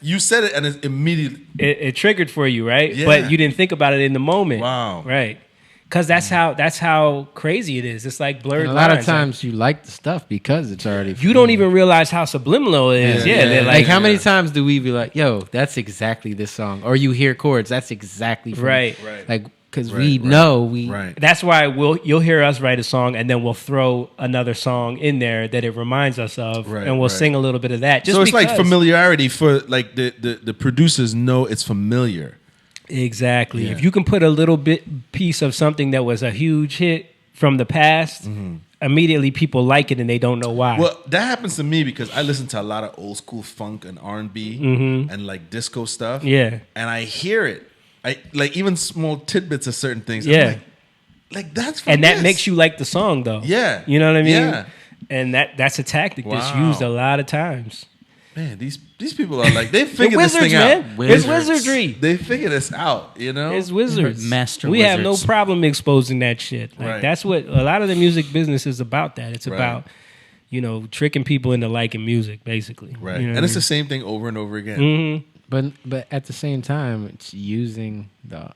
you said it and it immediately it triggered for you, right? Yeah. But you didn't think about it in the moment. Wow. Right. Because that's how crazy it is. It's like blurred And lines. a lot of times you like the stuff because it's already. You don't even realize how subliminal it is. Yeah. They're Like how many times do we be like, "Yo, that's exactly this song," or you hear chords, that's exactly from, right. Like because we know we. Right. That's why you'll hear us write a song and then we'll throw another song in there that it reminds us of, and we'll sing a little bit of that. Just so it's because. like familiarity for like the producers know it's familiar. Exactly. Yeah. If you can put a little piece of something that was a huge hit from the past, immediately people like it and they don't know why. Well, that happens to me because I listen to a lot of old school funk and R&B and like disco stuff. Yeah. And I hear it. I like even small tidbits of certain things. Yeah. I'm like that's from and that this. makes you like the song though. Yeah. You know what I mean? Yeah. And that's a tactic that's used a lot of times. Man, these people are like they figured this thing man. out. It's wizardry. They figured this out, you know. It's wizards. Master we wizards. have no problem exposing that shit. Like that's what a lot of the music business is about. That it's about, tricking people into liking music, basically. Right. You know and it's the same thing over and over again. Mm-hmm. But at the same time, it's using the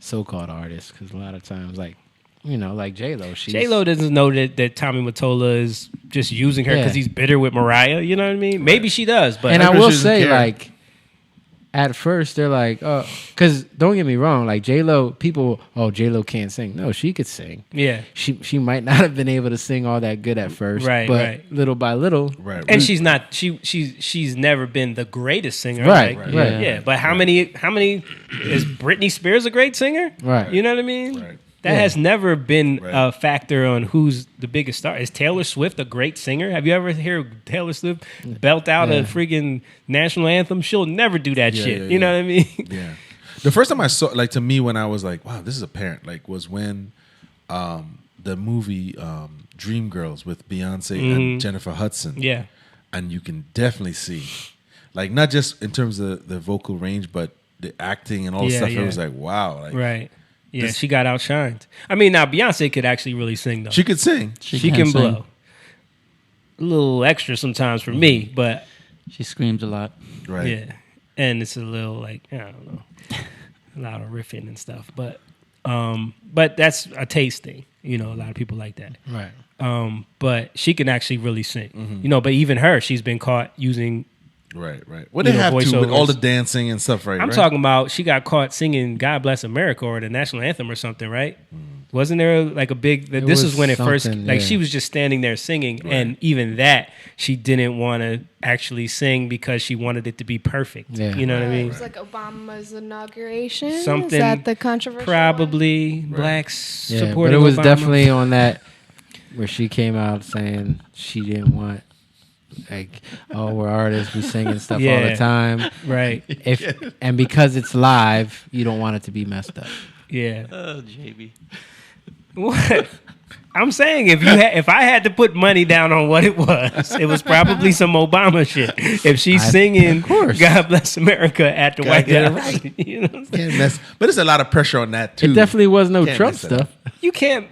so-called artists because a lot of times, like J-Lo. J-Lo doesn't know that Tommy Mottola is just using her because he's bitter with Mariah. You know what I mean? Maybe she does, but and I will say, like, at first they're like, oh, because don't get me wrong, like J-Lo, people, J-Lo can't sing. No, she could sing. Yeah, she might not have been able to sing all that good at first, but little by little, and she's not. She's never been the greatest singer, right? Yeah, but how many is Britney Spears a great singer? Right. You know what I mean? Right. That has never been a factor on who's the biggest star. Is Taylor Swift a great singer? Have you ever heard Taylor Swift belt out a freaking national anthem? She'll never do that shit. You know what I mean? Yeah. The first time I saw, like, to me, when I was like, wow, this is apparent, like, was when the movie Dreamgirls with Beyonce and Jennifer Hudson. Yeah. And you can definitely see, like, not just in terms of the vocal range, but the acting and all the stuff. It was like, wow. Like, right. Yeah, she got outshined. I mean, now Beyonce could actually really sing, though. She could sing. She can blow. A little extra sometimes for me, but she screams a lot. Right. Yeah, and it's a little like, I don't know, a lot of riffing and stuff. But that's a taste thing. You know, a lot of people like that. Right. But she can actually really sing. You know, but even her, she's been caught using. Right. What they have to with all the dancing and stuff, right? I'm talking about she got caught singing "God Bless America" or the national anthem or something, right? Wasn't there like a big? This is when it first, like, she was just standing there singing, and even that she didn't want to actually sing because she wanted it to be perfect. Yeah. You know what I mean? It was like Obama's inauguration. Something Is that the controversial probably one? Blacks supporting but it was Obama. definitely on that where she came out saying she didn't want. Like, oh, we're artists, we singing stuff all the time, right? And because it's live, you don't want it to be messed up. Yeah. Oh, JB. What? I'm saying if I had to put money down on what it was probably some Obama shit. If she's singing "God Bless America" at the White House, right. You know what I'm saying? Can't mess. But there's a lot of pressure on that too. It definitely was no Can't Trump mess stuff. You can.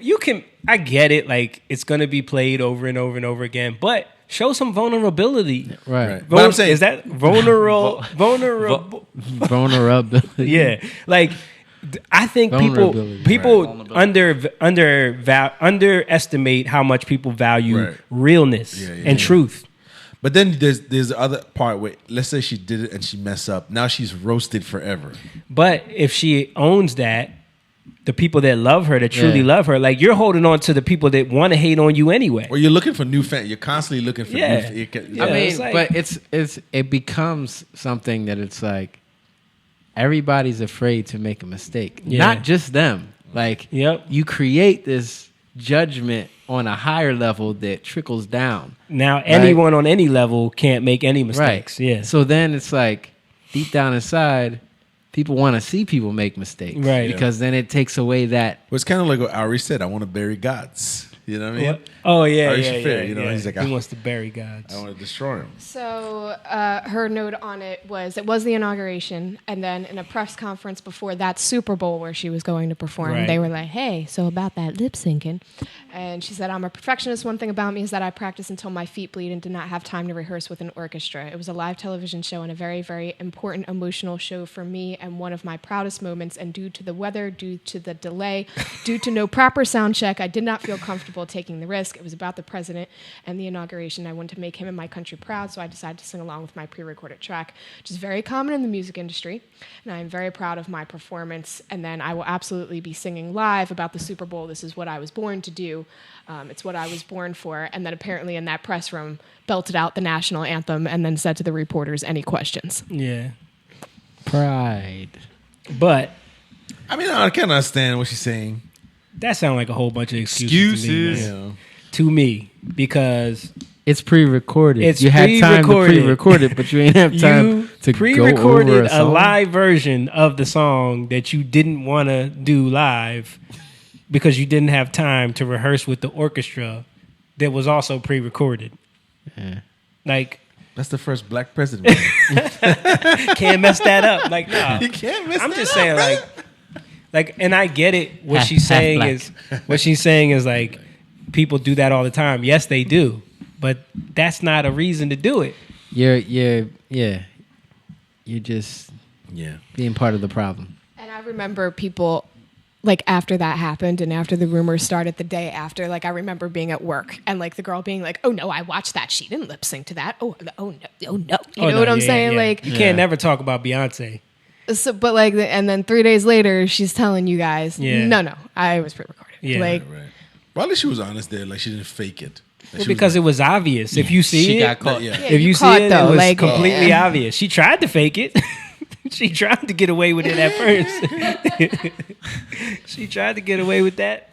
I get it. Like, it's gonna be played over and over and over again, but show some vulnerability. Right. But I'm saying, is that vulnerable? Vulnerability. Yeah. Like, I think people underestimate how much people value realness and truth. But then there's the other part where, let's say she did it and she messed up. Now she's roasted forever. But if she owns that, the people that love her, that truly love her, like, you're holding on to the people that want to hate on you anyway. Or you're looking for new fans. You're constantly looking for new fans. I mean, but it becomes something that it's like everybody's afraid to make a mistake. Yeah. Not just them. Like, you create this judgment on a higher level that trickles down. Now, anyone on any level can't make any mistakes. Right. Yeah. So then it's like, deep down inside, people want to see people make mistakes. Right. Because then it takes away that. Well, it's kind of like what Ari said. I want to bury gods. You know what I mean? Oh, yeah, Ari yeah, Shaffir, yeah. you know, yeah. he's like, he wants to bury gods. I want to destroy him. So her note on it was the inauguration, and then in a press conference before that Super Bowl where she was going to perform, they were like, hey, so about that lip syncing. And she said, I'm a perfectionist. One thing about me is that I practice until my feet bleed and did not have time to rehearse with an orchestra. It was a live television show and a very, very important emotional show for me and one of my proudest moments. And due to the weather, due to the delay, due to no proper sound check, I did not feel comfortable taking the risk. It was about the president and the inauguration. I wanted to make him and my country proud, so I decided to sing along with my pre-recorded track, which is very common in the music industry. And I am very proud of my performance. And then I will absolutely be singing live about the Super Bowl. This is what I was born to do. It's what I was born for. And then apparently in that press room, belted out the national anthem and then said to the reporters, any questions? Yeah. Pride. But I mean, I can understand what she's saying. That sounds like a whole bunch of excuses. To me, because it's pre-recorded. It's you had time to pre-record it, but you ain't have time to pre-recorded go over a live version of the song that you didn't want to do live because you didn't have time to rehearse with the orchestra that was also pre-recorded. Yeah. Like, that's the first black president. Can't mess that up. Like, nah. You can't mess I'm that just up, saying, brother. like, and I get it. What she's saying is like, people do that all the time. Yes, they do, but that's not a reason to do it. You're just being part of the problem. And I remember people, like, after that happened and after the rumors started the day after, like, I remember being at work and, like, the girl being like, oh, no, I watched that. She didn't lip sync to that. Oh, no. You know what I'm saying? Yeah. Like, you can't never talk about Beyonce. So, but, like, and then 3 days later, she's telling you guys, no, I was pre-recorded. Yeah. Like, right. Well, at least she was honest there. Like, she didn't fake it. Well, because it was obvious. If you see she it, got caught. If you see it, it was completely obvious. She tried to fake it. She tried to get away with it at first. She tried to get away with that.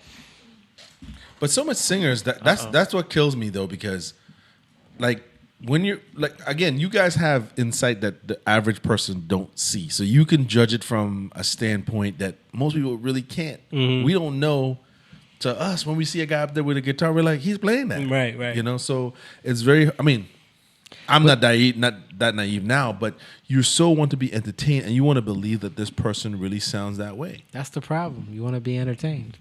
But so much singers, that's what kills me though, because like when you're like, again, you guys have insight that the average person don't see. So you can judge it from a standpoint that most people really can't. Mm-hmm. We don't know. To us, when we see a guy up there with a guitar, we're like, he's playing that. Right. You know, so it's very, I mean, I'm not that naive now, but you so want to be entertained and you want to believe that this person really sounds that way. That's the problem. You want to be entertained.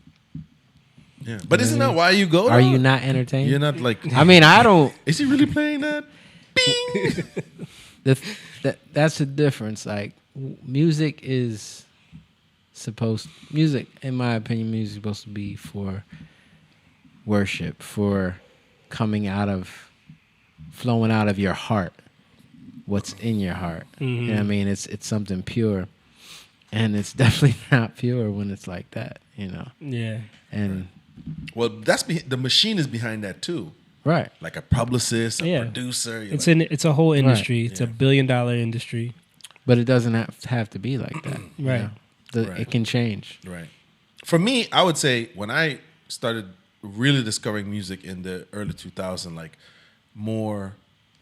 Yeah. But isn't that why you go? Are you not entertained? You're not like, I mean, I don't. Is he really playing that? Bing! That's the difference. Like, music, in my opinion, music is supposed to be for worship, for flowing out of your heart, what's in your heart. Mm-hmm. You know what I mean? It's something pure, and it's definitely not pure when it's like that, you know? Yeah. And well, the machine is behind that too. Right. Like a publicist, a producer. It's a whole industry. Right. It's a $1 billion industry. But it doesn't have to be like that. Right. It can change. Right. For me, I would say when I started really discovering music in the early 2000s, like more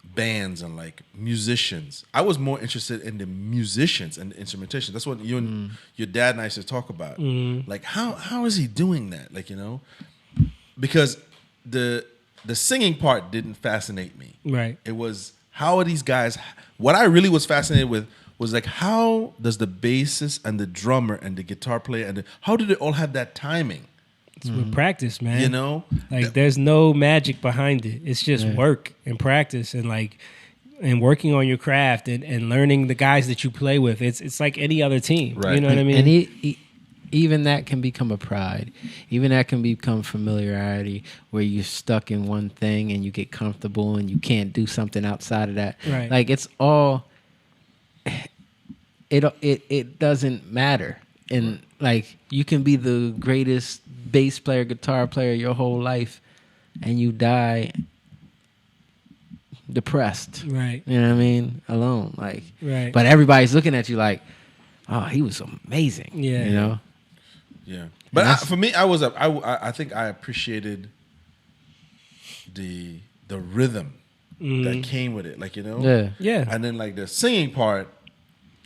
bands and like musicians, I was more interested in the musicians and the instrumentation. That's what you and your dad and I used to talk about. Like how is he doing that? Like, you know, because the singing part didn't fascinate me. Right. It was how are these guys? What I really was fascinated with was like, how does the bassist and the drummer and the guitar player and how do they all have that timing? It's with practice, man. You know, like there's no magic behind it. It's just work and practice and like and working on your craft and learning the guys that you play with. It's like any other team. Right. You know what I mean? And even that can become a pride. Even that can become familiarity where you're stuck in one thing and you get comfortable and you can't do something outside of that. Right. Like it's all. It doesn't matter, and like you can be the greatest bass player, guitar player your whole life, and you die depressed. Right. You know what I mean? Alone. Like. Right. But everybody's looking at you like, oh, he was amazing. Yeah. You know. Yeah. But for me, I think I appreciated the rhythm that came with it. Like, you know. Yeah. Yeah. And then like the singing part.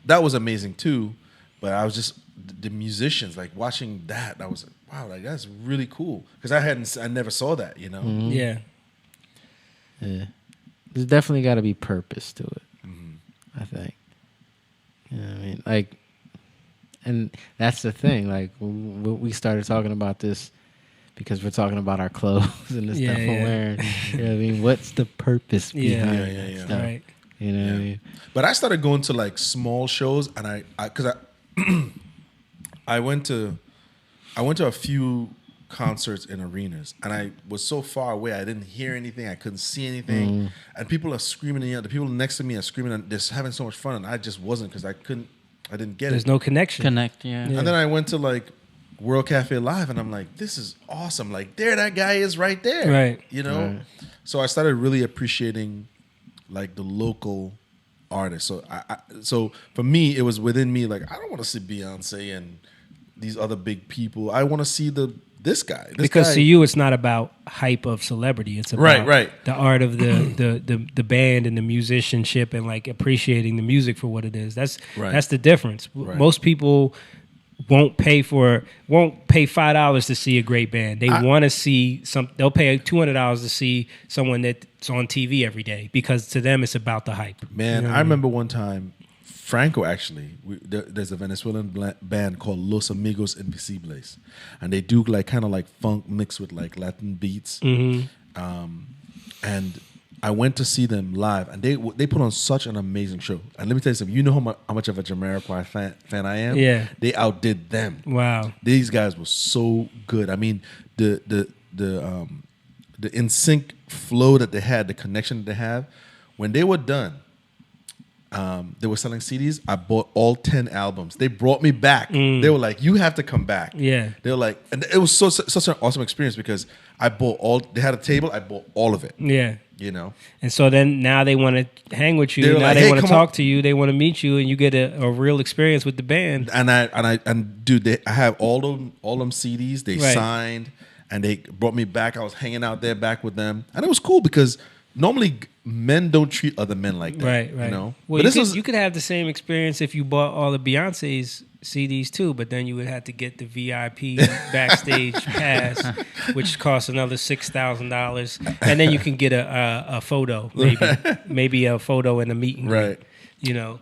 That was amazing too, but I was just the musicians like watching that. I was like, wow, like that's really cool because I never saw that, you know. Mm-hmm. Yeah, yeah. There's definitely got to be purpose to it. I think. You know what I mean? Like, and that's the thing. Like, we started talking about this because we're talking about our clothes and the stuff we're wearing. You know what I mean? What's the purpose behind that stuff? Right. You know what I mean? But I started going to like small shows, and I went to a few concerts in arenas, and I was so far away I didn't hear anything, I couldn't see anything, and people are screaming, the people next to me are screaming, and they're having so much fun, and I just wasn't because I didn't get it. There's no connection. Yeah. And then I went to like World Cafe Live, and I'm like, this is awesome. Like there, that guy is right there. Right. You know. Right. So I started really appreciating like the local artists. So for me, it was within me. Like I don't want to see Beyonce and these other big people. I want to see this guy. Because to you, it's not about hype of celebrity. It's about the art of the band and the musicianship and like appreciating the music for what it is. That's the difference. Right. Most people won't pay $5 to see a great band. They want to see they'll pay $200 to see someone that's on TV every day because to them it's about the hype. Man, I remember one time Franco actually, there's a Venezuelan band called Los Amigos Invisibles, and they do like kind of like funk mixed with like Latin beats. And I went to see them live, and they put on such an amazing show. And let me tell you something. You know how much of a Jamiroquai fan I am? Yeah. They outdid them. Wow. These guys were so good. I mean, the in sync flow that they had, the connection that they have. When they were done, they were selling CDs. I bought all 10 albums. They brought me back. They were like, "You have to come back." Yeah. They were like, and it was such an awesome experience because I bought all. They had a table. I bought all of it. Yeah. You know, and so then now they want to hang with you. They're now like, they "Hey, want to come talk on." to you. They want to meet you, and you get a real experience with the band. And dude, I have all them CDs. They Right. signed, and they brought me back. I was hanging out there back with them, and it was cool because normally men don't treat other men like that. Right. You know, Well, but you could have the same experience if you bought all of Beyonce's CDs too, but then you would have to get the VIP backstage pass, which costs another $6,000, and then you can get a photo, maybe a photo in a meet and greet, right. You know.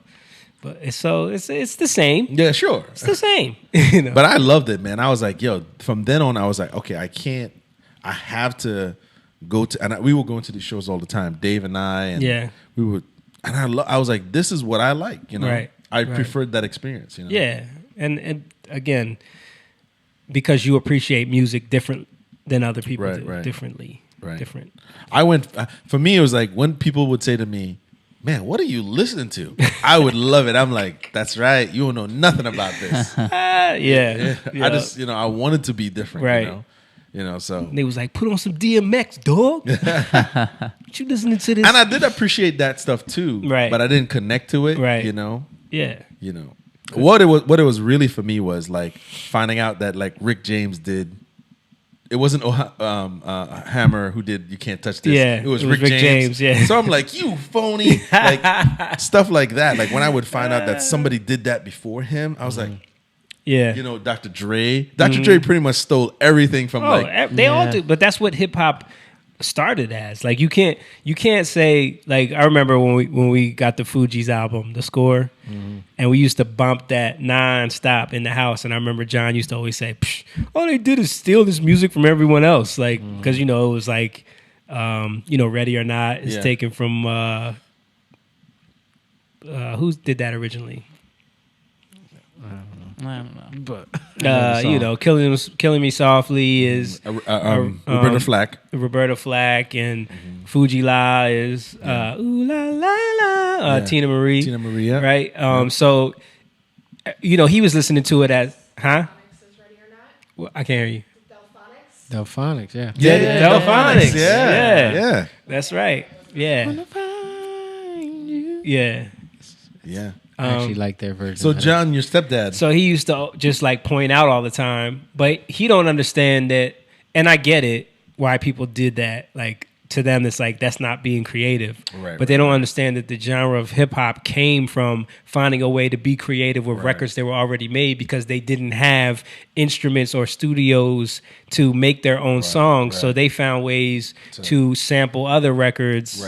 But it's the same. Yeah, sure. It's the same. You know? But I loved it, man. I was like, yo, from then on, I was like, okay, I have to go to, and we were going to these shows all the time, Dave and I, and we would, and I was like, this is what I like, you know. Right. I preferred that experience, you know. Yeah, and again, because you appreciate music different than other people do, differently. Right. Different. I went, for me, it was like when people would say to me, man, what are you listening to? I would love it. I'm like, that's right. You don't know nothing about this. Yeah. I just, I wanted to be different, right. You know, so. And they was like, put on some DMX, dog. What you listening to this? And I did appreciate that stuff too. Right. But I didn't connect to it, right. You know? Yeah. You know. What it was really for me was like finding out that like Rick James did. It wasn't Hammer who did You Can't Touch This. Yeah, it was Rick James. Yeah. So I'm like, you phony, like stuff like that. Like when I would find out that somebody did that before him, I was like, yeah, you know, Dr. Dre. Dr. Dre pretty much stole everything from they all do, but that's what hip hop started as. Like you can't say, like, I remember when we got the Fugees album, The Score, and we used to bump that nonstop in the house, and I remember John used to always say, all they did is steal this music from everyone else, like, because it was like Ready or Not is taken from who did that originally? I don't know, but Killing Me Softly is Roberta Flack. Roberta Flack, and Fuji La is Ooh La La La, Tina Marie. Tina Marie, yeah. Right. So, he was listening to it as, huh? Well, I can't hear you. Delphonics, yeah. Yeah, Delphonics. Yeah. That's right. Yeah. Yeah. Yeah. I actually like their version. So John, your stepdad. So he used to just like point out all the time, but he don't understand that, and I get it why people did that. Like to them, it's like that's not being creative. Right. But they don't understand that the genre of hip hop came from finding a way to be creative with records that were already made because they didn't have instruments or studios to make their own songs. So they found ways to sample other records.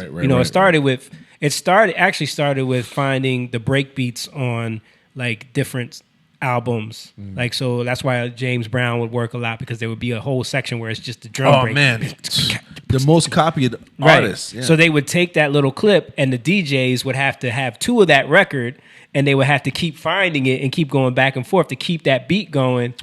It started with finding the break beats on like different albums. Like, so that's why James Brown would work a lot, because there would be a whole section where it's just the drum break. Oh man, the most copied artists. Right. Yeah. So they would take that little clip, and the DJs would have to have two of that record, and they would have to keep finding it and keep going back and forth to keep that beat going,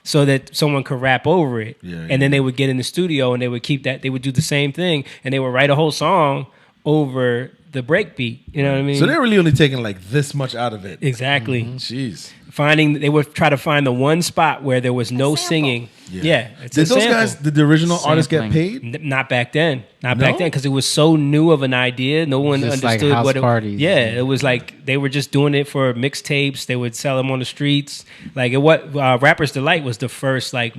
so that someone could rap over it. And then they would get in the studio and they would keep that. They would do the same thing, and they would write a whole song over the break beat. You know what I mean? So they're really only taking like this much out of it. Exactly. Jeez. They would try to find the one spot where there was no singing. Yeah. Did those guys, did the original artists get paid? Not back then. Back then, because it was so new of an idea. No one just understood like what it was. parties. Yeah, it was like they were just doing it for mixtapes. They would sell them on the streets. Like Rapper's Delight was the first like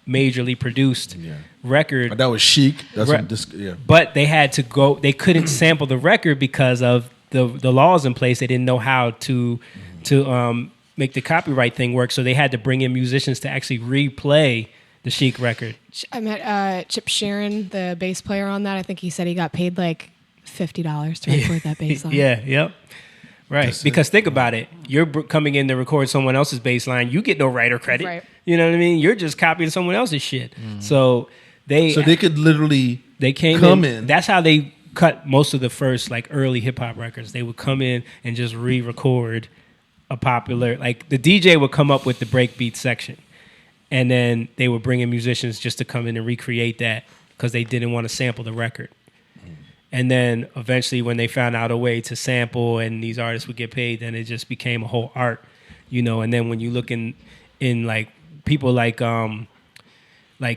majorly produced record. That was Chic. That's But they had to go. They couldn't sample the record because of the laws in place. They didn't know how to make the copyright thing work. So they had to bring in musicians to actually replay the Chic record. I met Chip Sheeran, the bass player on that. I think he said he got paid like $50 to record that bass line. Right. Because think about it. You're coming in to record someone else's bass line. You get no writer credit. Right. You know what I mean? You're just copying someone else's shit. So they could literally come in. That's how they cut most of the first like early hip hop records. They would come in and just re-record a popular, like the DJ would come up with the breakbeat section, and then they would bring in musicians just to come in and recreate that because they didn't want to sample the record. And then eventually when they found out a way to sample and these artists would get paid, then it just became a whole art, and then when you look in like people like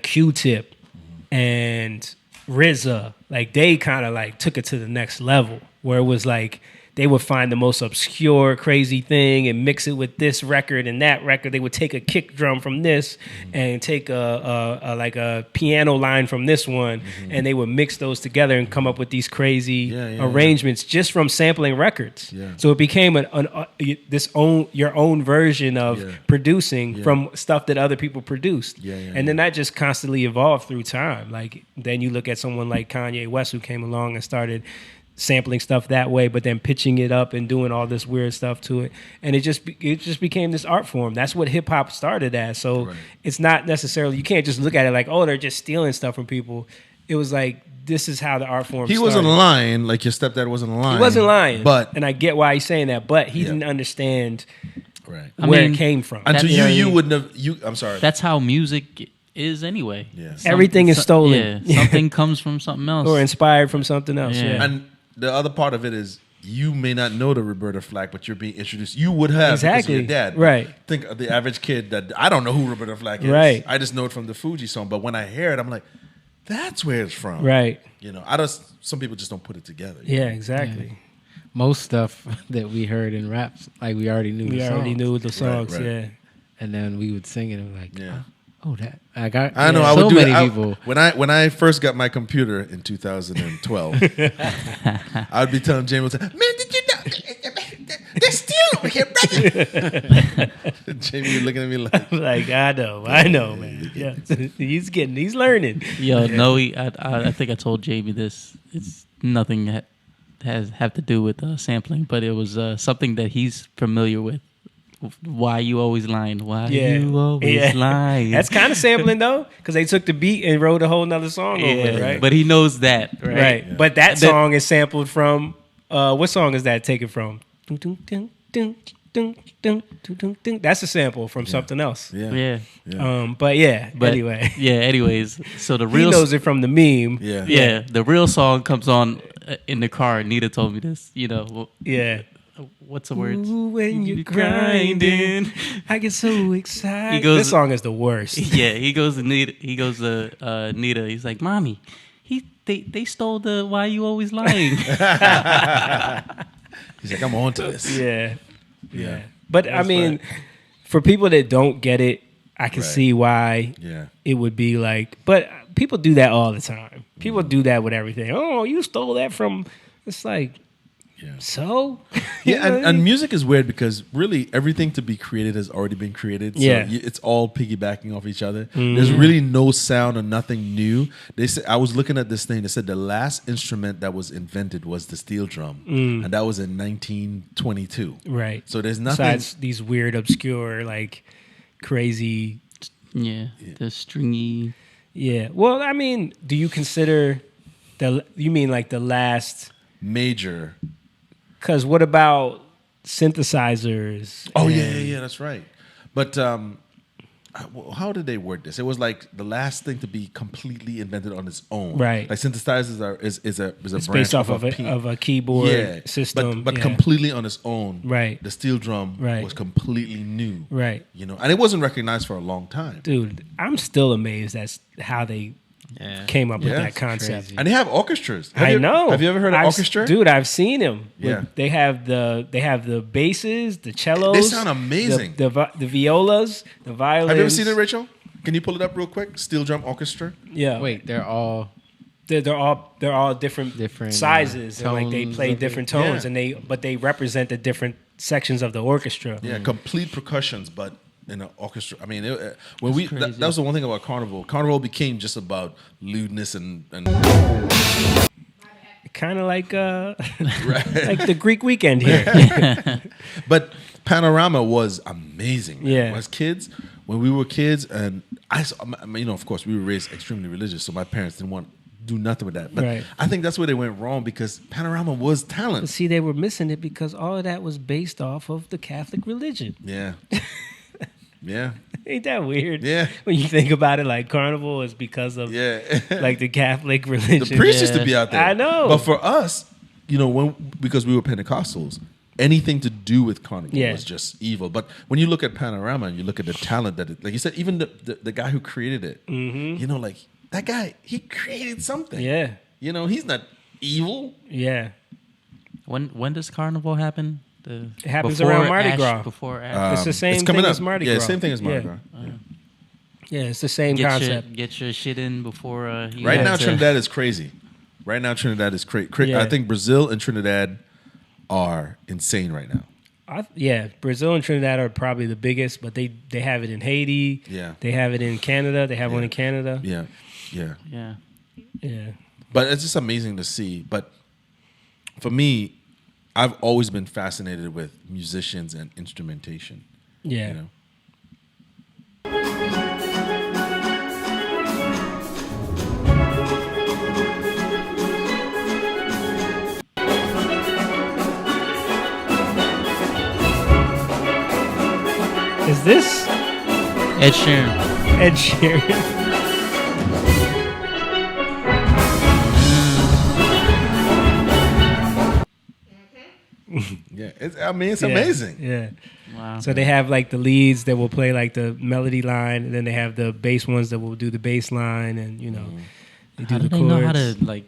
Q-Tip and RZA, like they kind of like took it to the next level, where it was like they would find the most obscure, crazy thing and mix it with this record and that record. They would take a kick drum from this and take a piano line from this one, and they would mix those together and come up with these crazy arrangements just from sampling records. Yeah. So it became your own version of producing from stuff that other people produced. And then that just constantly evolved through time. Like then you look at someone like Kanye West, who came along and started sampling stuff that way, but then pitching it up and doing all this weird stuff to it, and it just became this art form. That's what hip hop started as. So it's not necessarily, you can't just look at it like, oh, they're just stealing stuff from people. It was like, this is how the art form started. Wasn't lying, like your stepdad wasn't lying. He wasn't lying, but and I get why he's saying that, but he didn't understand where it came from. Until you wouldn't have. I'm sorry. That's how music is anyway. Yeah. Everything is stolen. Yeah, something comes from something else, or inspired from something else. Yeah. And the other part of it is you may not know the Roberta Flack, but you're being introduced. You would have because of your dad. Right. Think of the average kid that I don't know who Roberta Flack is. Right. I just know it from the Fuji song. But when I hear it, I'm like, that's where it's from. Right. You know, some people just don't put it together. Yeah, exactly. Yeah. Most stuff that we heard in raps, like we already knew. We already knew the songs. Right. Yeah. And then we would sing it and we're like, yeah. Oh, that I got. I know. Yeah, I would so do many it. people. When I first got my computer in 2012, I'd be telling Jamie, "Man, did you know they're stealing over here, brother?" Jamie looking at me like, I know, man. Yeah, he's learning. Yo, no, I think I told Jamie this. It's nothing have to do with sampling, but it was something that he's familiar with. Why you always lying? Why you always lying? That's kind of sampling though, because they took the beat and wrote a whole nother song over it, right? But he knows that, right? Right. Yeah. But that song is sampled from what song is that taken from? That's a sample from something else. Yeah. But anyway. Yeah. Anyways, so the real he knows it from the meme. Yeah. The real song comes on in the car. Nita told me this. You know. Yeah. What's the words? Ooh, when you're grinding, I get so excited. This song is the worst. Yeah, he goes to Nita. Nita. He's like, "Mommy, they stole the Why You Always Lying." He's like, "I'm on to this." Yeah. But I mean, for people that don't get it, I can see why it would be like. But people do that all the time. People do that with everything. Oh, you stole that from. It's like. Yeah. So? And music is weird because really everything to be created has already been created. So it's all piggybacking off each other. Mm-hmm. There's really no sound or nothing new. They said, I was looking at this thing. They said the last instrument that was invented was the steel drum. And that was in 1922. Right. So there's nothing. Besides these weird, obscure, like crazy. Yeah. The stringy. Yeah. Well, I mean, do you consider you mean like the last major? Because what about synthesizers? Oh, yeah, that's right. But how did they word this? It was like the last thing to be completely invented on its own. Right. Like synthesizers is a branch based off of a keyboard system. But completely on its own. Right. The steel drum was completely new. Right. You know, and it wasn't recognized for a long time. Dude, I'm still amazed at how they came up with that concept. And they have orchestras. I know. Have you ever heard of orchestra? Dude, I've seen them. Yeah. They have the basses, the cellos. They sound amazing. The violas, the violins. Have you ever seen it, Rachel? Can you pull it up real quick? Steel drum orchestra. Yeah. Wait, they're all different sizes. And like they play different tones, and they represent the different sections of the orchestra. Yeah, complete percussions, but in an orchestra. I mean, when that was the one thing about Carnival. Carnival became just about lewdness and kind of like like the Greek weekend here. But Panorama was amazing. Man. Yeah, as kids, when we were kids, and of course, we were raised extremely religious, so my parents didn't want to do nothing with that. But I think that's where they went wrong because Panorama was talent. But see, they were missing it because all of that was based off of the Catholic religion. Yeah. Yeah. Ain't that weird? Yeah. When you think about it, like Carnival is because of like the Catholic religion. The priests used to be out there. I know. But for us, because we were Pentecostals, anything to do with Carnival was just evil. But when you look at Panorama and you look at the talent that like you said, even the guy who created it, that guy, he created something. Yeah. You know, he's not evil. Yeah. When does Carnival happen? It happens around Mardi Gras. Before Ash. It's the same thing as Mardi Gras. Yeah, same thing as Mardi Gras. Yeah, it's the same concept. Get your shit in before. Right now, Trinidad is crazy. Right now, Trinidad is crazy. I think Brazil and Trinidad are insane right now. Brazil and Trinidad are probably the biggest, but they have it in Haiti. Yeah. They have it in Canada. They have one in Canada. Yeah. But it's just amazing to see. But for me, I've always been fascinated with musicians and instrumentation. Yeah. You know? Is this Ed Sheeran? Ed Sheeran. Yeah, it's amazing. Yeah. Wow. So they have like the leads that will play like the melody line, and then they have the bass ones that will do the bass line, and you know, they do How do the they chords. know how to like?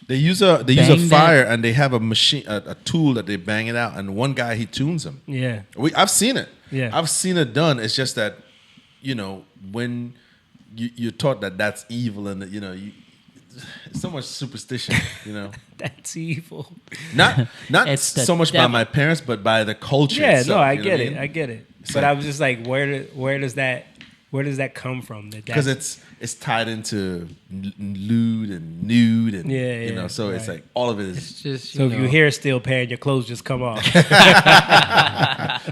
They use a fire, and they have a machine, a tool that they bang it out, and one guy he tunes them. Yeah. I've seen it. Yeah. I've seen it done. It's just that, you know, when you're taught that that's evil, and that, you know, it's so much superstition, you know. That's evil. Not so much by my parents, but by the culture. Yeah, itself, no, I you know get what it. mean? I get it. It's But like- I was just like, where does that come from? Because it's tied into lewd and nude, and you know, so it's right. like all of it is. It's just, so if you hear steel pan, your clothes just come off.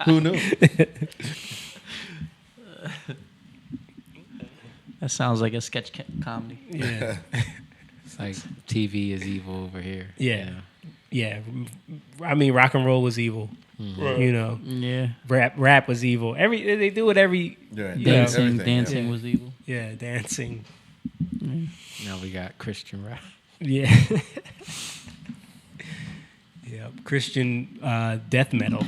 Who knew? That sounds like a sketch comedy. Yeah. It's like TV is evil over here. Yeah. You know? Yeah. I mean, rock and roll was evil. Mhm. You know. Yeah. Rap was evil. They do it every. Dancing was evil. Yeah, dancing. Now we got Christian rap. Yeah. Yeah. Christian death metal.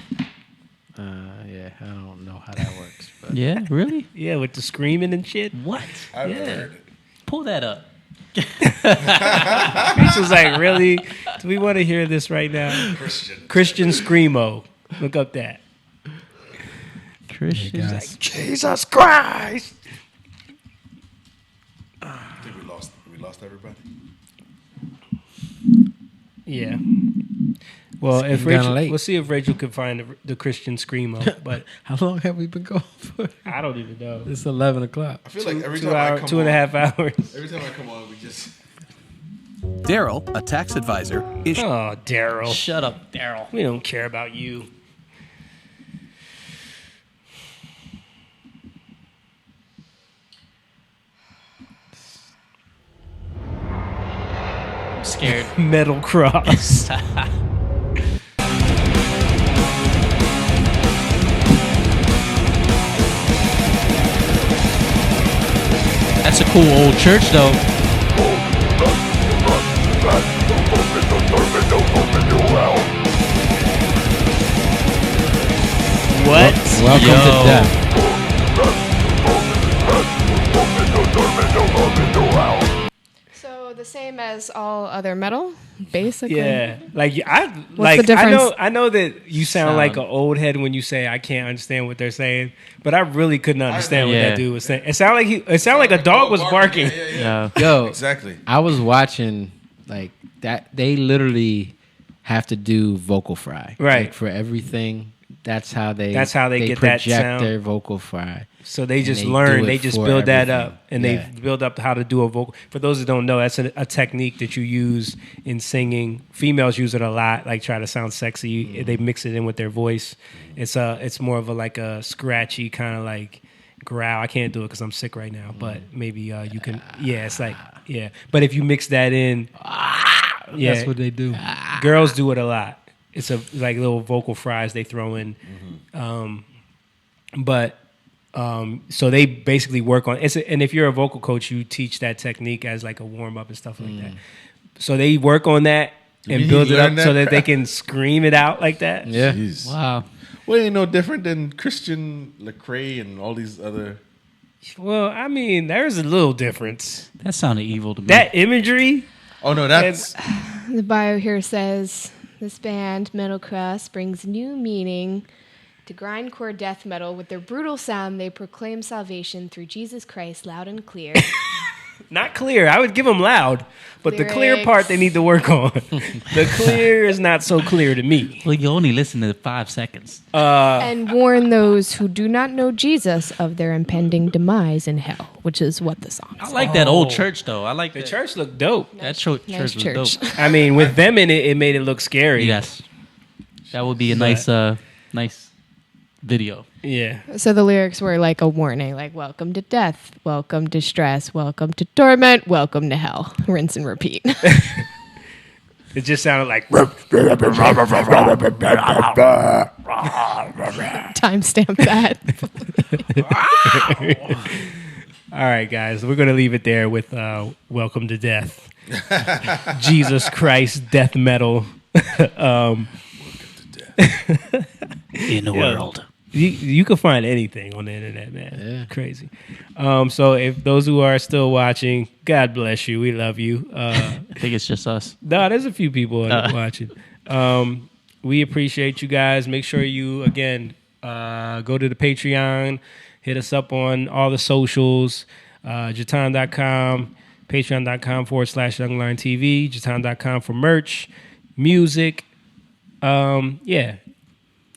Yeah, I don't know how that works. But Yeah, really? Yeah, with the screaming and shit. What? I've Yeah. heard it. Pull that up. Reach was like, really? Do we want to hear this right now? Christian Screamo. Look up that. Christian. Like, Jesus Christ. I think we lost everybody. Yeah. Well, It's if kinda Rachel, late. we'll see if Rachel can find the Christian Screamo. But how long have we been going for? I don't even know. It's 11 o'clock. I feel like every 2 time I hour, come 2.5 hours. Every time I come on, we just. Daryl, a tax advisor, is. Oh, Daryl. Shut up, Daryl. We don't care about you. I'm scared. Metal Cross. That's a cool old church, though. What? Welcome to death. So the same as all other metal, basically. Yeah, like the I difference? know that you sound like an old head when you say I can't understand what they're saying, but I really couldn't understand what Yeah. that dude was saying. It sounded like a dog was barking. Yeah. Yo, Exactly. I was watching like that. They literally have to do vocal fry, Right. Like, for everything. That's how they That's how they get that project sound. their vocal fry. So they just And learn, do they it just for build that everything. up, and Yeah. they build up how to do a vocal. For those that don't know, that's a technique that you use in singing. Females use it a lot, like try to sound sexy. They mix it in with their voice. It's more of a scratchy kind of like growl. I can't do it because I'm sick right now, but maybe you can. Yeah, it's like But if you mix that in, That's what they do. girls do it a lot. It's like little vocal fries they throw in. So they basically work on it. And if you're a vocal coach, you teach that technique as like a warm up and stuff like that. So they work on that and You build it up learned so that that they crap? can scream it out like that. Yeah. Jeez. Wow. Well, ain't no different than Christian Lecrae and all these other Well, I mean, there's a little difference. That sounded evil to me. That imagery. Oh no, that's The bio here says this band, Metal Cross, brings new meaning to grindcore death metal. With their brutal sound, they proclaim salvation through Jesus Christ loud and clear. Not clear. I would give them loud, but Lyrics. the clear part they need to work on. The clear is not so clear to me. Well, you only listen to 5 seconds. And warn those who do not know Jesus of their impending demise in hell, which is what the song says. I like that old church, though. I like the church looked dope. That church Nice was church. dope. I mean, with them in it, it made it look scary. Yes. That would be a nice video. Yeah. So the lyrics were like a warning, like welcome to death, welcome to stress, welcome to torment, welcome to hell. Rinse and repeat. It just sounded like Timestamp that. All right, guys, we're going to leave it there with Welcome to Death. Jesus Christ, death metal. In the world. You can find anything on the internet, man. Yeah. Crazy. So if those who are still watching, God bless you. We love you. I think it's just us. No, there's a few people watching. We appreciate you guys. Make sure you, again, go to the Patreon. Hit us up on all the socials. Jatan.com, patreon.com/youngliontv, Jatan.com for merch, music. Yeah.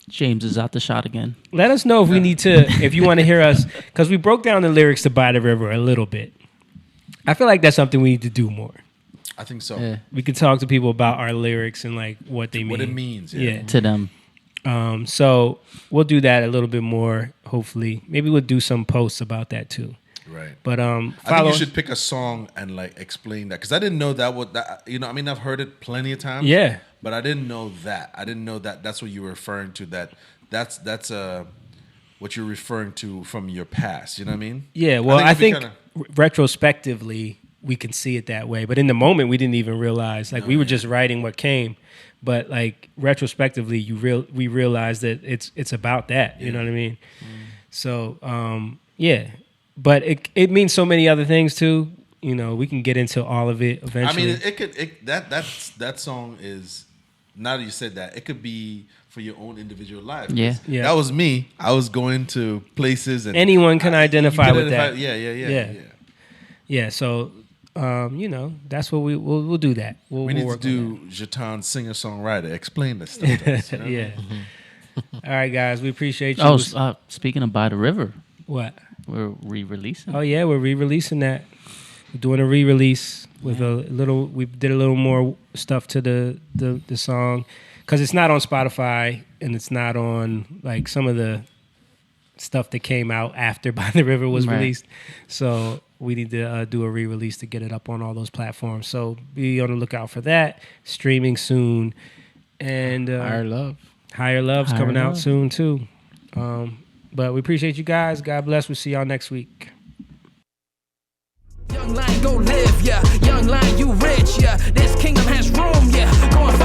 James is out the shot again. Let us know if we need to, if you want to hear us, because we broke down the lyrics to By the River a little bit. I feel like that's something we need to do more. I think so. Yeah. We can talk to people about our lyrics and like what they mean. What it means, to them. So we'll do that a little bit more, hopefully. Maybe we'll do some posts about that too. Right. But I think you should pick a song and like explain that, because I didn't know that would that. You know, I mean, I've heard it plenty of times. Yeah. But I didn't know that. I didn't know that that's what you were referring to. That's what you're referring to from your past. You know what I mean? Yeah. Well, I think retrospectively we can see it that way, but in the moment we didn't even realize. Like we were just writing what came, but like retrospectively, we realized that it's about that. You know what I mean? So yeah, but it means so many other things too. You know, we can get into all of it eventually. I mean, that song is. Now that you said that, it could be for your own individual life. Yeah. That was me. I was going to places, and anyone can identify with that. Yeah. So, you know, that's what we'll do that. We'll need work to do Jatan singer-songwriter. Explain this stuff to us. You know? Yeah. All right, guys. We appreciate you. Oh, speaking of By the River. What? We're re-releasing. Oh, yeah. We're re-releasing that. We're doing a re-release with a little. We did a little more stuff to the song, because it's not on Spotify and it's not on like some of the stuff that came out after By the River was released. So we need to do a re-release to get it up on all those platforms. So be on the lookout for that. Streaming soon, and Higher Love's coming out soon too. But we appreciate you guys. God bless. We'll see y'all next week. Young lion, go live, yeah. Young lion, you rich, yeah. This kingdom has room, yeah. Going